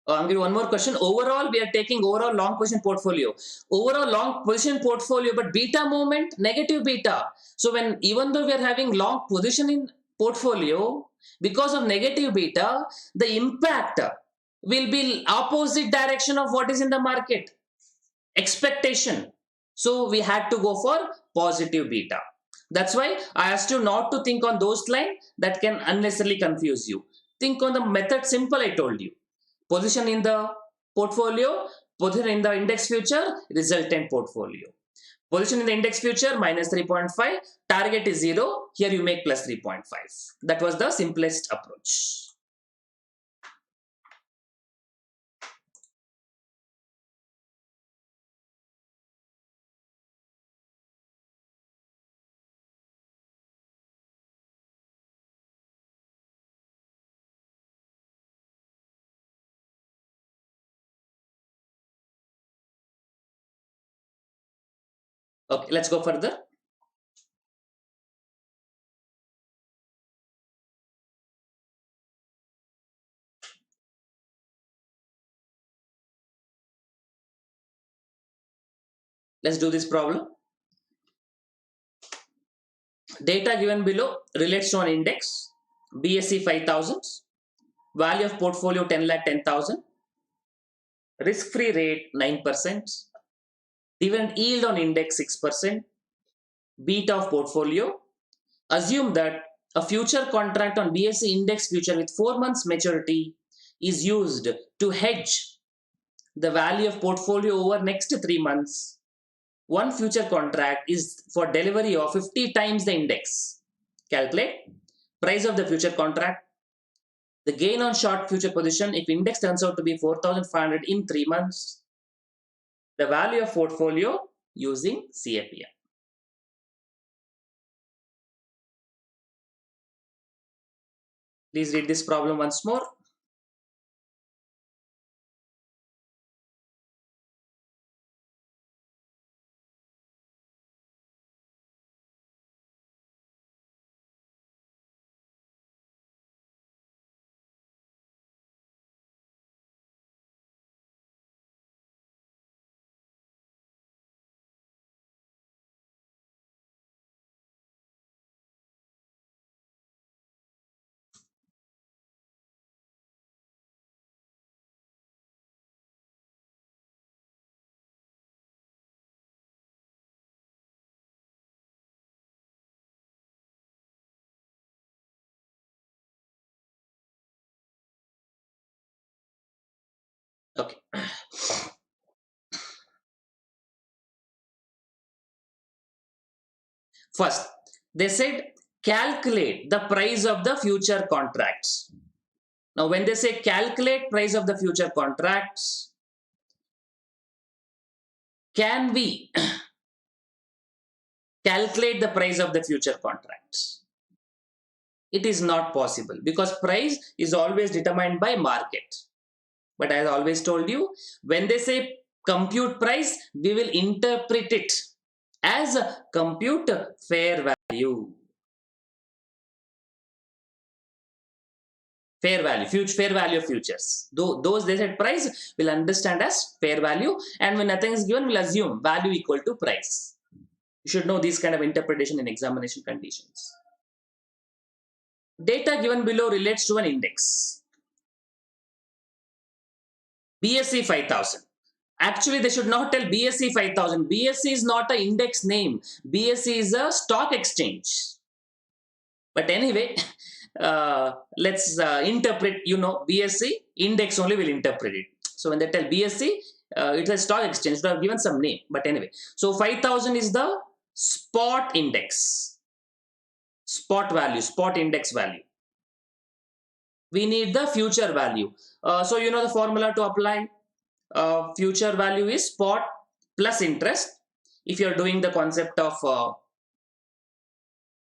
I'm giving one more question. Overall, we are taking overall long position portfolio. Overall long position portfolio, but beta movement, negative beta. So even though we are having long position in portfolio, because of negative beta, the impact will be opposite direction of what is in the market. Expectation. So we had to go for positive beta. That's why I asked you not to think on those lines that can unnecessarily confuse you. Think on the method simple I told you. Position in the portfolio, position in the index future, resultant portfolio. Position in the index future minus 3.5, target is 0, here you make plus 3.5. That was the simplest approach. Okay, let's go further. Let's do this problem. Data given below relates to an index, BSE 5000, value of portfolio 10 lakh 10,000, risk-free rate 9%, dividend yield on index 6%, beta of portfolio. Assume that a future contract on BSE index future with 4 months maturity is used to hedge the value of portfolio over next 3 months one future contract is for delivery of 50 times the index. Calculate price of the future contract, the gain on short future position if index turns out to be 4,500 in 3 months, the value of portfolio using CAPM. Please read this problem once more. Okay. First, they said calculate the price of the future contracts. Now, when they say calculate price of the future contracts, can we calculate the price of the future contracts? It is not possible because price is always determined by market. But as I always told you, when they say compute price, we will interpret it as a compute fair value. Fair value, fair value of futures. Those they said price will understand as fair value, and when nothing is given, we'll assume value equal to price. You should know these kind of interpretation in examination conditions. Data given below relates to an index. BSE 5000. Actually, they should not tell BSE 5000. BSE is not an index name. BSE is a stock exchange. But anyway, let's interpret, BSE index only will interpret it. So when they tell BSE, it's a stock exchange. They have given some name. But anyway, so 5000 is the spot index. Spot value, spot index value. We need the future value. So you know the formula to apply. Future value is spot plus interest. If you are doing the concept of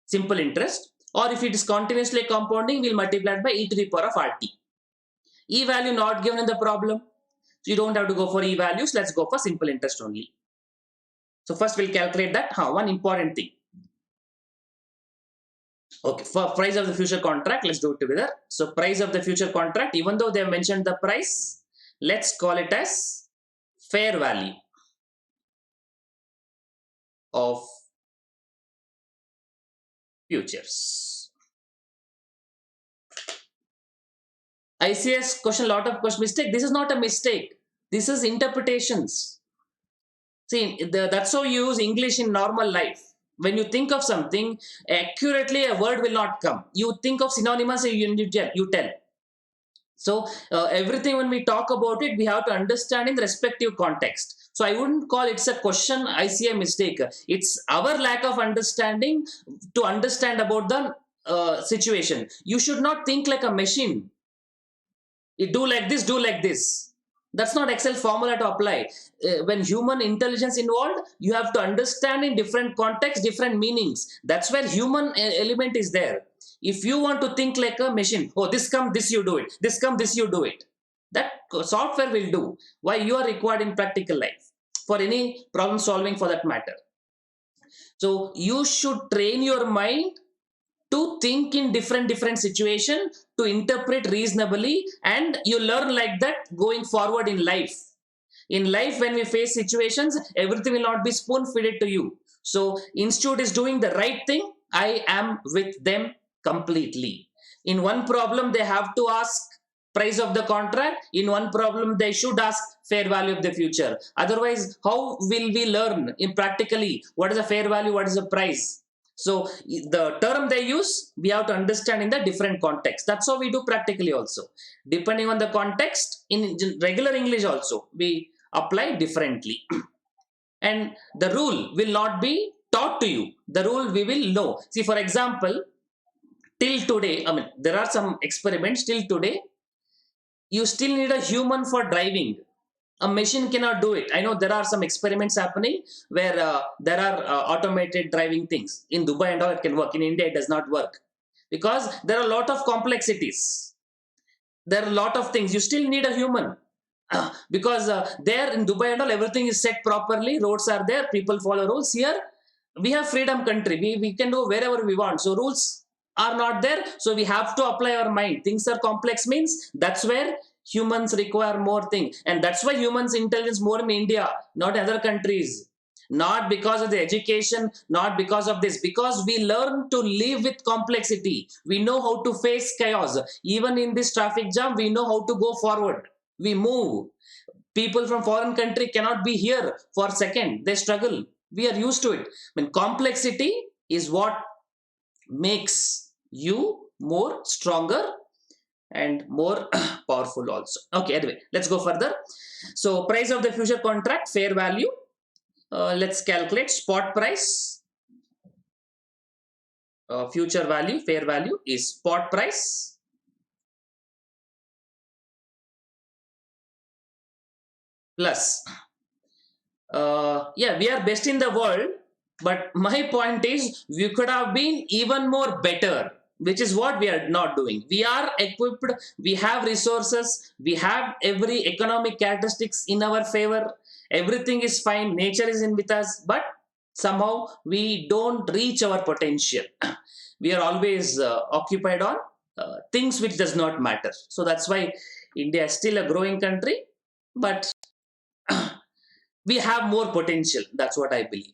simple interest, or if it is continuously compounding, we'll multiply it by e to the power of RT. E value not given in the problem. So you don't have to go for e values. Let's go for simple interest only. So first we'll calculate that. One important thing. Okay, for price of the future contract, let's do it together. So price of the future contract, even though they have mentioned the price, let's call it as fair value of futures. ICS question, lot of question mistake. This is not a mistake. This is interpretations. See, that's how you use English in normal life. When you think of something, accurately a word will not come. You think of synonymous, you tell. So everything when we talk about it, we have to understand in the respective context. So I wouldn't call it's a question, I see a mistake. It's our lack of understanding to understand about the situation. You should not think like a machine. You do like this, do like this. That's not Excel formula to apply. When human intelligence involved, you have to understand in different contexts, different meanings. That's where human element is there. If you want to think like a machine, oh, this come, this you do it. This come, this you do it. That software will do. Why you are required in practical life for any problem solving for that matter. So you should train your mind to think in different situation, to interpret reasonably, and you learn like that going forward in life. In life, when we face situations, everything will not be spoon-fed to you. So institute is doing the right thing. I am with them completely. In one problem, they have to ask price of the contract. In one problem, they should ask fair value of the future. Otherwise, how will we learn in practically what is a fair value, what is a price? So the term they use, we have to understand in the different context. That's how we do practically also. Depending on the context, in regular English also, we apply differently. and the rule will not be taught to you. The rule we will know. See, for example, till today, I mean, there are some experiments. Till today, you still need a human for driving. A machine cannot do it. I know there are some experiments happening where there are automated driving things in Dubai and all. It can work. In India it does not work because there are a lot of complexities. There are a lot of things you still need a human. Because there in Dubai and all, everything is set properly, roads are there, people follow rules. Here we have freedom country, we can do wherever we want, so rules are not there, so we have to apply our mind. Things are complex means that's where humans require more thing, and that's why humans intelligence more in India, not other countries. Not because of the education, not because of this, because we learn to live with complexity. We know how to face chaos. Even in this traffic jam, we know how to go forward. We move. People from foreign country cannot be here for a second, they struggle. We are used to it. I mean, complexity is what makes you more stronger and more powerful also. Okay, anyway, let's go further. So price of the future contract, fair value. Let's calculate spot price. Future value, fair value is spot price plus yeah, we are best in the world, but my point is we could have been even more better, which is what we are not doing. We are equipped, we have resources, we have every economic characteristics in our favor, everything is fine, nature is in with us, but somehow we don't reach our potential. We are always occupied on things which does not matter. So that's why India is still a growing country, but we have more potential. That's what I believe.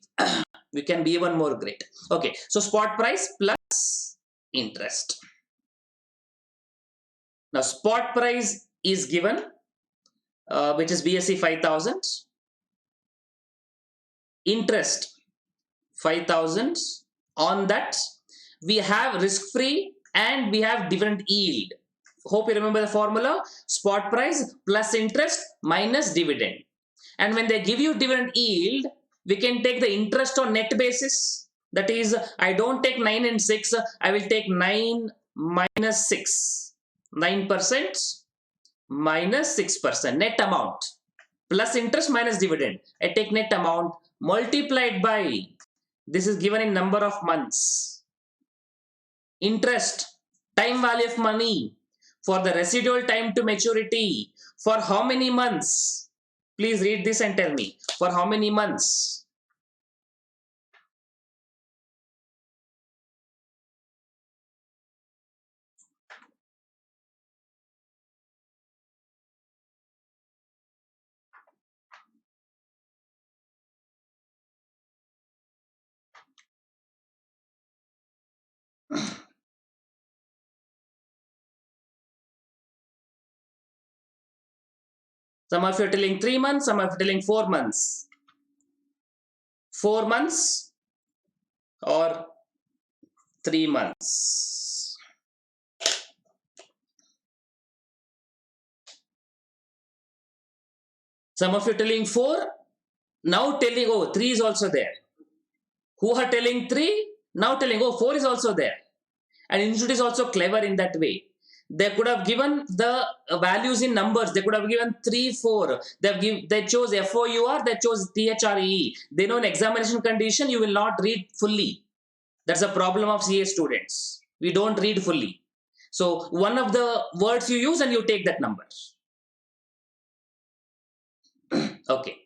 We can be even more great. Okay, so spot price plus interest. Now spot price is given, which is BSE 5000. Interest 5000. On that we have risk free and we have different yield. Hope you remember the formula. Spot price plus interest minus dividend. And when they give you dividend yield, we can take the interest on net basis. That is, I don't take 9 and 6, I will take 9 minus 6. 9% minus 6%, net amount. Plus interest minus dividend. I take net amount multiplied by, this is given in number of months. Interest, time value of money, for the residual time to maturity, for how many months? Please read this and tell me, for how many months? Some of you are telling 3 months, some of you are telling 4 months. 4 months or 3 months. Some of you are telling 4, now telling, oh, 3 is also there. Who are telling 3, now telling, oh, 4 is also there. And institute is also clever in that way. They could have given the values in numbers. They could have given 3, 4. They chose FOUR, they chose THRE. They know in examination condition, you will not read fully. That's a problem of CA students. We don't read fully. So one of the words you use and you take that number. Okay.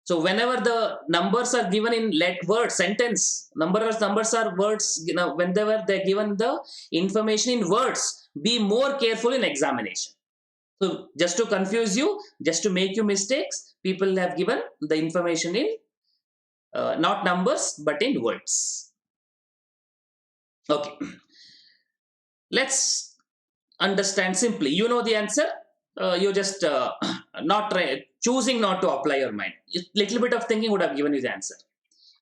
So whenever the numbers are given in word sentence, numbers are words, you know, whenever they're given the information in words, be more careful in examination. So just to confuse you, just to make you mistakes, people have given the information in not numbers but in words. Okay. Let's understand simply. You know the answer. You just not choosing not to apply your mind. A little bit of thinking would have given you the answer.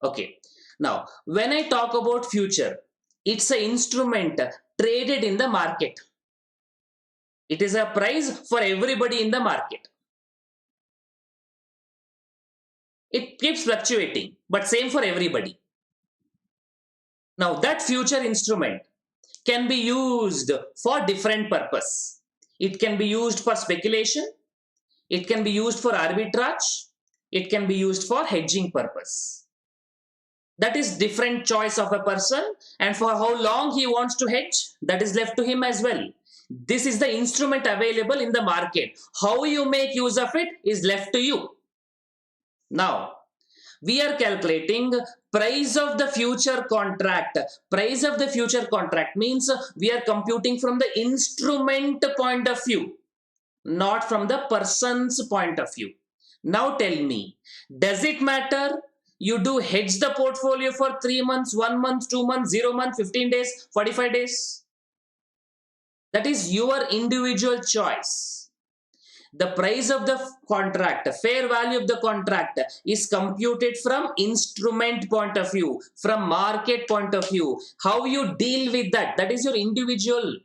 Okay. Now, when I talk about future, it's an instrument traded in the market. It is a price for everybody in the market. It keeps fluctuating, but same for everybody. Now that future instrument can be used for different purpose. It can be used for speculation, it can be used for arbitrage, it can be used for hedging purpose. That is different choice of a person, and for how long he wants to hedge, that is left to him as well. This is the instrument available in the market. How you make use of it is left to you. Now, we are calculating price of the future contract. Price of the future contract means we are computing from the instrument point of view, not from the person's point of view. Now tell me, does it matter you do hedge the portfolio for 3 months, 1 month, 2 months, 0 month, 15 days, 45 days? That is your individual choice. The price of the contract, the fair value of the contract is computed from instrument point of view, from market point of view. How you deal with that, that is your individual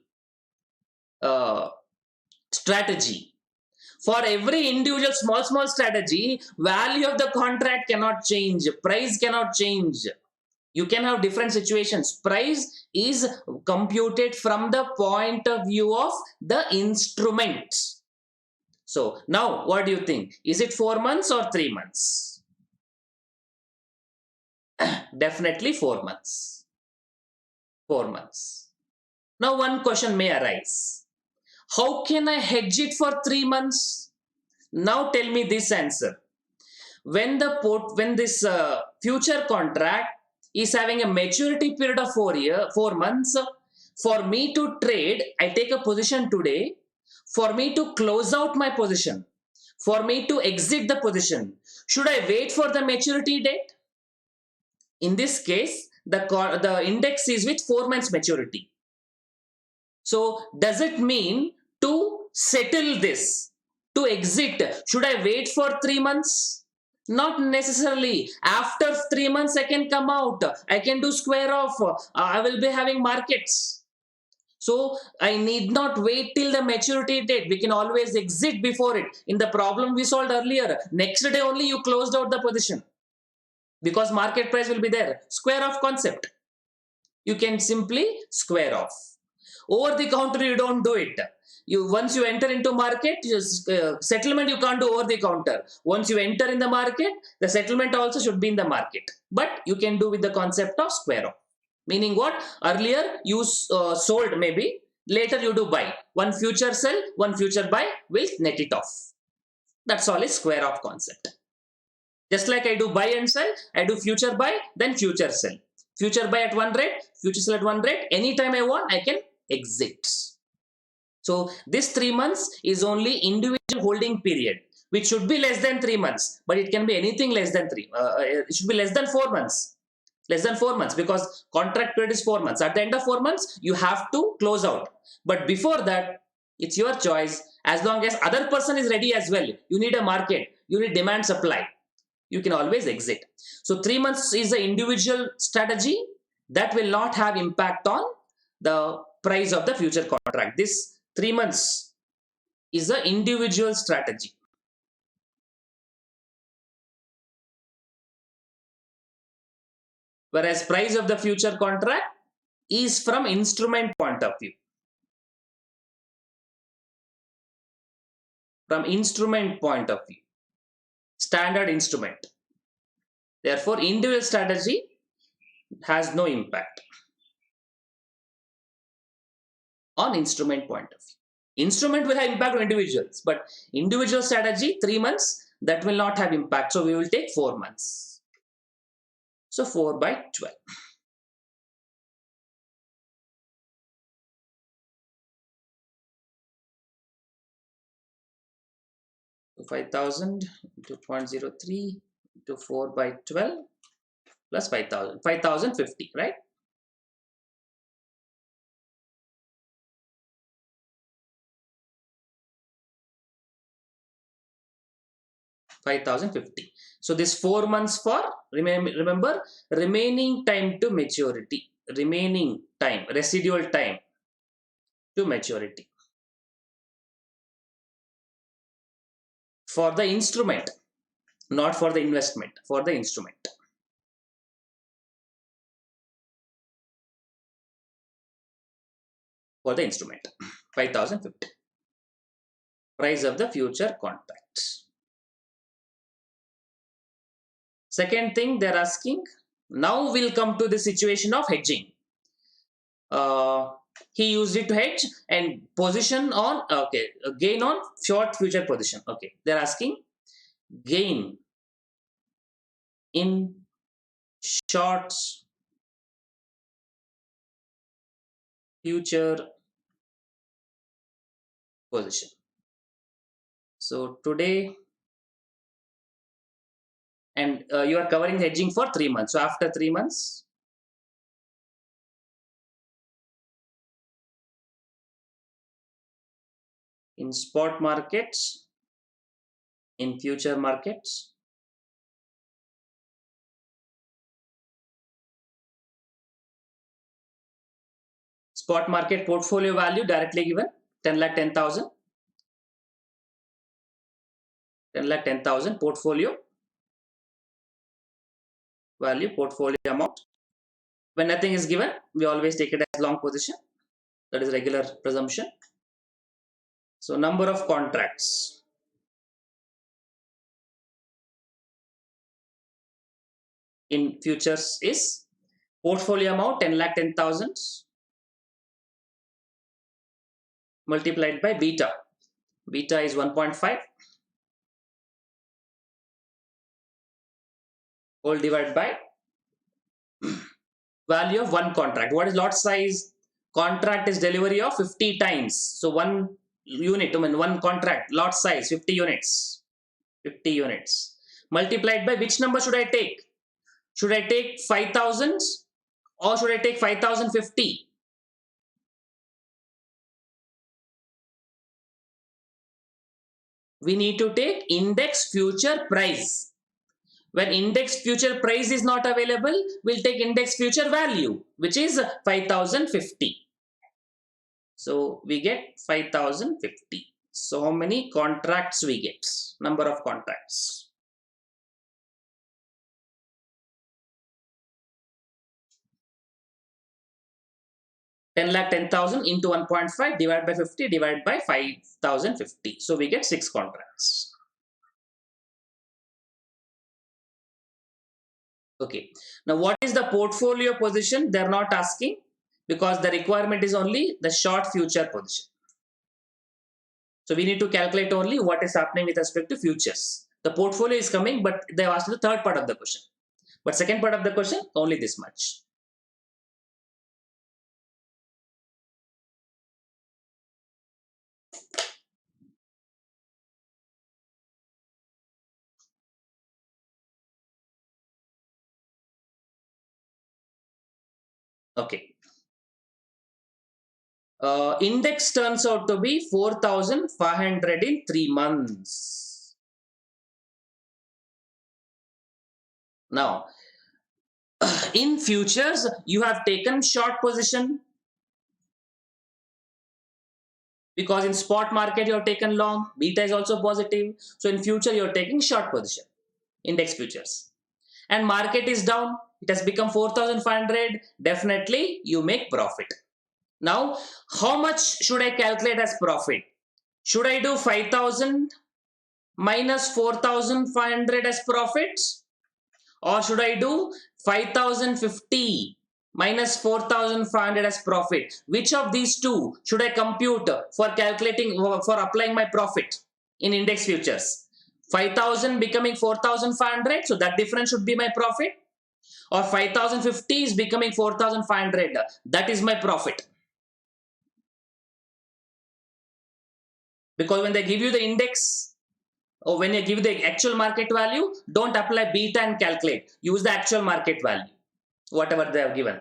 strategy. For every individual small strategy, value of the contract cannot change, price cannot change. You can have different situations. Price is computed from the point of view of the instrument. So now what do you think? Is it 4 months or 3 months? Definitely 4 months. 4 months. Now one question may arise. How can I hedge it for 3 months? Now tell me this answer. When this future contract is having a maturity period of 4 months, for me to trade, I take a position today. For me to close out my position, for me to exit the position, should I wait for the maturity date? In this case, the index is with 4 months maturity. So does it mean to settle this, to exit, should I wait for 3 months? Not necessarily. After 3 months, I can come out. I can do square off. I will be having markets. So I need not wait till the maturity date. We can always exit before it. In the problem we solved earlier, next day only you closed out the position because market price will be there. Square off concept. You can simply square off. Over the counter, you don't do it. Once you enter into market, settlement you can't do over the counter. Once you enter in the market, the settlement also should be in the market. But you can do with the concept of square off. Meaning what? Earlier you sold maybe, later you do buy. One future sell, one future buy will net it off. That's all is square off concept. Just like I do buy and sell, I do future buy, then future sell. Future buy at one rate, future sell at one rate. Anytime I want, I can exit. So this 3 months is only individual holding period, which should be less than 3 months, but it can be anything less than 3. It should be less than 4 months. Less than 4 months because contract period is 4 months. At the end of 4 months, you have to close out. But before that, it's your choice. As long as other person is ready as well, you need a market, you need demand supply, you can always exit. So 3 months is an individual strategy that will not have impact on the price of the future contract. This 3 months is an individual strategy. Whereas price of the future contract is from instrument point of view. From instrument point of view. Standard instrument. Therefore, individual strategy has no impact on instrument point of view. Instrument will have impact on individuals, but individual strategy, 3 months, that will not have impact. So we will take 4 months. So 4 by 12. So 5,000 into 0.03 into 4 by 12 plus 5,000. 5,050, right? $5,050. So this 4 months for, remember, remaining time to maturity. Remaining time, residual time to maturity. For the instrument, not for the investment, for the instrument. For the instrument, 5050. Price of the future contract. Second thing they're asking, now we'll come to the situation of hedging. He used it to hedge and position on, okay, gain on short future position. Okay, they're asking gain in short future position. So today, and you are covering hedging for 3 months. So after 3 months, in spot markets, in future markets, spot market portfolio value directly given 10,10,000, 10,10,000 portfolio value, portfolio amount. When nothing is given, we always take it as long position. That is regular presumption. So number of contracts. In futures is portfolio amount 10,10,000 multiplied by beta. Beta is 1.5 whole divided by value of one contract. What is lot size? Contract is delivery of 50 times. So one unit, I mean one contract, lot size 50 units. 50 units. Multiplied by which number should I take? Should I take 5,000 or should I take 5,050? We need to take index future price. When index future price is not available, we'll take index future value, which is 5,050. So we get 5,050. So how many contracts we get? Number of contracts. Ten lakh 10,000 into 1.5 divided by 50 divided by 5,050. So we get 6 contracts. Okay. Now what is the portfolio position? They're not asking because the requirement is only the short future position. So we need to calculate only what is happening with respect to futures. The portfolio is coming, but they have asked the third part of the question. But second part of the question, only this much. Okay. Index turns out to be 4,500 in 3 months. Now, in futures, you have taken short position because in spot market you have taken long. Beta is also positive. So in future, you are taking short position, index futures. And market is down. It has become 4,500. Definitely, you make profit. Now, how much should I calculate as profit? Should I do 5,000 minus 4,500 as profits? Or should I do 5,050 minus 4,500 as profit? Which of these two should I compute for calculating, for applying my profit in index futures? 5,000 becoming 4,500, so that difference should be my profit. Or 5,050 is becoming 4,500, that is my profit. Because when they give you the index or when you give the actual market value, don't apply beta and calculate. Use the actual market value, whatever they have given.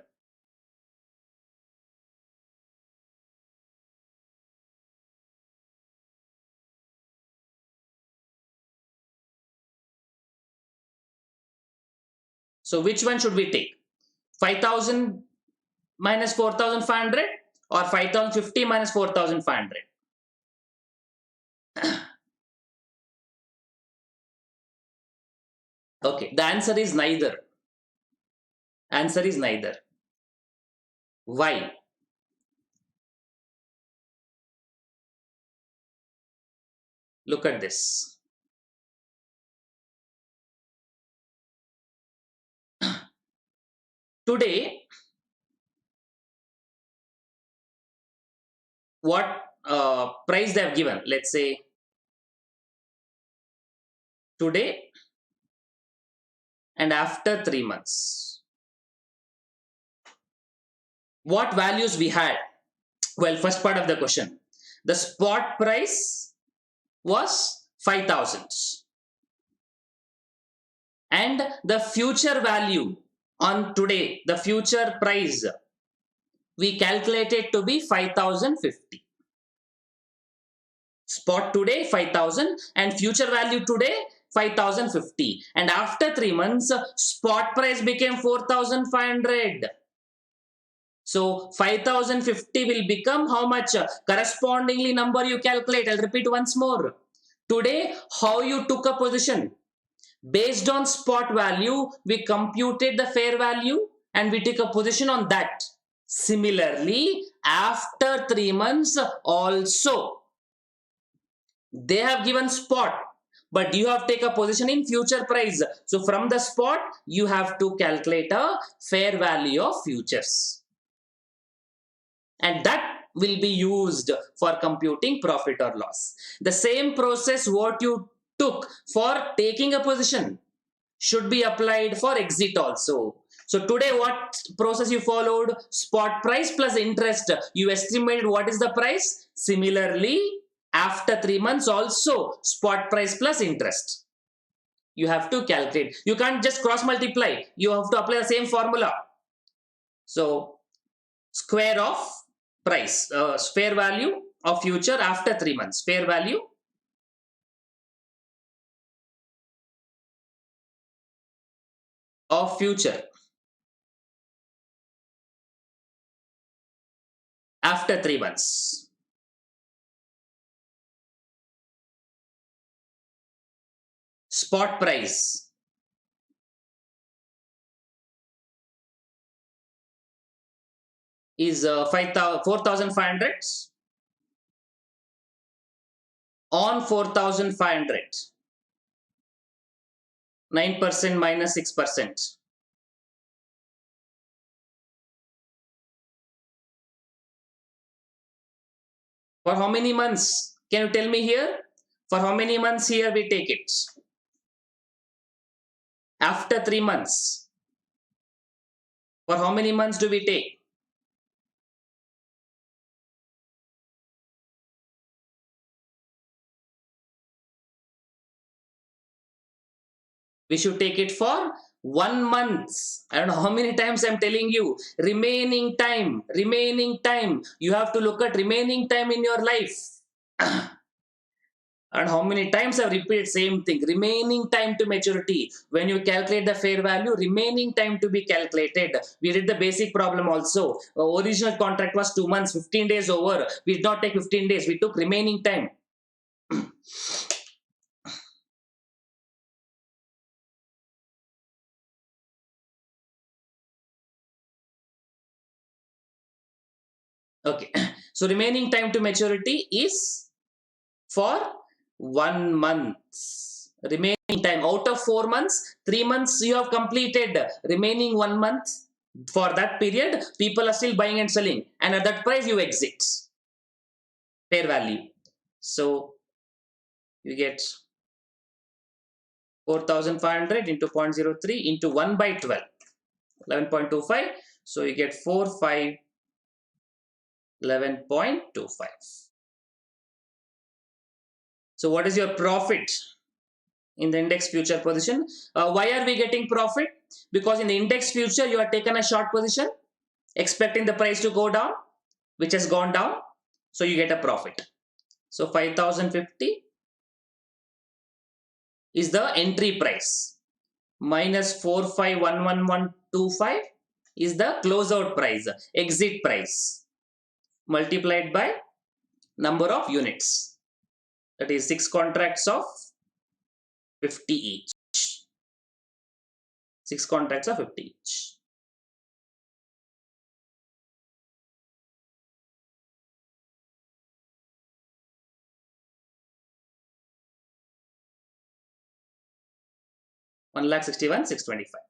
So which one should we take? 5,000 minus 4,500 or 5,050 minus 4,500? Okay, the answer is neither. Answer is neither. Why? Look at this. Today, what price they have given? Let's say today and after 3 months. What values we had? Well, first part of the question. The spot price was 5,000 and the future value on today, the future price, we calculated to be 5,050. Spot today 5,000 and future value today 5,050, and after 3 months spot price became 4,500. So 5,050 will become how much? Correspondingly number you calculate. I'll repeat once more. Today, how you took a position? Based on spot value, we computed the fair value and we took a position on that. Similarly, after 3 months also, they have given spot, but you have take a position in future price. So from the spot, you have to calculate a fair value of futures, and that will be used for computing profit or loss. The same process what you took for taking a position should be applied for exit also. So today what process you followed? Spot price plus interest. You estimated what is the price. Similarly, after 3 months also spot price plus interest. You have to calculate. You can't just cross multiply. You have to apply the same formula. So square of price, fair value of future after 3 months. Fair value of future after 3 months. Spot price is 4,500 on 4,500. 9% minus 6%. For how many months? Can you tell me here? For how many months here we take it? After 3 months. For how many months do we take? We should take it for 1 month. I don't know how many times I'm telling you. Remaining time. Remaining time. You have to look at remaining time in your life. And how many times I've repeated same thing. Remaining time to maturity. When you calculate the fair value, remaining time to be calculated. We did the basic problem also. Original contract was 2 months, 15 days over. We did not take 15 days. We took remaining time. Okay. So remaining time to maturity is for 1 month. Remaining time out of 4 months, 3 months you have completed. Remaining 1 month, for that period people are still buying and selling, and at that price you exit. Fair value. So you get 4,500 into 0.03 into 1 by 12, 11.25. So you get 11.25. So what is your profit in the index future position? Why are we getting profit? Because in the index future you have taken a short position expecting the price to go down, which has gone down, so you get a profit. So 5,050 is the entry price, minus 45,11125 is the closeout price, exit price, multiplied by number of units, that is 6 contracts of 50 each. 6 contracts of 50 each. One lakh 61,625.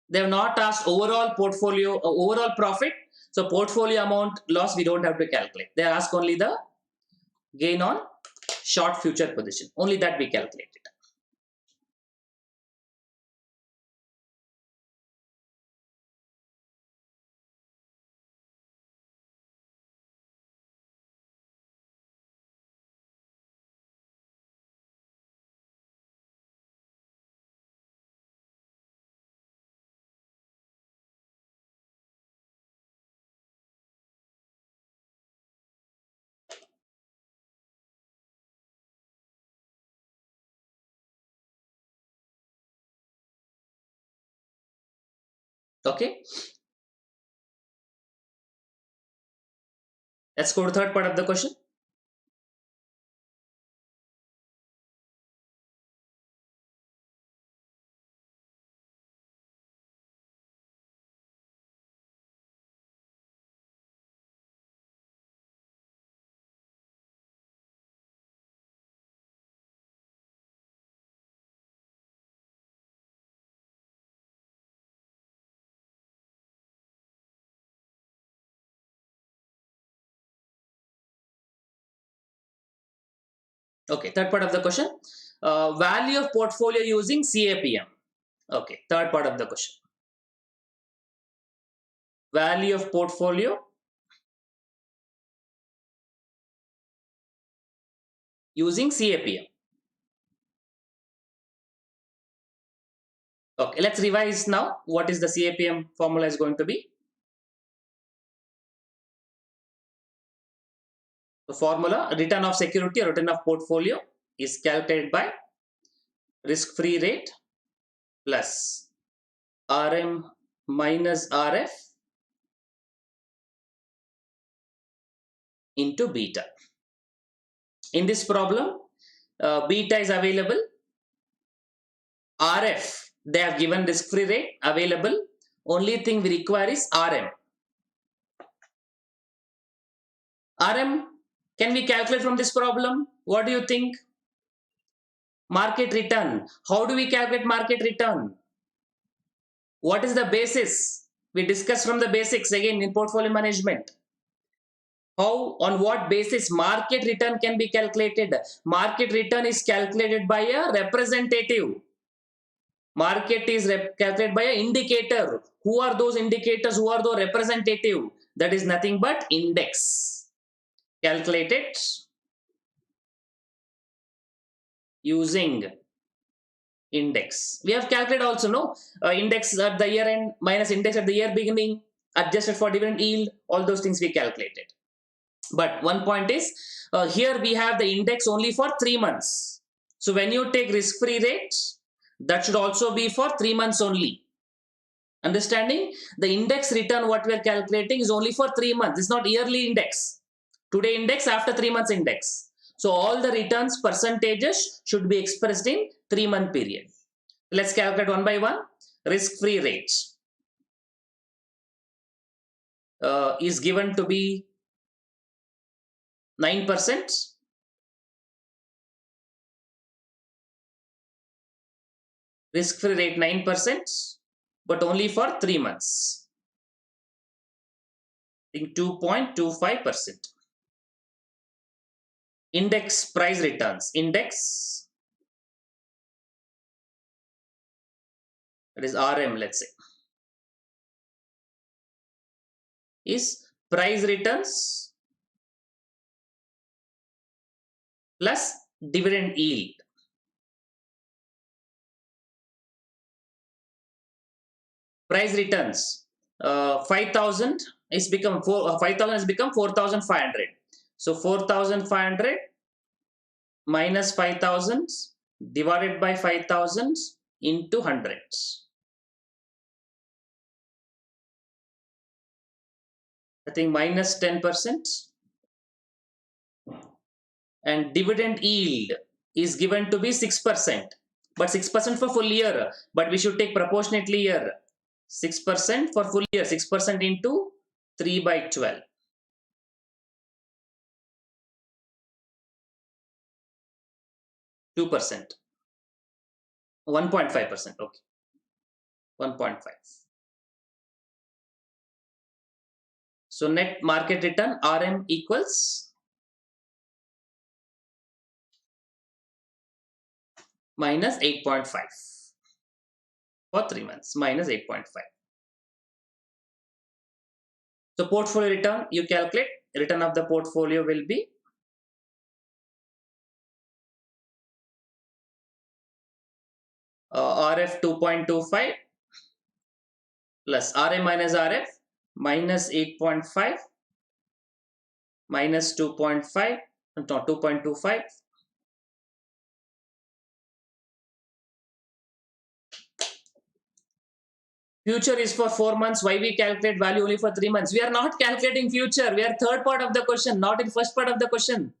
They have not asked overall portfolio, overall profit. So portfolio amount loss we don't have to calculate. They ask only the gain on short future position. Only that we calculate it. Okay. Let's go to third part of the question. Okay, third part of the question. Value of portfolio using CAPM. Okay, third part of the question. Value of portfolio using CAPM. Okay, let's revise now. What is the CAPM formula is going to be? The formula, return of security or return of portfolio, is calculated by risk-free rate plus RM minus RF into beta. In this problem, beta is available. RF, they have given risk-free rate available. Only thing we require is RM. RM, can we calculate from this problem? What do you think? Market return. How do we calculate market return? What is the basis? We discussed from the basics again in portfolio management. How, on what basis market return can be calculated? Market return is calculated by a representative. Market is calculated by an indicator. Who are those indicators? Who are the representative? That is nothing but index. Calculated using index. We have calculated also, no? Index at the year end minus index at the year beginning, adjusted for dividend yield, all those things we calculated. But one point is, here we have the index only for 3 months. So when you take risk-free rate, that should also be for 3 months only. Understanding? The index return what we are calculating is only for 3 months. It's not yearly index. Today index, after 3 months index. So all the returns percentages should be expressed in 3-month period. Let's calculate one by one. Risk-free rate is given to be 9%. Risk-free rate 9%, but only for 3 months. I think 2.25%. Index price returns. Index, that is RM, let's say, is price returns plus dividend yield. Price returns, 5,000 is become 5,000 has become 4,500. So 4,500 minus 5,000 divided by 5,000 into hundreds. I think minus 10%. And dividend yield is given to be 6%, but 6% for full year, but we should take proportionately here. 6% for full year, 6% into 3 by 12. 2%. 1.5%. Okay. 1.5. So net market return RM equals minus 8.5 for 3 months, minus 8.5. So portfolio return, you calculate, return of the portfolio will be RF 2.25 plus RM minus RF minus 8.5 minus 2.5, no, 2.25. Future is for 4 months. Why we calculate value only for 3 months? We are not calculating future. We are third part of the question, not in first part of the question.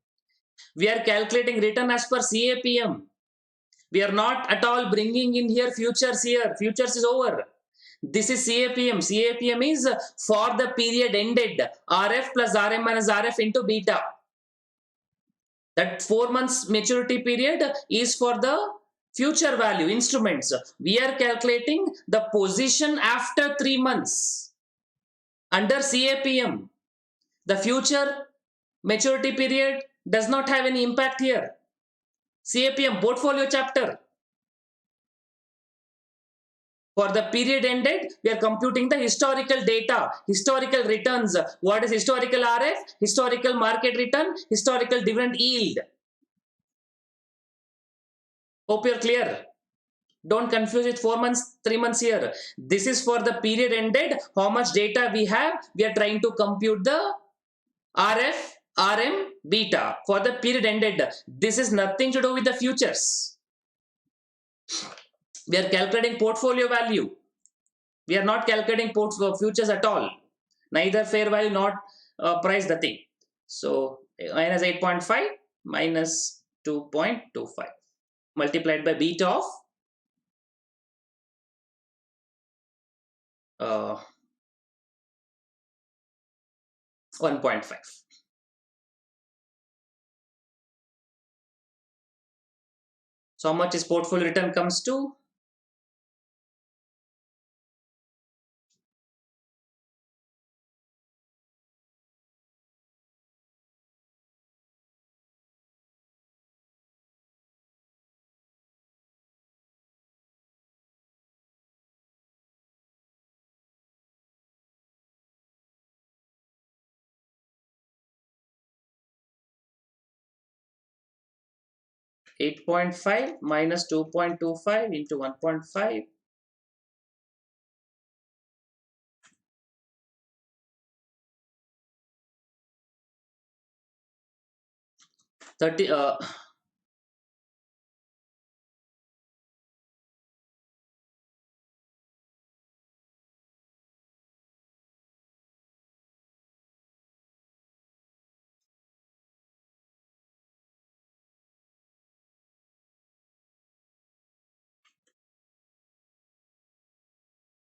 We are calculating return as per CAPM. We are not at all bringing in here futures here. Futures is over. This is CAPM. CAPM is for the period ended. RF plus RM minus RF into beta. That 4 months maturity period is for the future value instruments. We are calculating the position after 3 months under CAPM. The future maturity period does not have any impact here. CAPM portfolio chapter. For the period ended, we are computing the historical data, historical returns. What is historical RF? Historical market return, historical dividend yield. Hope you're clear. Don't confuse it 4 months, 3 months here. This is for the period ended. How much data we have? We are trying to compute the RF, RM, beta for the period ended. This is nothing to do with the futures. We are calculating portfolio value. We are not calculating futures at all. Neither fair value, not price, nothing. So minus 8.5 minus 2.25 multiplied by beta of 1.5. So how much is portfolio return comes to? $8.5 minus 2.25 into 1.5.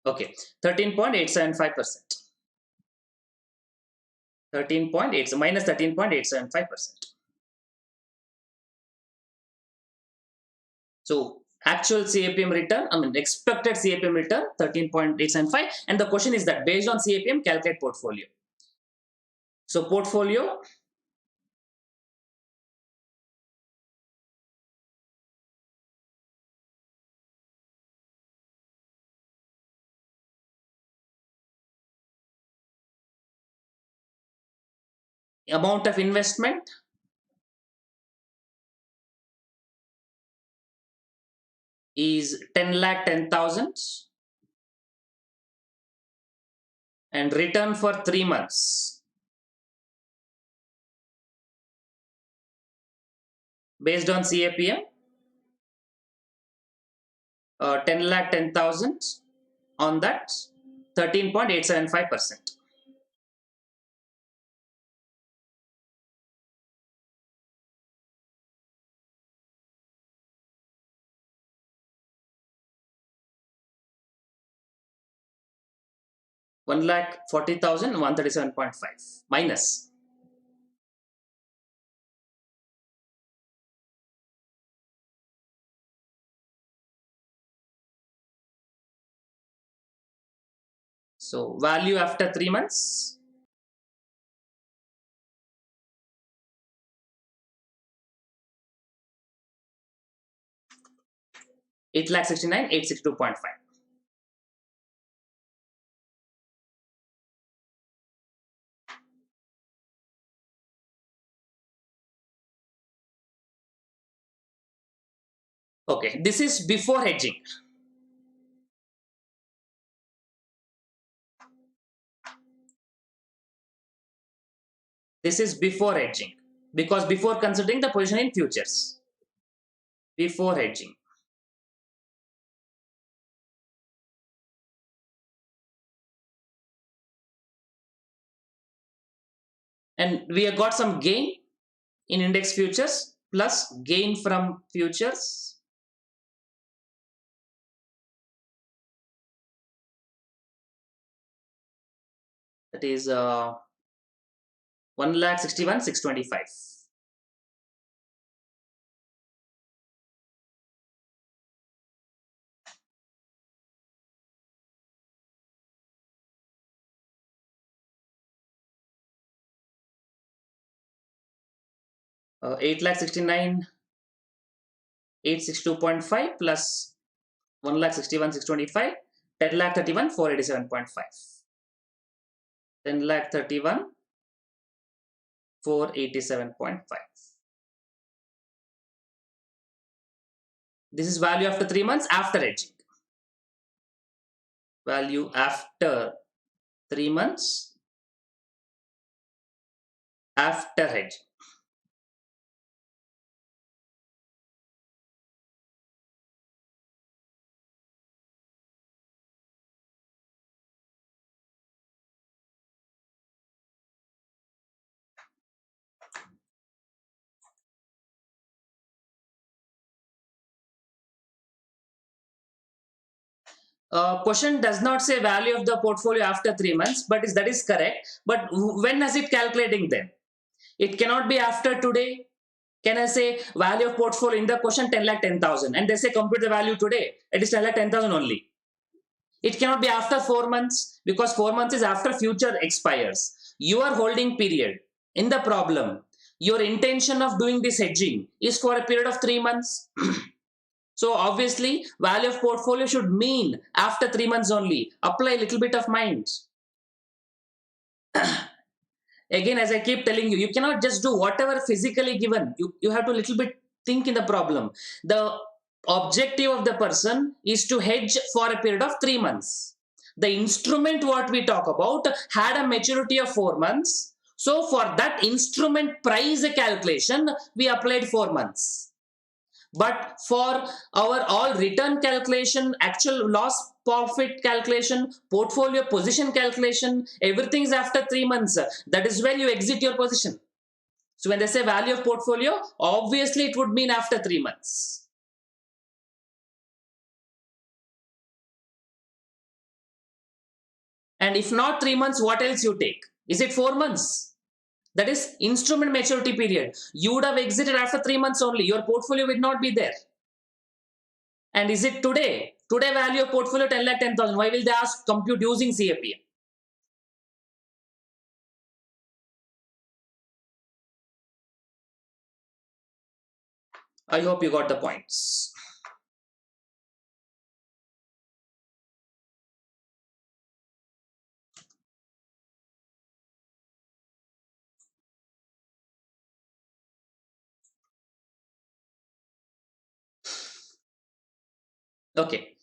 Okay, 13.875%. 13.8 minus 13.875%. So actual CAPM return, expected CAPM return 13.875, and the question is that based on CAPM calculate portfolio. So portfolio amount of investment is 10,10,000 and return for 3 months based on CAPM 10 lakh 10,000 on that 13.875%. 1 lakh 40,000 137.5 minus. So value after 3 months, 8 lakh 69 862.5. Okay, this is before hedging. This is before hedging because before considering the position in futures. Before hedging. And we have got some gain in index futures plus gain from futures. That is 1 lakh 61 625. 8 lakh 69 862.5 plus 1 lakh 61 625, 10 lakh 31 487.5. 10 lakh 31 487.5. This is value after 3 months after hedging. Value after 3 months after hedging. Question does not say value of the portfolio after 3 months, but that is correct. But when is it calculating then? It cannot be after today. Can I say value of portfolio in the question 10 lakh 10,000 and they say compute the value today? It is 10 lakh 10,000 only. It cannot be after 4 months because 4 months is after future expires. Your holding period in the problem, your intention of doing this hedging is for a period of 3 months. So obviously value of portfolio should mean after 3 months only. Apply a little bit of mind. Again, as I keep telling you, you cannot just do whatever physically given. You have to little bit think in the problem. The objective of the person is to hedge for a period of 3 months. The instrument what we talk about had a maturity of 4 months. So for that instrument price calculation, we applied 4 months. But for our all return calculation, actual loss profit calculation, portfolio position calculation, everything is after 3 months. That is when you exit your position. So when they say value of portfolio, obviously it would mean after 3 months. And if not 3 months, what else you take? Is it 4 months? That is instrument maturity period. You would have exited after 3 months only. Your portfolio would not be there. And is it today? Today value of portfolio 10 lakh 10,000. Why will they ask compute using CAPM? I hope you got the points. Okay.